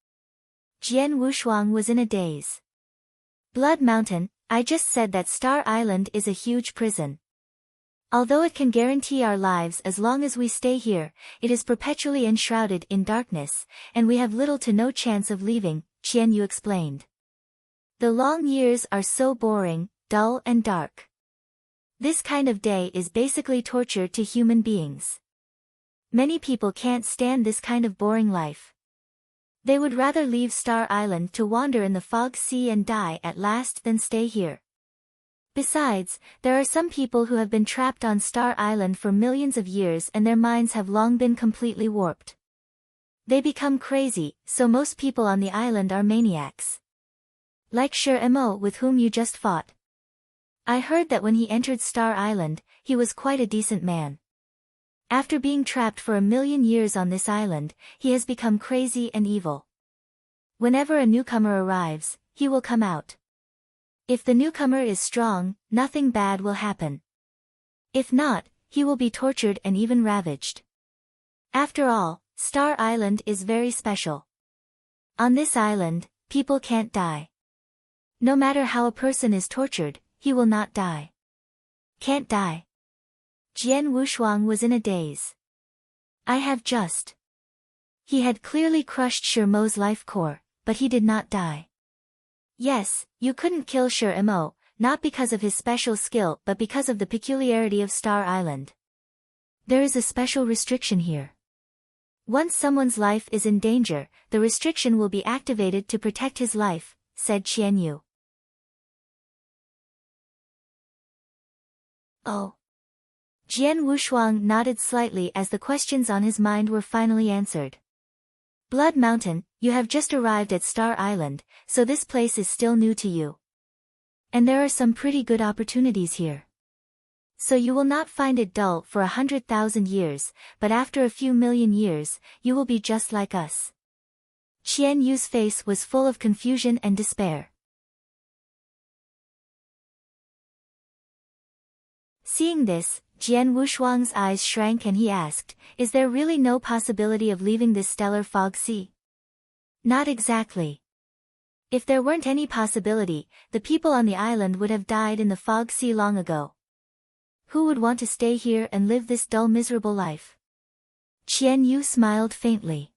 Jian Wushuang was in a daze. Blood Mountain, I just said that Star Island is a huge prison. Although it can guarantee our lives as long as we stay here, it is perpetually enshrouded in darkness, and we have little to no chance of leaving, Qian Yu explained. The long years are so boring, dull and dark. This kind of day is basically torture to human beings. Many people can't stand this kind of boring life. They would rather leave Star Island to wander in the fog sea and die at last than stay here. Besides, there are some people who have been trapped on Star Island for millions of years and their minds have long been completely warped. They become crazy, so most people on the island are maniacs. Like Mo, with whom you just fought. I heard that when he entered Star Island, he was quite a decent man. After being trapped for 1,000,000 years on this island, he has become crazy and evil. Whenever a newcomer arrives, he will come out. If the newcomer is strong, nothing bad will happen. If not, he will be tortured and even ravaged. After all, Star Island is very special. On this island, people can't die. No matter how a person is tortured, he will not die. Can't die. Jian Wushuang was in a daze. I have just. He had clearly crushed Mo's life core, but he did not die. Yes, you couldn't kill Mo, not because of his special skill but because of the peculiarity of Star Island. There is a special restriction here. Once someone's life is in danger, the restriction will be activated to protect his life, said Qian Yu. Oh. Jian Wushuang nodded slightly as the questions on his mind were finally answered. Blood Mountain, you have just arrived at Star Island, so this place is still new to you. And there are some pretty good opportunities here. So you will not find it dull for 100,000 years, but after a few million years, you will be just like us. Qian Yu's face was full of confusion and despair. Seeing this, Jian Wushuang's eyes shrank and he asked, is there really no possibility of leaving this stellar fog sea? Not exactly. If there weren't any possibility, the people on the island would have died in the fog sea long ago. Who would want to stay here and live this dull miserable life? Qian Yu smiled faintly.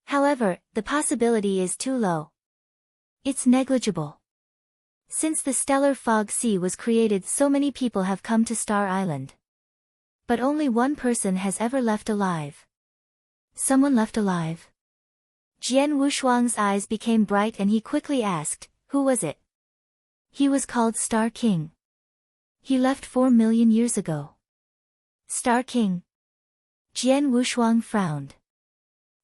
However, the possibility is too low. It's negligible. Since the stellar fog sea was created, so many people have come to Star Island. But only one person has ever left alive. Someone left alive? Jian Wushuang's eyes became bright and he quickly asked, who was it? He was called Star King. He left 4,000,000 years ago. Star King? Jian Wushuang frowned.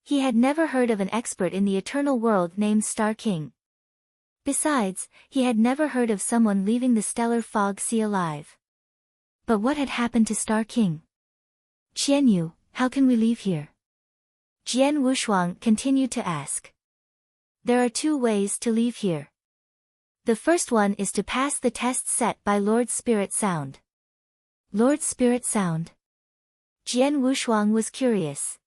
He had never heard of an expert in the eternal world named Star King. Besides, he had never heard of someone leaving the stellar fog sea alive. But what had happened to Star King? Qian Yu, how can we leave here? Jian Wushuang continued to ask. There are two ways to leave here. The first one is to pass the test set by Lord Spirit Sound. Lord Spirit Sound? Jian Wushuang was curious.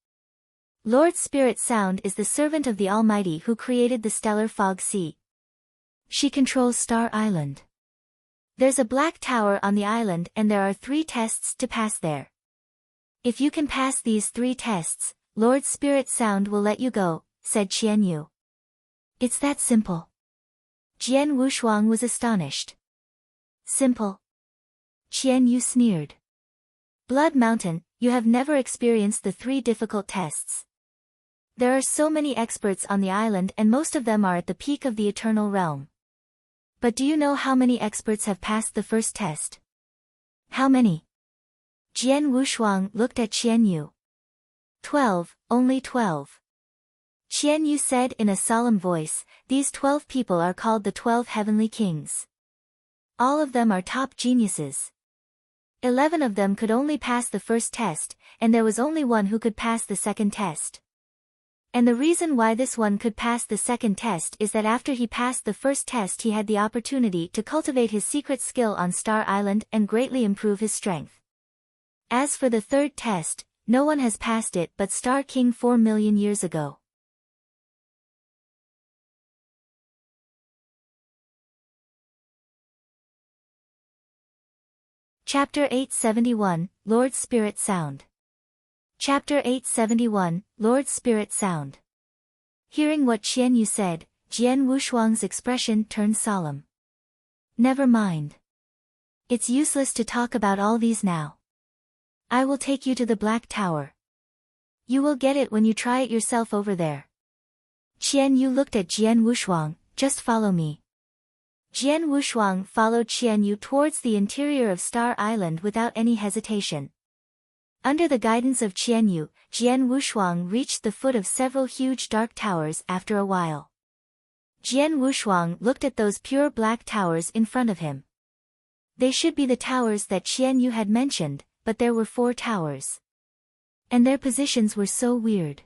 Lord Spirit Sound is the servant of the Almighty who created the stellar fog sea. She controls Star Island. There's a black tower on the island and there are 3 tests to pass there. If you can pass these 3 tests, Lord Spirit Sound will let you go, said Qian Yu. It's that simple. Jian Wushuang was astonished. Simple? Qian Yu sneered. Blood Mountain, you have never experienced the 3 difficult tests. There are so many experts on the island and most of them are at the peak of the eternal realm. But do you know how many experts have passed the first test? How many? Jian Wushuang looked at Qian Yu. 12, only 12. Qian Yu said in a solemn voice, these 12 people are called the 12 heavenly kings. All of them are top geniuses. 11 of them could only pass the first test, and there was only one who could pass the second test. And the reason why this one could pass the second test is that after he passed the first test he had the opportunity to cultivate his secret skill on Star Island and greatly improve his strength. As for the third test, no one has passed it but Star King 4,000,000 years ago. Chapter 871, Lord Spirit Sound. Chapter 871, Lord Spirit Sound. Hearing what Qian Yu said, Jian Wushuang's expression turned solemn. Never mind. It's useless to talk about all these now. I will take you to the Black Tower. You will get it when you try it yourself over there. Qian Yu looked at Jian Wushuang. Just follow me. Jian Wushuang followed Qian Yu towards the interior of Star Island without any hesitation. Under the guidance of Qian Yu, Jian Wushuang reached the foot of several huge dark towers after a while. Jian Wushuang looked at those pure black towers in front of him. They should be the towers that Qian Yu had mentioned, but there were 4 towers. And their positions were so weird.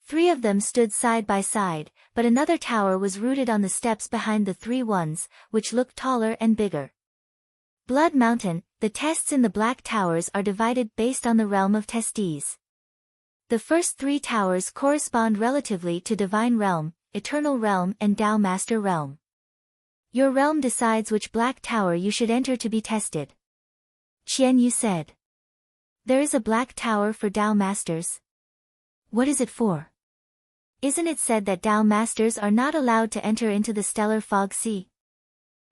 3 of them stood side by side, but another tower was rooted on the steps behind the 3 ones, which looked taller and bigger. Blood Mountain, the tests in the Black Towers are divided based on the realm of testees. The first 3 towers correspond relatively to Divine Realm, Eternal Realm and Tao Master Realm. Your realm decides which Black Tower you should enter to be tested. Qian Yu said. There is a Black Tower for Tao Masters. What is it for? Isn't it said that Tao Masters are not allowed to enter into the Stellar Fog Sea?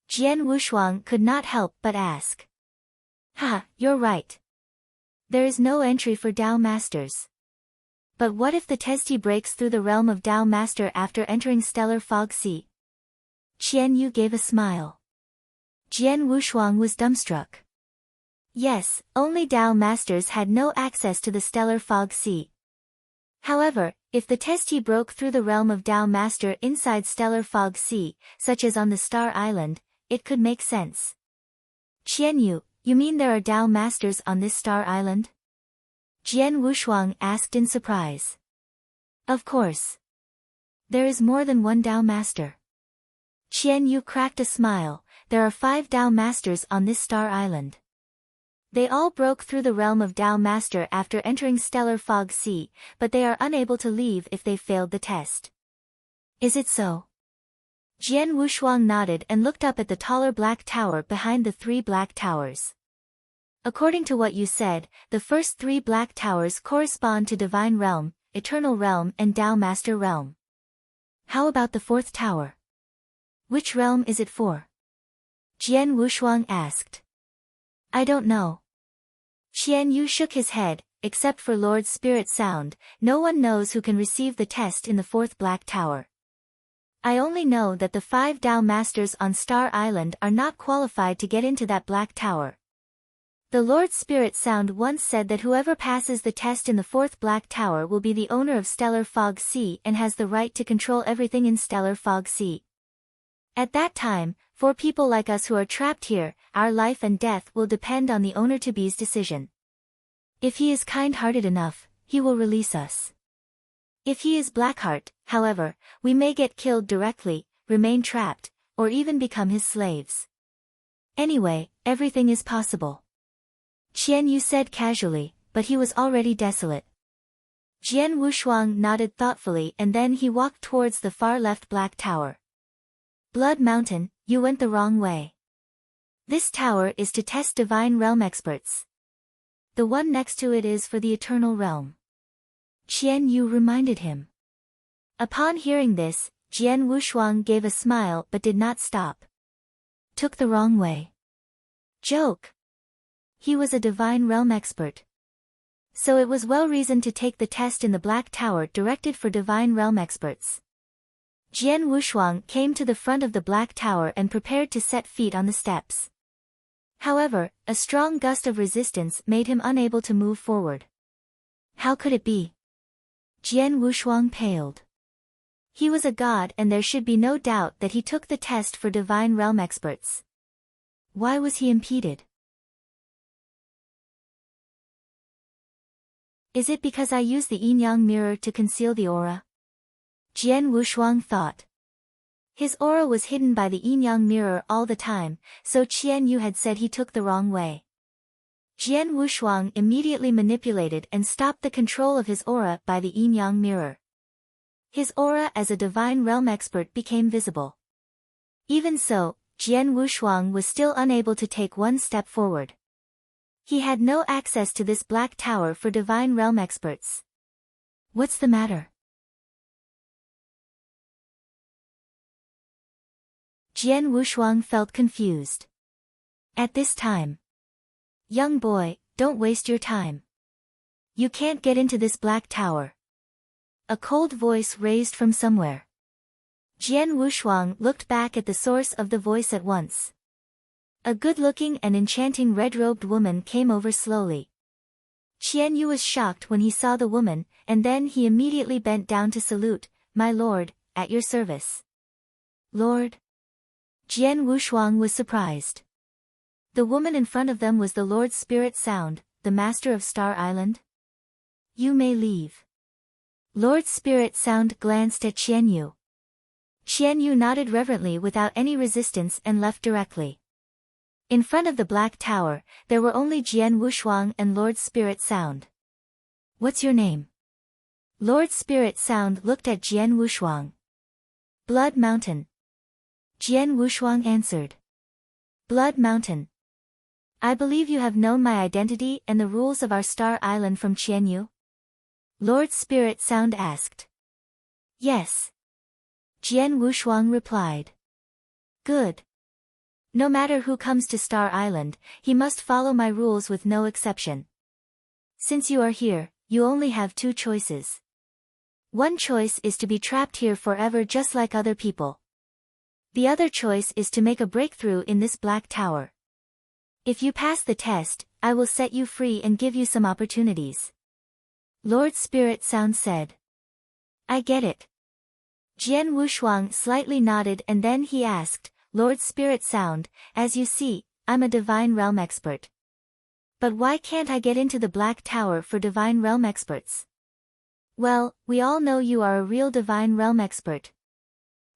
Jian Wushuang could not help but ask. Ha, you're right. There is no entry for Tao Masters. But what if the testee breaks through the realm of Tao Master after entering Stellar Fog Sea? Qian Yu gave a smile. Jian Wushuang was dumbstruck. Yes, only Tao Masters had no access to the Stellar Fog Sea. However, if the testee broke through the realm of Tao Master inside Stellar Fog Sea, such as on the Star Island, it could make sense. Qian Yu, you mean there are Tao Masters on this Star Island? Jian Wushuang asked in surprise. Of course. There is more than one Tao Master. Qian Yu cracked a smile. There are 5 Tao Masters on this Star Island. They all broke through the realm of Tao Master after entering Stellar Fog Sea, but they are unable to leave if they failed the test. Is it so? Jian Wushuang nodded and looked up at the taller Black Tower behind the 3 Black Towers. According to what you said, the first 3 Black Towers correspond to Divine Realm, Eternal Realm and Tao Master Realm. How about the 4th tower? Which realm is it for? Jian Wushuang asked. I don't know. Qian Yu shook his head. Except for Lord Spirit Sound, no one knows who can receive the test in the 4th Black Tower. I only know that the 5 Tao Masters on Star Island are not qualified to get into that Black Tower. The Lord Spirit Sound once said that whoever passes the test in the 4th Black Tower will be the owner of Stellar Fog Sea and has the right to control everything in Stellar Fog Sea. At that time, for people like us who are trapped here, our life and death will depend on the owner-to-be's decision. If he is kind-hearted enough, he will release us. If he is Blackheart, however, we may get killed directly, remain trapped, or even become his slaves. Anyway, everything is possible. Qian Yu said casually, but he was already desolate. Jian Wushuang nodded thoughtfully and then he walked towards the far left Black Tower. Blood Mountain, you went the wrong way. This tower is to test Divine Realm experts. The one next to it is for the Eternal Realm. Qian Yu reminded him. Upon hearing this, Jian Wushuang gave a smile but did not stop. Took the wrong way. Joke. He was a Divine Realm expert. So it was well reasoned to take the test in the Black Tower directed for Divine Realm experts. Jian Wushuang came to the front of the Black Tower and prepared to set feet on the steps. However, a strong gust of resistance made him unable to move forward. How could it be? Jian Wushuang paled. He was a god and there should be no doubt that he took the test for Divine Realm experts. Why was he impeded? Is it because I used the yin-yang mirror to conceal the aura? Jian Wushuang thought. His aura was hidden by the yin-yang mirror all the time, so Qian Yu had said he took the wrong way. Jian Wushuang immediately manipulated and stopped the control of his aura by the yin-yang mirror. His aura as a Divine Realm expert became visible. Even so, Jian Wushuang was still unable to take one step forward. He had no access to this black tower for divine realm experts. What's the matter? Jian Wushuang felt confused. At this time. Young boy, don't waste your time. You can't get into this black tower. A cold voice raised from somewhere. Jian Wushuang looked back at the source of the voice at once. A good-looking and enchanting red-robed woman came over slowly. Qian Yu was shocked when he saw the woman, and then he immediately bent down to salute, "My lord, at your service." "Lord?" Jian Wushuang was surprised. The woman in front of them was the Lord Spirit Sound, the master of Star Island. "You may leave." Lord Spirit Sound glanced at Qian Yu. Qian Yu nodded reverently without any resistance and left directly. In front of the Black Tower, there were only Jian Wushuang and Lord Spirit Sound. "What's your name?" Lord Spirit Sound looked at Jian Wushuang. "Blood Mountain." Jian Wushuang answered. "Blood Mountain. I believe you have known my identity and the rules of our Star Island from Qian Yu?" Lord Spirit Sound asked. "Yes." Jian Wushuang replied. "Good. No matter who comes to Star Island, he must follow my rules with no exception. Since you are here, you only have two choices. One choice is to be trapped here forever just like other people. The other choice is to make a breakthrough in this Black Tower. If you pass the test, I will set you free and give you some opportunities." Lord Spirit Sound said. "I get it." Jian Wushuang slightly nodded and then he asked, "Lord Spirit Sound, as you see, I'm a Divine Realm expert. But why can't I get into the Black Tower for Divine Realm experts?" "Well, we all know you are a real Divine Realm expert.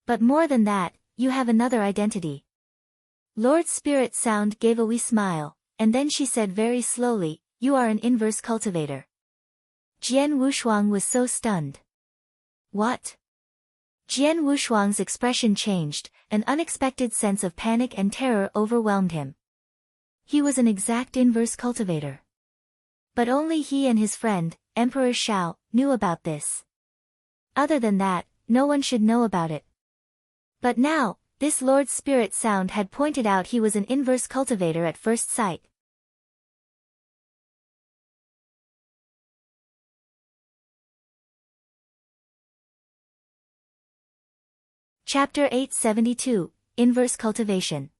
But more than that, you have another identity." Lord Spirit Sound gave a wee smile, and then she said very slowly, "You are an inverse cultivator." Jian Wushuang was so stunned. "What?" Jian Wushuang's expression changed, an unexpected sense of panic and terror overwhelmed him. He was an exact inverse cultivator. But only he and his friend, Emperor Shao, knew about this. Other than that, no one should know about it. But now, this Lord Spirit Sound had pointed out he was an inverse cultivator at first sight. Chapter 872, Inverse Cultivation.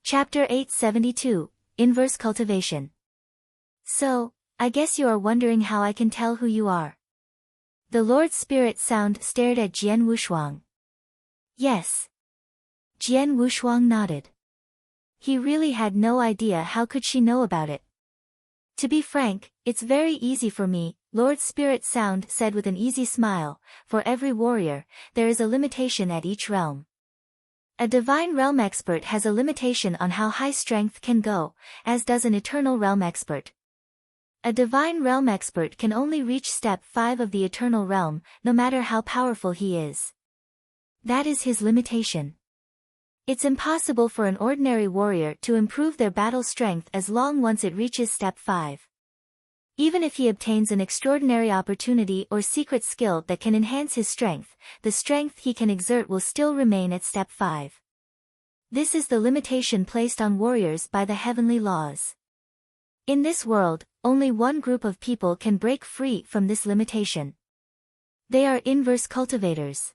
Chapter 872, Inverse Cultivation. "So, I guess you are wondering how I can tell who you are." The Lord Spirit Sound stared at Jian Wushuang. "Yes." Jian Wushuang nodded. He really had no idea how could she know about it. "To be frank, it's very easy for me," Lord Spirit Sound said with an easy smile. "For every warrior, there is a limitation at each realm. A Divine Realm expert has a limitation on how high strength can go, as does an Eternal Realm expert. A Divine Realm expert can only reach step 5 of the Eternal Realm, no matter how powerful he is. That is his limitation. It's impossible for an ordinary warrior to improve their battle strength as long once it reaches step 5. Even if he obtains an extraordinary opportunity or secret skill that can enhance his strength, the strength he can exert will still remain at step 5. This is the limitation placed on warriors by the heavenly laws. In this world, only one group of people can break free from this limitation. They are inverse cultivators.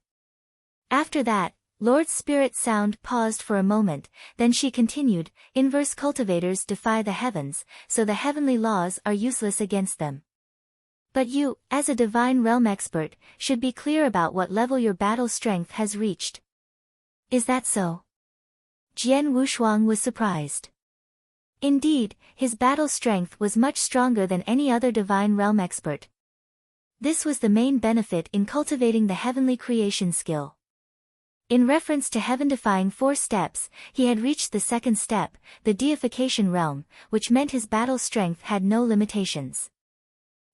After that, Lord Spirit Sound paused for a moment, then she continued, "Inverse cultivators defy the heavens, so the heavenly laws are useless against them. But you, as a Divine Realm expert, should be clear about what level your battle strength has reached." "Is that so?" Jian Wushuang was surprised. Indeed, his battle strength was much stronger than any other Divine Realm expert. This was the main benefit in cultivating the heavenly creation skill. In reference to heaven-defying 4 steps, he had reached the second step, the deification realm, which meant his battle strength had no limitations.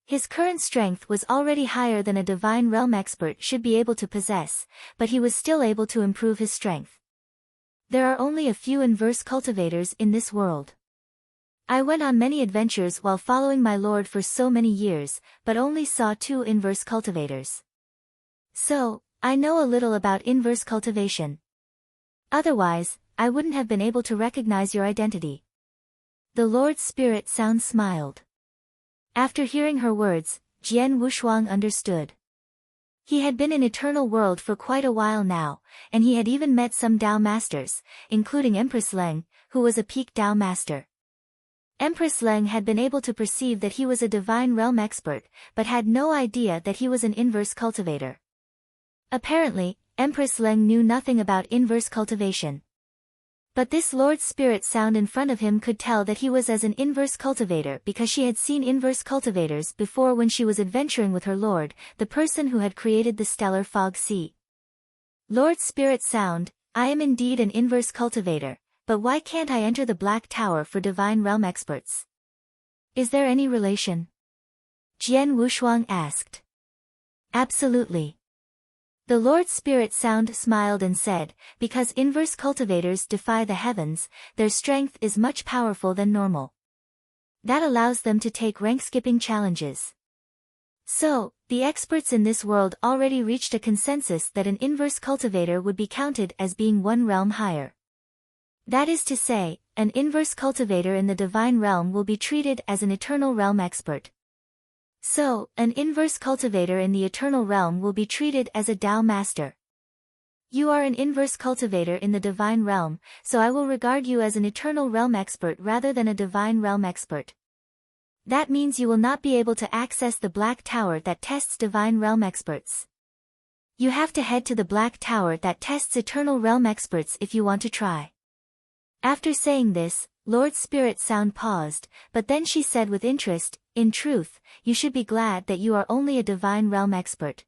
His current strength was already higher than a Divine Realm expert should be able to possess, but he was still able to improve his strength. There are only a few inverse cultivators in this world. I went on many adventures while following my lord for so many years, but only saw 2 inverse cultivators. So, I know a little about inverse cultivation. Otherwise, I wouldn't have been able to recognize your identity. The Lord's Spirit Sound smiled. After hearing her words, Jian Wushuang understood. He had been in Eternal World for quite a while now, and he had even met some Dao Masters, including Empress Leng, who was a peak Dao Master. Empress Leng had been able to perceive that he was a divine realm expert, but had no idea that he was an inverse cultivator. Apparently, Empress Leng knew nothing about inverse cultivation. But this Lord's Spirit Sound in front of him could tell that he was as an inverse cultivator because she had seen inverse cultivators before when she was adventuring with her lord, the person who had created the stellar fog sea. Lord Spirit Sound, I am indeed an inverse cultivator, but why can't I enter the Black Tower for divine realm experts? Is there any relation? Jian Wushuang asked. Absolutely. The Lord Spirit Sound smiled and said, because inverse cultivators defy the heavens, their strength is much powerful than normal. That allows them to take rank-skipping challenges. So, the experts in this world already reached a consensus that an inverse cultivator would be counted as being 1 realm higher. That is to say, an inverse cultivator in the divine realm will be treated as an eternal realm expert. So, an inverse cultivator in the eternal realm will be treated as a Dao Master. You are an inverse cultivator in the divine realm, so I will regard you as an eternal realm expert rather than a divine realm expert. That means you will not be able to access the Black Tower that tests divine realm experts. You have to head to the Black Tower that tests eternal realm experts if you want to try. After saying this, Lord Spirit Sound paused, but then she said with interest, in truth, you should be glad that you are only a divine realm expert.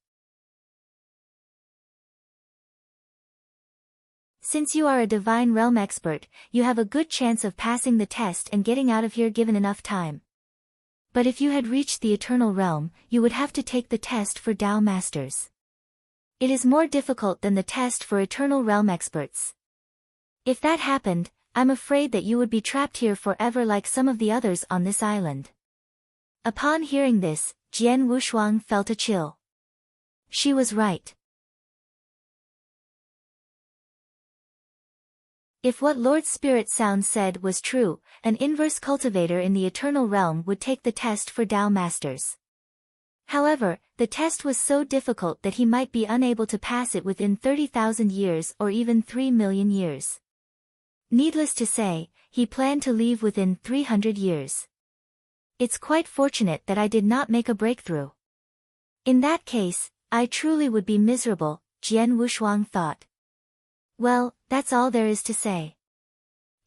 Since you are a divine realm expert, you have a good chance of passing the test and getting out of here given enough time. But if you had reached the eternal realm, you would have to take the test for Dao Masters. It is more difficult than the test for eternal realm experts. If that happened, I'm afraid that you would be trapped here forever like some of the others on this island. Upon hearing this, Jian Wushuang felt a chill. She was right. If what Lord Spirit Sound said was true, an inverse cultivator in the eternal realm would take the test for Dao Masters. However, the test was so difficult that he might be unable to pass it within 30,000 years or even 3 million years. Needless to say, he planned to leave within 300 years. It's quite fortunate that I did not make a breakthrough. In that case, I truly would be miserable, Jian Wushuang thought. Well, that's all there is to say.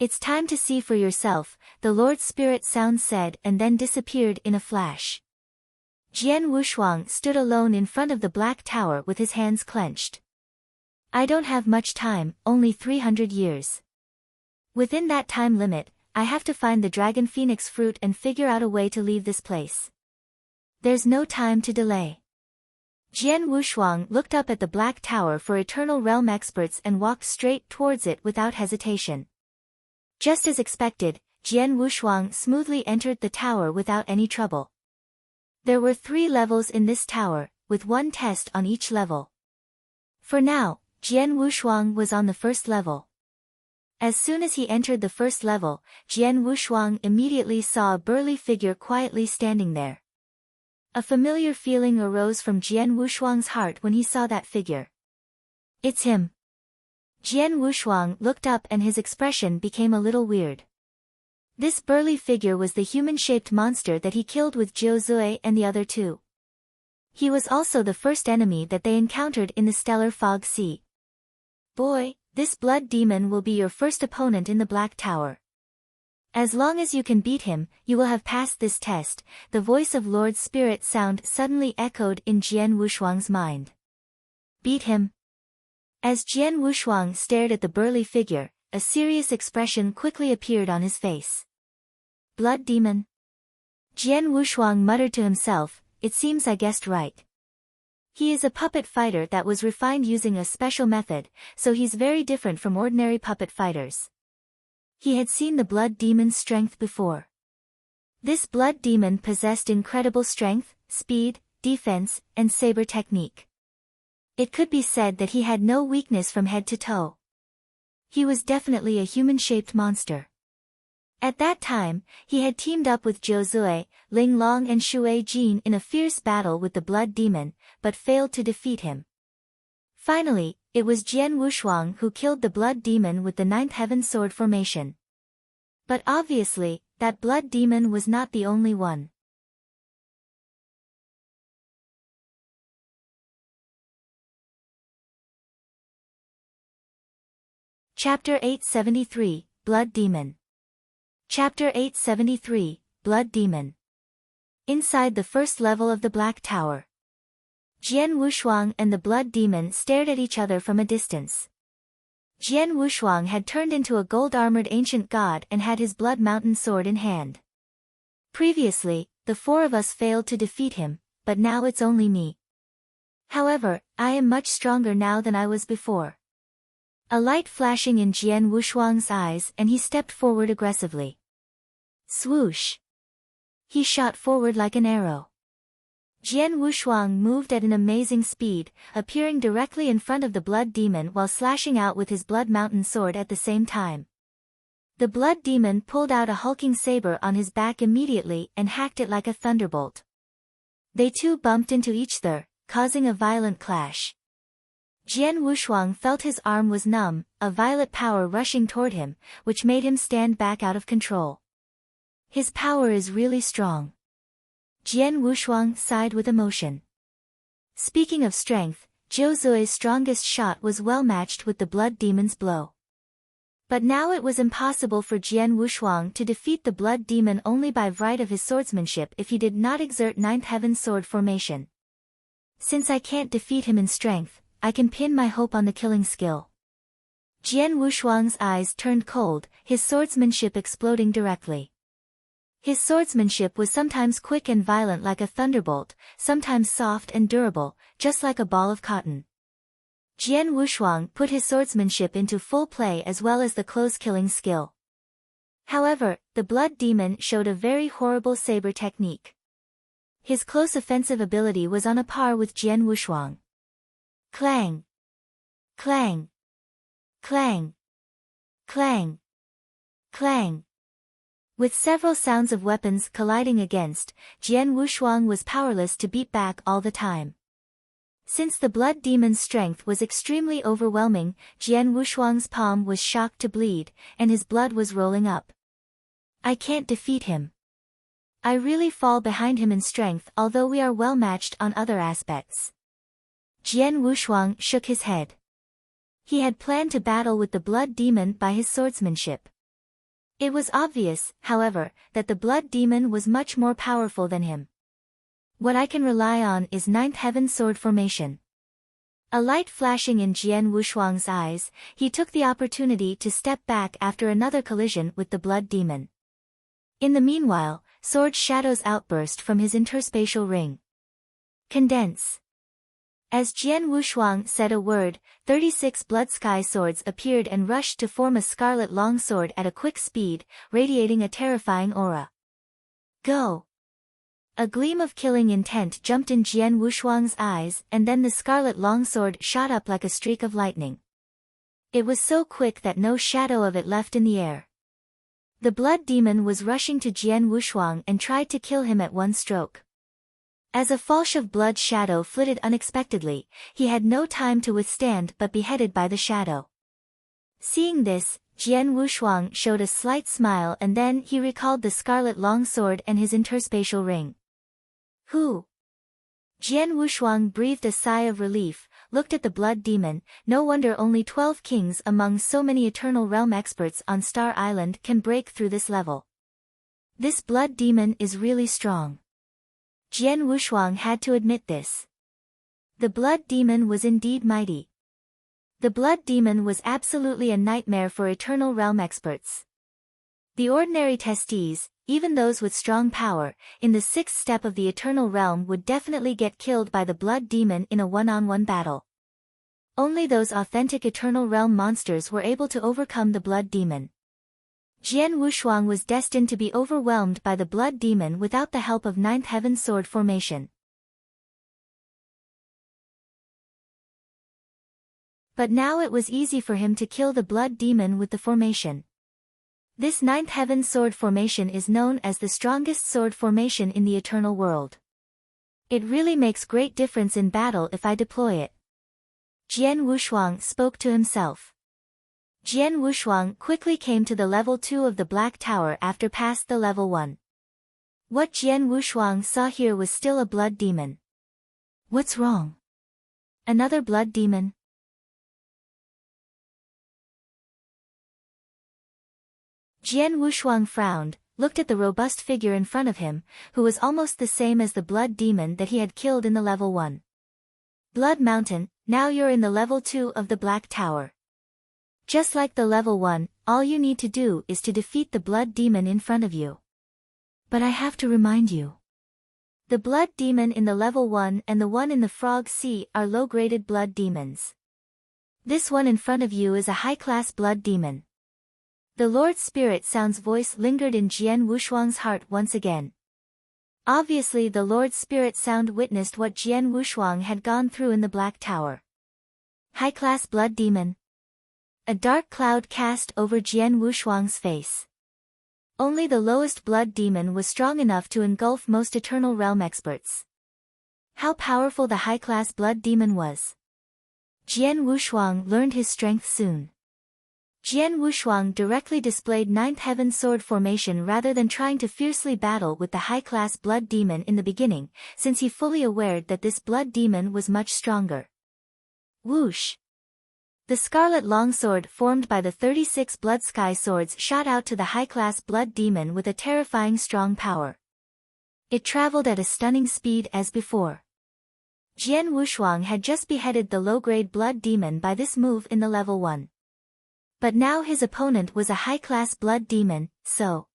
It's time to see for yourself, the Lord Spirit Sound said and then disappeared in a flash. Jian Wushuang stood alone in front of the Black Tower with his hands clenched. I don't have much time, only 300 years. Within that time limit, I have to find the Dragon Phoenix fruit and figure out a way to leave this place. There's no time to delay. Jian Wushuang looked up at the Black Tower for Eternal Realm experts and walked straight towards it without hesitation. Just as expected, Jian Wushuang smoothly entered the tower without any trouble. There were 3 levels in this tower, with 1 test on each level. For now, Jian Wushuang was on the first level. As soon as he entered the first level, Jian Wushuang immediately saw a burly figure quietly standing there. A familiar feeling arose from Jian Wushuang's heart when he saw that figure. It's him. Jian Wushuang looked up and his expression became a little weird. This burly figure was the human-shaped monster that he killed with Jiu Zui and the other 2. He was also the first enemy that they encountered in the stellar fog sea. Boy, this blood demon will be your first opponent in the Black Tower. As long as you can beat him, you will have passed this test, the voice of Lord Spirit Sound suddenly echoed in Jian Wushuang's mind. Beat him? As Jian Wushuang stared at the burly figure, a serious expression quickly appeared on his face. Blood demon? Jian Wushuang muttered to himself, it seems I guessed right. He is a puppet fighter that was refined using a special method, so he's very different from ordinary puppet fighters. He had seen the blood demon's strength before. This blood demon possessed incredible strength, speed, defense, and saber technique. It could be said that he had no weakness from head to toe. He was definitely a human-shaped monster. At that time, he had teamed up with Zhou Zui, Ling Long and Shui Jin in a fierce battle with the blood demon, but failed to defeat him. Finally, it was Jian Wushuang who killed the blood demon with the ninth heaven sword formation. But obviously, that blood demon was not the only one. Chapter 873, Blood Demon. Chapter 873, Blood Demon. Inside the first level of the Black Tower, Jian Wushuang and the blood demon stared at each other from a distance. Jian Wushuang had turned into a gold-armored ancient god and had his blood mountain sword in hand. Previously, the four of us failed to defeat him, but now it's only me. However, I am much stronger now than I was before. A light flashing in Jian Wushuang's eyes and he stepped forward aggressively. Swoosh! He shot forward like an arrow. Jian Wushuang moved at an amazing speed, appearing directly in front of the blood demon while slashing out with his blood mountain sword at the same time. The blood demon pulled out a hulking saber on his back immediately and hacked it like a thunderbolt. They two bumped into each other, causing a violent clash. Jian Wushuang felt his arm was numb, a violet power rushing toward him, which made him stand back out of control. His power is really strong. Jian Wushuang sighed with emotion. Speaking of strength, Zhou Zui's strongest shot was well matched with the blood demon's blow. But now it was impossible for Jian Wushuang to defeat the blood demon only by right of his swordsmanship if he did not exert ninth heaven sword formation. Since I can't defeat him in strength, I can pin my hope on the killing skill. Jian Wushuang's eyes turned cold, his swordsmanship exploding directly. His swordsmanship was sometimes quick and violent like a thunderbolt, sometimes soft and durable, just like a ball of cotton. Jian Wushuang put his swordsmanship into full play as well as the close-killing skill. However, the blood demon showed a very horrible saber technique. His close offensive ability was on a par with Jian Wushuang. Clang! Clang! Clang! Clang! Clang! With several sounds of weapons colliding against, Jian Wushuang was powerless to beat back all the time. Since the blood demon's strength was extremely overwhelming, Jian Wushuang's palm was shocked to bleed, and his blood was rolling up. I can't defeat him. I really fall behind him in strength although we are well matched on other aspects. Jian Wushuang shook his head. He had planned to battle with the blood demon by his swordsmanship. It was obvious, however, that the blood demon was much more powerful than him. What I can rely on is ninth heaven sword formation. A light flashing in Jian Wushuang's eyes, he took the opportunity to step back after another collision with the blood demon. In the meanwhile, sword shadows outburst from his interspatial ring. Condense. As Jian Wushuang said a word, 36 blood sky swords appeared and rushed to form a scarlet longsword at a quick speed, radiating a terrifying aura. Go! A gleam of killing intent jumped in Jian Wushuang's eyes and then the scarlet longsword shot up like a streak of lightning. It was so quick that no shadow of it left in the air. The blood demon was rushing to Jian Wushuang and tried to kill him at one stroke. As a flash of blood shadow flitted unexpectedly, he had no time to withstand but beheaded by the shadow. Seeing this, Jian Wushuang showed a slight smile and then he recalled the scarlet longsword and his interspatial ring. Who? Jian Wushuang breathed a sigh of relief, looked at the blood demon. No wonder only 12 kings among so many Eternal Realm experts on Star Island can break through this level. This blood demon is really strong. Jian Wushuang had to admit this. The blood demon was indeed mighty. The blood demon was absolutely a nightmare for Eternal Realm experts. The ordinary testees, even those with strong power, in the 6th step of the Eternal Realm would definitely get killed by the blood demon in a one-on-one battle. Only those authentic Eternal Realm monsters were able to overcome the blood demon. Jian Wushuang was destined to be overwhelmed by the blood demon without the help of Ninth Heaven Sword formation. But now it was easy for him to kill the blood demon with the formation. This Ninth Heaven Sword formation is known as the strongest sword formation in the eternal world. It really makes great difference in battle if I deploy it. Jian Wushuang spoke to himself. Jian Wushuang quickly came to the level 2 of the Black Tower after past the level 1. What Jian Wushuang saw here was still a blood demon. What's wrong? Another blood demon? Jian Wushuang frowned, looked at the robust figure in front of him, who was almost the same as the blood demon that he had killed in the level 1. Blood Mountain, now you're in the level 2 of the Black Tower. Just like the level 1, all you need to do is to defeat the blood demon in front of you. But I have to remind you. The blood demon in the level 1 and the one in the Frog Sea are low-graded blood demons. This one in front of you is a high-class blood demon. The Lord Spirit Sound's voice lingered in Jian Wushuang's heart once again. Obviously the Lord Spirit Sound witnessed what Jian Wushuang had gone through in the Black Tower. High-class blood demon. A dark cloud cast over Jian Wushuang's face. Only the lowest blood demon was strong enough to engulf most Eternal Realm experts. How powerful the high-class blood demon was. Jian Wushuang learned his strength soon. Jian Wushuang directly displayed Ninth Heaven Sword formation rather than trying to fiercely battle with the high-class blood demon in the beginning, since he fully aware that this blood demon was much stronger. Whoosh! The scarlet longsword formed by the 36 blood sky swords shot out to the high-class blood demon with a terrifying strong power. It traveled at a stunning speed as before. Jian Wushuang had just beheaded the low-grade blood demon by this move in the level 1. But now his opponent was a high-class blood demon, so.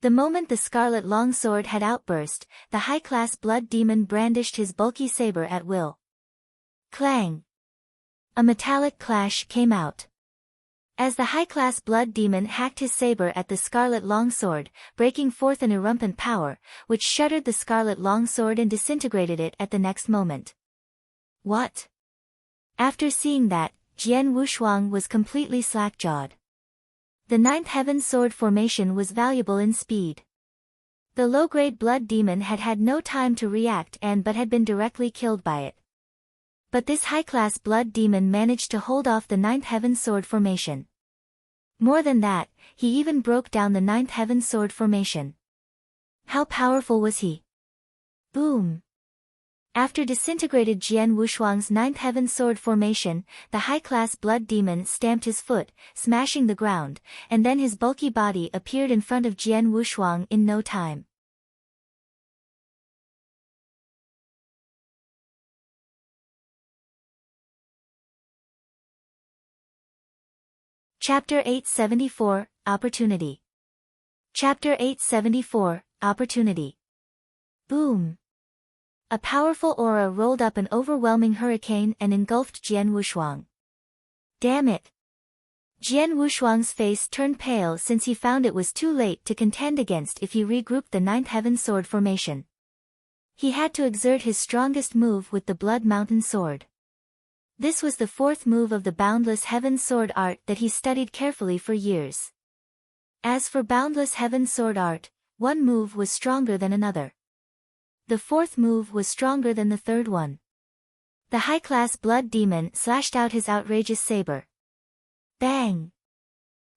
The moment the scarlet longsword had outburst, the high-class blood demon brandished his bulky saber at will. Clang! A metallic clash came out. As the high-class blood demon hacked his saber at the scarlet longsword, breaking forth an irrumpent power, which shuttered the scarlet longsword and disintegrated it at the next moment. What? After seeing that, Jian Wushuang was completely slack-jawed. The Ninth Heaven Sword formation was valuable in speed. The low-grade blood demon had had no time to react but had been directly killed by it. But this high-class blood demon managed to hold off the Ninth Heaven Sword formation. More than that, he even broke down the Ninth Heaven Sword formation. How powerful was he? Boom! After disintegrated Jian Wushuang's Ninth Heaven Sword formation, the high-class blood demon stamped his foot, smashing the ground, and then his bulky body appeared in front of Jian Wushuang in no time. Chapter 874, Opportunity. Chapter 874, Opportunity. Boom! A powerful aura rolled up an overwhelming hurricane and engulfed Jian Wushuang. Damn it! Jian Wushuang's face turned pale since he found it was too late to contend against if he regrouped the Ninth Heaven Sword formation. He had to exert his strongest move with the Blood Mountain Sword. This was the fourth move of the Boundless Heaven Sword art that he studied carefully for years. As for Boundless Heaven Sword art, one move was stronger than another. The fourth move was stronger than the third one. The high-class blood demon slashed out his outrageous saber. Bang!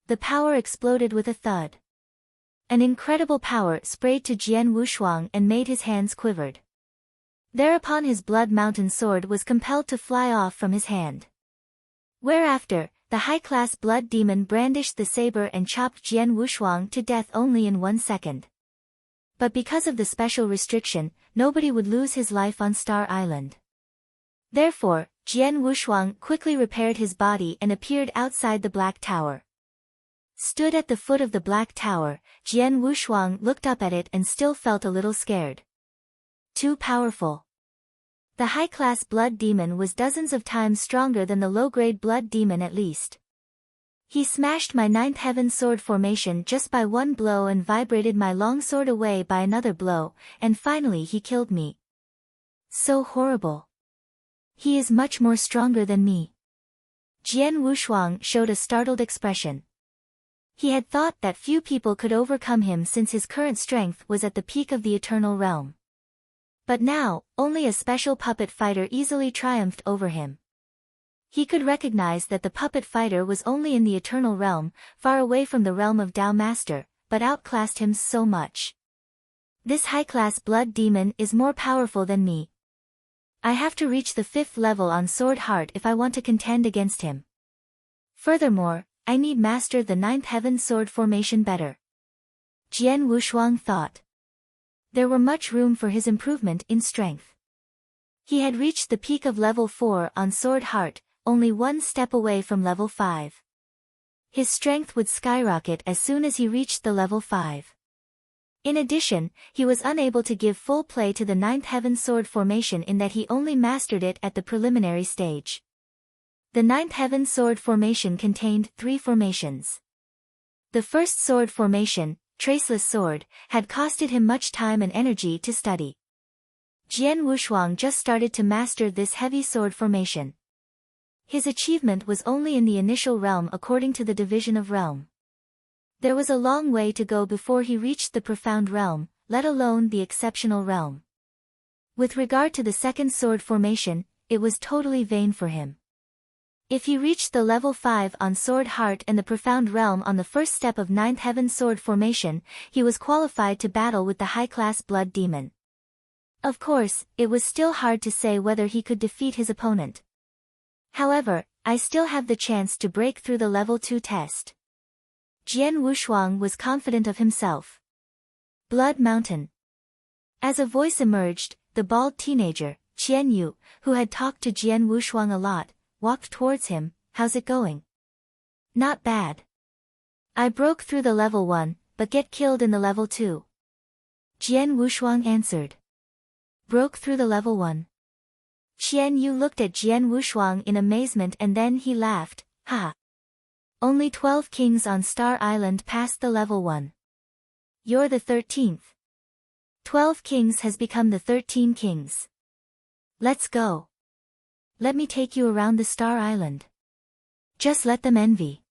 The power exploded with a thud. An incredible power sprayed to Jian Wushuang and made his hands quivered. Thereupon his Blood Mountain Sword was compelled to fly off from his hand. Whereafter, the high-class blood demon brandished the saber and chopped Jian Wushuang to death only in 1 second. But because of the special restriction, nobody would lose his life on Star Island. Therefore, Jian Wushuang quickly repaired his body and appeared outside the Black Tower. Stood at the foot of the Black Tower, Jian Wushuang looked up at it and still felt a little scared. Too powerful. The high-class blood demon was dozens of times stronger than the low-grade blood demon at least. He smashed my ninth heaven sword formation just by one blow and vibrated my longsword away by another blow, and finally he killed me. So horrible. He is much more stronger than me. Jian Wushuang showed a startled expression. He had thought that few people could overcome him since his current strength was at the peak of the eternal realm. But now, only a special puppet fighter easily triumphed over him. He could recognize that the puppet fighter was only in the eternal realm, far away from the realm of Tao Master, but outclassed him so much. This high-class blood demon is more powerful than me. I have to reach the 5th level on Sword Heart if I want to contend against him. Furthermore, I need master the 9th heaven sword formation better. Jian Wushuang thought. There were much room for his improvement in strength. He had reached the peak of level 4 on Sword Heart, only one step away from level 5. His strength would skyrocket as soon as he reached the level 5. In addition, he was unable to give full play to the 9th heaven sword formation in that he only mastered it at the preliminary stage. The 9th heaven sword formation contained 3 formations. The first sword formation, Traceless Sword, had costed him much time and energy to study. Jian Wushuang just started to master this heavy sword formation. His achievement was only in the initial realm according to the division of realm. There was a long way to go before he reached the profound realm, let alone the exceptional realm. With regard to the second sword formation, it was totally vain for him. If he reached the level 5 on Sword Heart and the profound realm on the first step of 9th heaven sword formation, he was qualified to battle with the high-class blood demon. Of course, it was still hard to say whether he could defeat his opponent. However, I still have the chance to break through the level 2 test. Jian Wushuang was confident of himself. Blood Mountain. As a voice emerged, the bald teenager, Qian Yu, who had talked to Jian Wushuang a lot, walked towards him. How's it going? Not bad. I broke through the level 1, but get killed in the level 2. Jian Wushuang answered. Broke through the level 1. Qian Yu looked at Jian Wushuang in amazement and then he laughed, ha. Only 12 kings on Star Island passed the level 1. You're the 13th. 12 kings has become the 13 kings. Let's go. Let me take you around the Star Island. Just let them envy.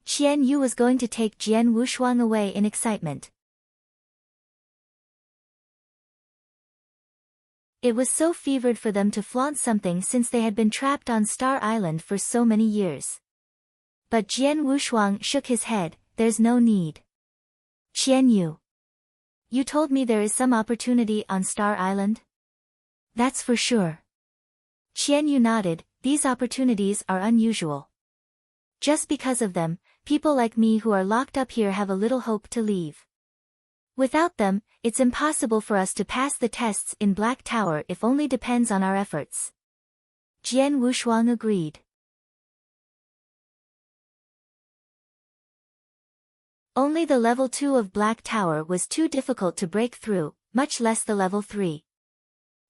Qian Yu was going to take Jian Wushuang away in excitement. It was so fevered for them to flaunt something since they had been trapped on Star Island for so many years. But Jian Wushuang shook his head, there's no need. Qian Yu. You told me there is some opportunity on Star Island? That's for sure. Qian Yu nodded, these opportunities are unusual. Just because of them, people like me who are locked up here have a little hope to leave. Without them, it's impossible for us to pass the tests in Black Tower if only depends on our efforts. Jian Wushuang agreed. Only the level 2 of Black Tower was too difficult to break through, much less the level 3.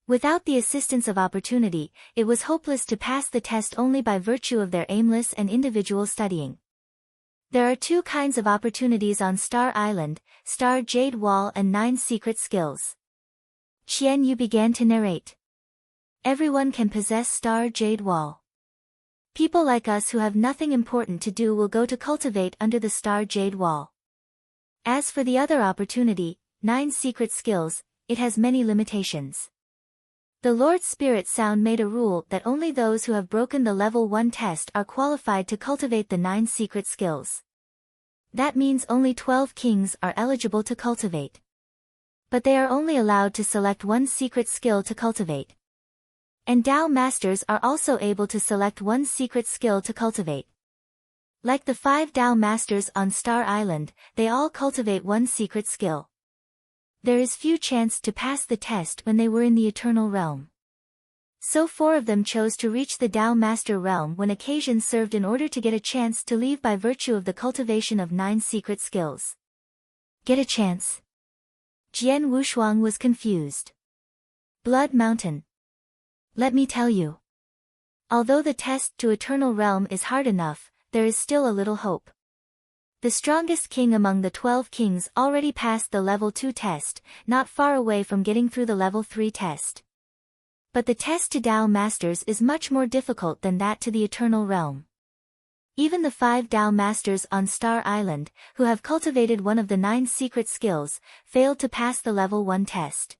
Without the assistance of opportunity, it was hopeless to pass the test only by virtue of their aimless and individual studying. There are 2 kinds of opportunities on Star Island, Star Jade Wall and 9 secret skills. Qian Yu began to narrate. Everyone can possess Star Jade Wall. People like us who have nothing important to do will go to cultivate under the Star Jade Wall. As for the other opportunity, 9 secret skills, it has many limitations. The Lord Spirit Sound made a rule that only those who have broken the level 1 test are qualified to cultivate the 9 secret skills. That means only 12 kings are eligible to cultivate. But they are only allowed to select 1 secret skill to cultivate. And Tao Masters are also able to select 1 secret skill to cultivate. Like the 5 Tao Masters on Star Island, they all cultivate 1 secret skill. There is few chance to pass the test when they were in the Eternal Realm. So 4 of them chose to reach the Tao Master Realm when occasion served in order to get a chance to leave by virtue of the cultivation of 9 secret skills. Get a chance? Jian Wushuang was confused. Blood Mountain. Let me tell you. Although the test to Eternal Realm is hard enough, there is still a little hope. The strongest king among the 12 kings already passed the level 2 test, not far away from getting through the level 3 test. But the test to Tao Masters is much more difficult than that to the Eternal Realm. Even the 5 Tao Masters on Star Island, who have cultivated one of the 9 secret skills, failed to pass the level 1 test.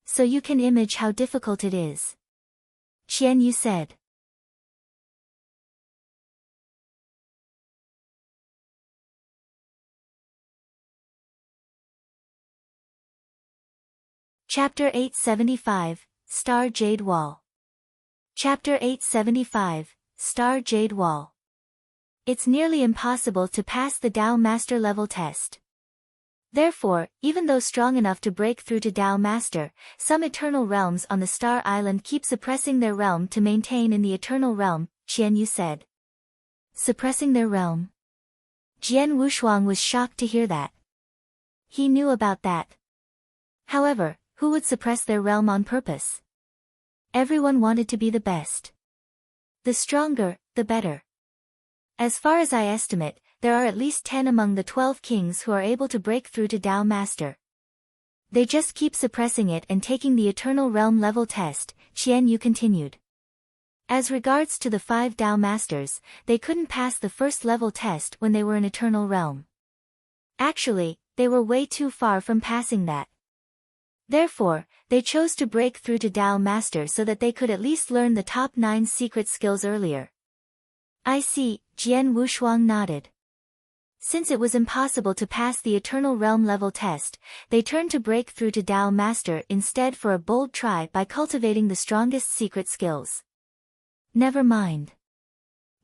So you can imagine how difficult it is. Qian Yu said. Chapter 875, Star Jade Wall. Chapter 875, Star Jade Wall. It's nearly impossible to pass the Tao Master level test. Therefore, even though strong enough to break through to Tao Master, some eternal realms on the Star Island keep suppressing their realm to maintain in the Eternal Realm, Qian Yu said. Suppressing their realm? Jian Wushuang was shocked to hear that. He knew about that. However, who would suppress their realm on purpose? Everyone wanted to be the best. The stronger, the better. As far as I estimate, there are at least 10 among the 12 kings who are able to break through to Tao Master. They just keep suppressing it and taking the Eternal Realm level test, Qian Yu continued. As regards to the 5 Tao Masters, they couldn't pass the first level test when they were in Eternal Realm. Actually, they were way too far from passing that. Therefore, they chose to break through to Tao Master so that they could at least learn the top 9 secret skills earlier. I see, Jian Wushuang nodded. Since it was impossible to pass the Eternal Realm level test, they turned to break through to Tao Master instead for a bold try by cultivating the strongest secret skills. Never mind.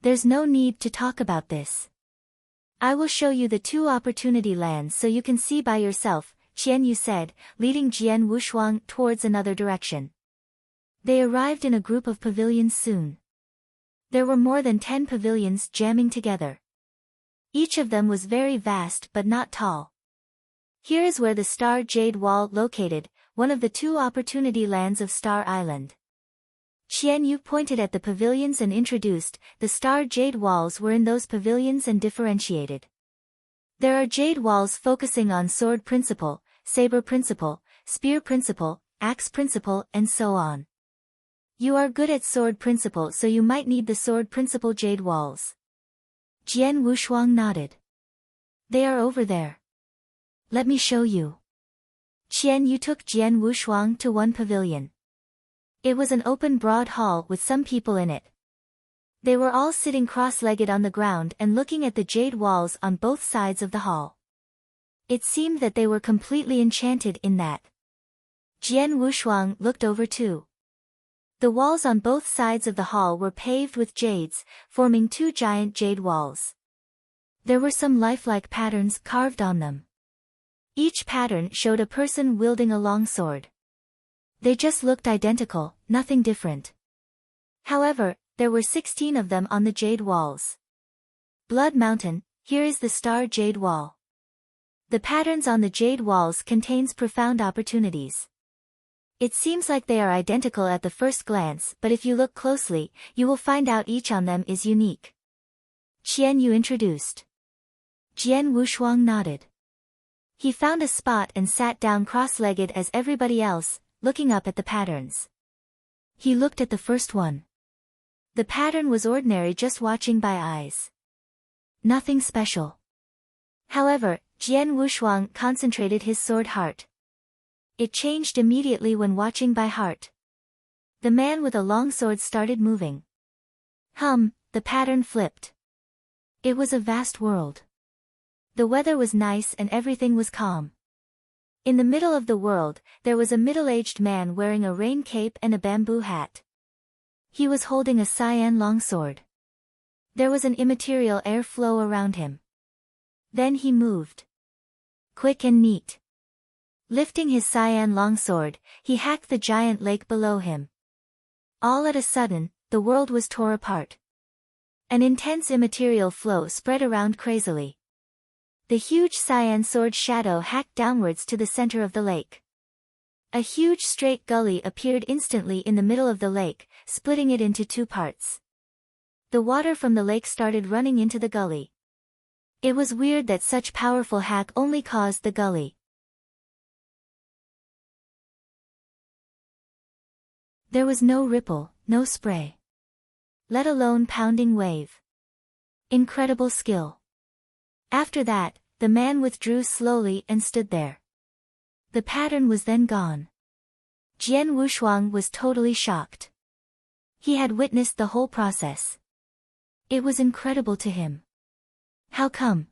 There's no need to talk about this. I will show you the 2 opportunity lands so you can see by yourself, Qian Yu said, leading Jian Wushuang towards another direction. They arrived in a group of pavilions soon. There were more than 10 pavilions jamming together. Each of them was very vast but not tall. Here is where the Star Jade Wall located, one of the 2 opportunity lands of Star Island. Qian Yu pointed at the pavilions and introduced, the Star Jade Walls were in those pavilions and differentiated. There are jade walls focusing on sword principle, saber principle, spear principle, axe principle, and so on. You are good at sword principle, so you might need the sword principle jade walls. Jian Wushuang nodded. They are over there. Let me show you. Qian Yu took Jian Wushuang to one pavilion. It was an open broad hall with some people in it. They were all sitting cross-legged on the ground and looking at the jade walls on both sides of the hall. It seemed that they were completely enchanted in that. Jian Wushuang looked over too. The walls on both sides of the hall were paved with jades, forming 2 giant jade walls. There were some lifelike patterns carved on them. Each pattern showed a person wielding a long sword. They just looked identical, nothing different. However, there were 16 of them on the jade walls. Blood Mountain, here is the Star Jade Wall. The patterns on the jade walls contains profound opportunities. It seems like they are identical at the first glance, but if you look closely, you will find out each on them is unique. Qian Yu introduced. Jian Wushuang nodded. He found a spot and sat down cross-legged as everybody else, looking up at the patterns. He looked at the first one. The pattern was ordinary, just watching by eyes. Nothing special. However, Jian Wushuang concentrated his sword heart. It changed immediately when watching by heart. The man with a long sword started moving. The pattern flipped. It was a vast world. The weather was nice and everything was calm. In the middle of the world, there was a middle-aged man wearing a rain cape and a bamboo hat. He was holding a cyan longsword. There was an immaterial air flow around him. Then he moved. Quick and neat. Lifting his cyan longsword, he hacked the giant lake below him. All at a sudden, the world was torn apart. An intense immaterial flow spread around crazily. The huge cyan sword shadow hacked downwards to the center of the lake. A huge straight gully appeared instantly in the middle of the lake, splitting it into 2 parts. The water from the lake started running into the gully. It was weird that such powerful hack only caused the gully. There was no ripple, no spray. Let alone pounding wave. Incredible skill. After that, the man withdrew slowly and stood there. The pattern was then gone. Jian Wushuang was totally shocked. He had witnessed the whole process. It was incredible to him. How come?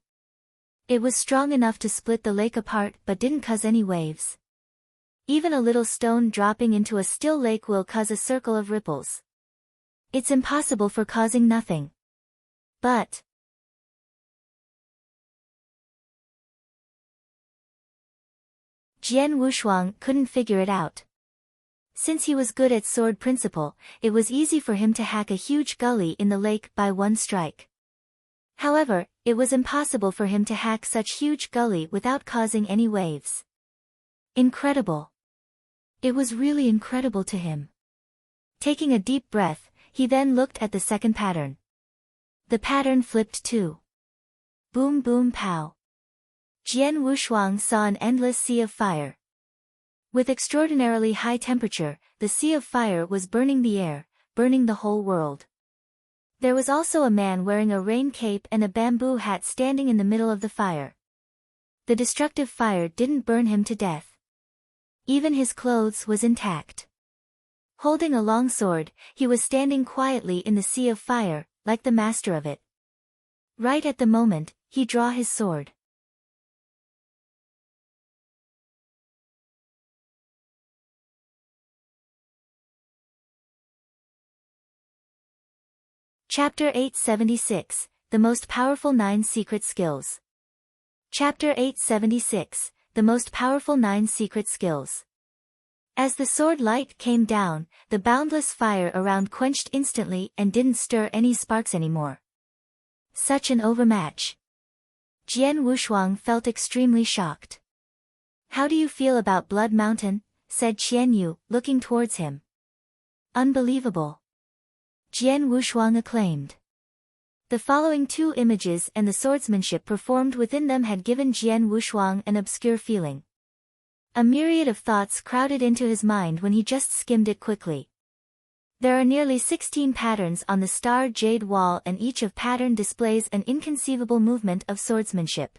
It was strong enough to split the lake apart but didn't cause any waves. Even a little stone dropping into a still lake will cause a circle of ripples. It's impossible for causing nothing. But Jian Wushuang couldn't figure it out. Since he was good at sword principle, it was easy for him to hack a huge gully in the lake by one strike. However, it was impossible for him to hack such huge gully without causing any waves. Incredible. It was really incredible to him. Taking a deep breath, he then looked at the second pattern. The pattern flipped too. Boom boom pow. Jian Wushuang saw an endless sea of fire. With extraordinarily high temperature, the sea of fire was burning the air, burning the whole world. There was also a man wearing a rain cape and a bamboo hat standing in the middle of the fire. The destructive fire didn't burn him to death. Even his clothes was intact. Holding a long sword, he was standing quietly in the sea of fire, like the master of it. Right at the moment, he drew his sword. Chapter 876, The Most Powerful 9 Secret Skills. Chapter 876, The Most Powerful 9 Secret Skills. As the sword light came down, the boundless fire around quenched instantly and didn't stir any sparks anymore. Such an overmatch. Jian Wushuang felt extremely shocked. How do you feel about Blood Mountain? Said Qian Yu, looking towards him. Unbelievable. Jian Wushuang acclaimed. The following two images and the swordsmanship performed within them had given Jian Wushuang an obscure feeling. A myriad of thoughts crowded into his mind when he just skimmed it quickly. There are nearly 16 patterns on the star jade wall, and each of pattern displays an inconceivable movement of swordsmanship.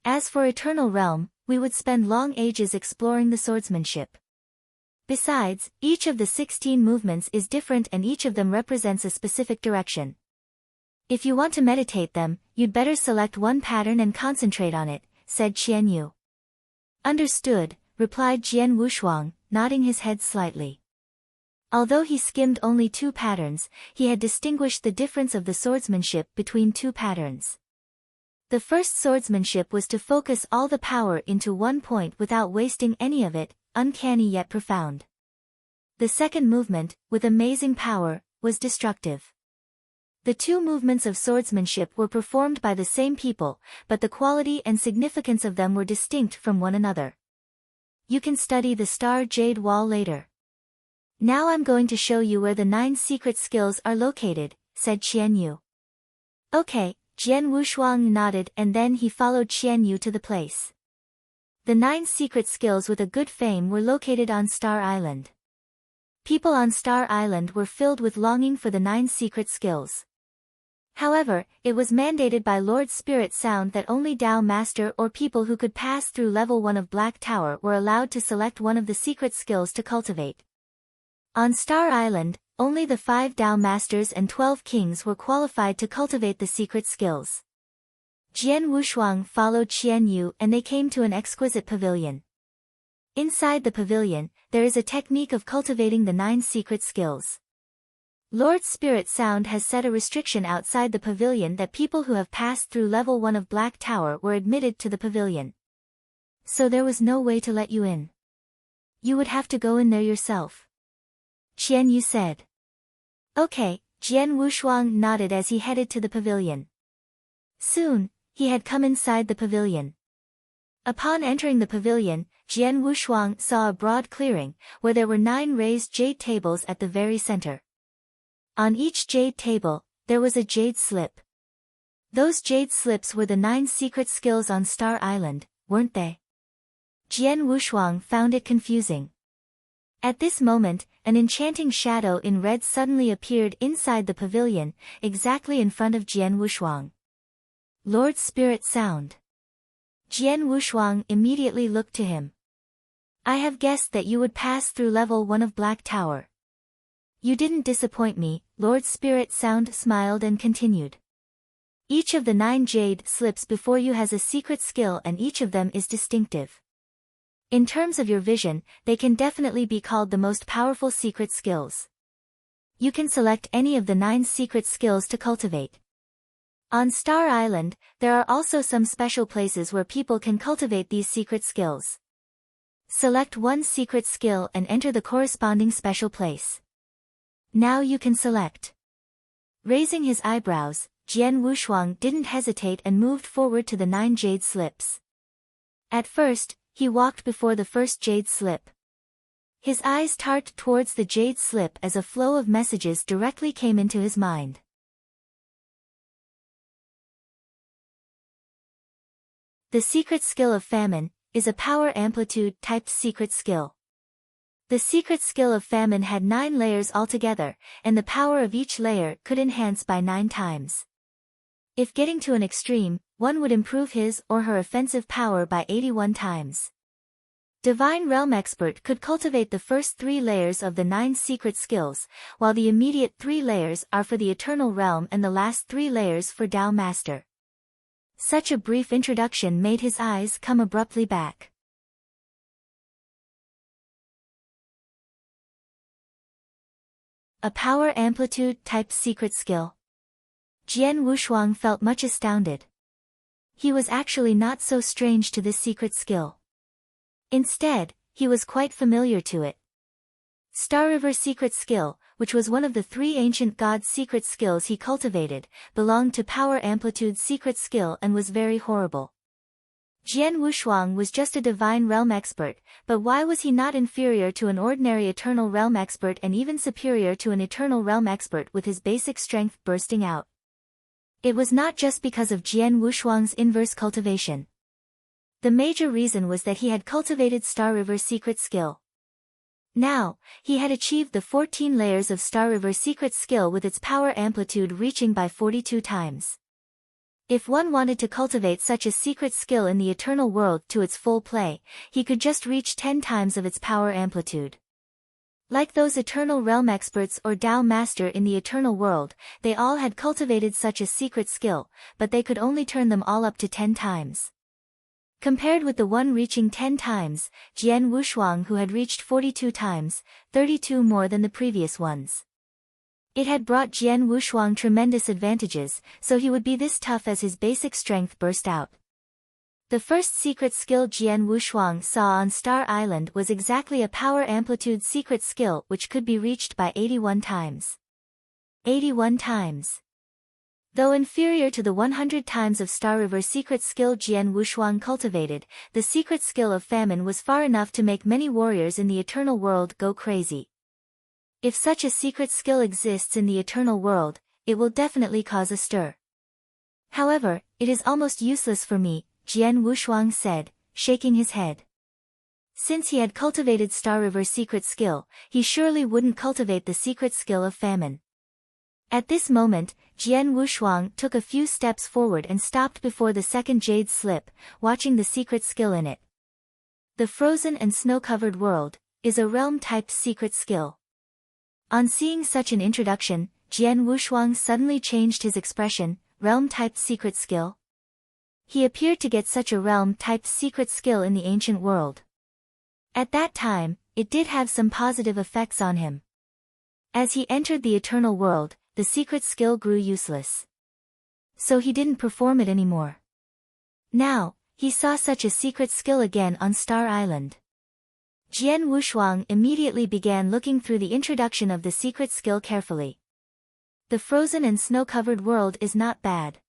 As for Eternal Realm, we would spend long ages exploring the swordsmanship. Besides, each of the 16 movements is different and each of them represents a specific direction. If you want to meditate them, you'd better select one pattern and concentrate on it, said Qian Yu. Understood, replied Jian Wushuang, nodding his head slightly. Although he skimmed only 2 patterns, he had distinguished the difference of the swordsmanship between 2 patterns. The first swordsmanship was to focus all the power into one point without wasting any of it, uncanny yet profound. The second movement, with amazing power, was destructive. The 2 movements of swordsmanship were performed by the same people, but the quality and significance of them were distinct from one another. You can study the star jade wall later. Now I'm going to show you where the 9 secret skills are located, said Qian Yu. Okay, Jian Wushuang nodded and then he followed Qian Yu to the place. The 9 secret skills with a good fame were located on Star Island. People on Star Island were filled with longing for the 9 secret skills. However, it was mandated by Lord Spirit Sound that only Tao Master or people who could pass through level 1 of Black Tower were allowed to select one of the secret skills to cultivate. On Star Island, only the 5 Tao Masters and 12 Kings were qualified to cultivate the secret skills. Jian Wushuang followed Qian Yu and they came to an exquisite pavilion. Inside the pavilion, there is a technique of cultivating the 9 secret skills. Lord Spirit Sound has set a restriction outside the pavilion that people who have passed through level 1 of Black Tower were admitted to the pavilion. So there was no way to let you in. You would have to go in there yourself. Qian Yu said. Okay, Jian Wushuang nodded as he headed to the pavilion. Soon, he had come inside the pavilion. Upon entering the pavilion, Jian Wushuang saw a broad clearing, where there were 9 raised jade tables at the very center. On each jade table, there was a jade slip. Those jade slips were the 9 secret skills on Star Island, weren't they? Jian Wushuang found it confusing. At this moment, an enchanting shadow in red suddenly appeared inside the pavilion, exactly in front of Jian Wushuang. Lord Spirit Sound. Jian Wushuang immediately looked to him. I have guessed that you would pass through level 1 of Black Tower. You didn't disappoint me, Lord Spirit Sound smiled and continued. Each of the 9 jade slips before you has a secret skill and each of them is distinctive. In terms of your vision, they can definitely be called the most powerful secret skills. You can select any of the 9 secret skills to cultivate. On Star Island, there are also some special places where people can cultivate these secret skills. Select one secret skill and enter the corresponding special place. Now you can select. Raising his eyebrows, Jian Wushuang didn't hesitate and moved forward to the 9 jade slips. At first, he walked before the first jade slip. His eyes turned towards the jade slip as a flow of messages directly came into his mind. The secret skill of famine is a power amplitude type secret skill. The secret skill of famine had 9 layers altogether, and the power of each layer could enhance by 9 times. If getting to an extreme, one would improve his or her offensive power by 81 times. Divine Realm Expert could cultivate the first 3 layers of the 9 secret skills, while the immediate 3 layers are for the Eternal Realm and the last 3 layers for Tao Master. Such a brief introduction made his eyes come abruptly back. A power amplitude type secret skill. Jian Wushuang felt much astounded. He was actually not so strange to this secret skill. Instead, he was quite familiar to it. Star River secret skill, which was one of the 3 ancient gods' secret skills he cultivated, belonged to power amplitude secret skill and was very horrible. Jian Wushuang was just a divine realm expert, but why was he not inferior to an ordinary eternal realm expert and even superior to an eternal realm expert with his basic strength bursting out? It was not just because of Jian Wushuang's inverse cultivation. The major reason was that he had cultivated Star River secret skill. Now, he had achieved the 14 layers of Star River secret skill with its power amplitude reaching by 42 times. If one wanted to cultivate such a secret skill in the eternal world to its full play, he could just reach 10 times of its power amplitude. Like those eternal realm experts or Tao Master in the eternal world, they all had cultivated such a secret skill, but they could only turn them all up to 10 times. Compared with the one reaching 10 times, Jian Wushuang who had reached 42 times, 32 more than the previous ones. It had brought Jian Wushuang tremendous advantages, so he would be this tough as his basic strength burst out. The first secret skill Jian Wushuang saw on Star Island was exactly a power amplitude secret skill which could be reached by 81 times. 81 times. Though inferior to the 100 times of Star River secret skill Jian Wushuang cultivated, the secret skill of famine was far enough to make many warriors in the eternal world go crazy. If such a secret skill exists in the eternal world, it will definitely cause a stir. However, it is almost useless for me, Jian Wushuang said, shaking his head. Since he had cultivated Star River secret skill, he surely wouldn't cultivate the secret skill of famine. At this moment, Jian Wushuang took a few steps forward and stopped before the second jade slip, watching the secret skill in it. The frozen and snow-covered world is a realm-type secret skill. On seeing such an introduction, Jian Wushuang suddenly changed his expression. Realm-type secret skill? He appeared to get such a realm-type secret skill in the ancient world. At that time, it did have some positive effects on him. As he entered the eternal world, the secret skill grew useless. So he didn't perform it anymore. Now, he saw such a secret skill again on Star Island. Jian Wushuang immediately began looking through the introduction of the secret skill carefully. The frozen and snow-covered world is not bad.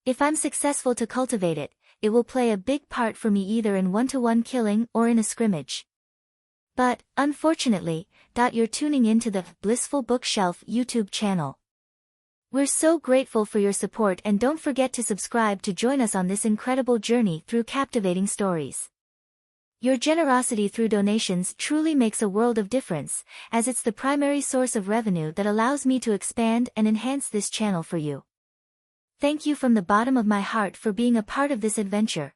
If I'm successful to cultivate it, it will play a big part for me either in one-to-one killing or in a scrimmage. But, unfortunately, you're tuning into the Blissful Bookshelf YouTube channel. We're so grateful for your support, and don't forget to subscribe to join us on this incredible journey through captivating stories. Your generosity through donations truly makes a world of difference, as it's the primary source of revenue that allows me to expand and enhance this channel for you. Thank you from the bottom of my heart for being a part of this adventure.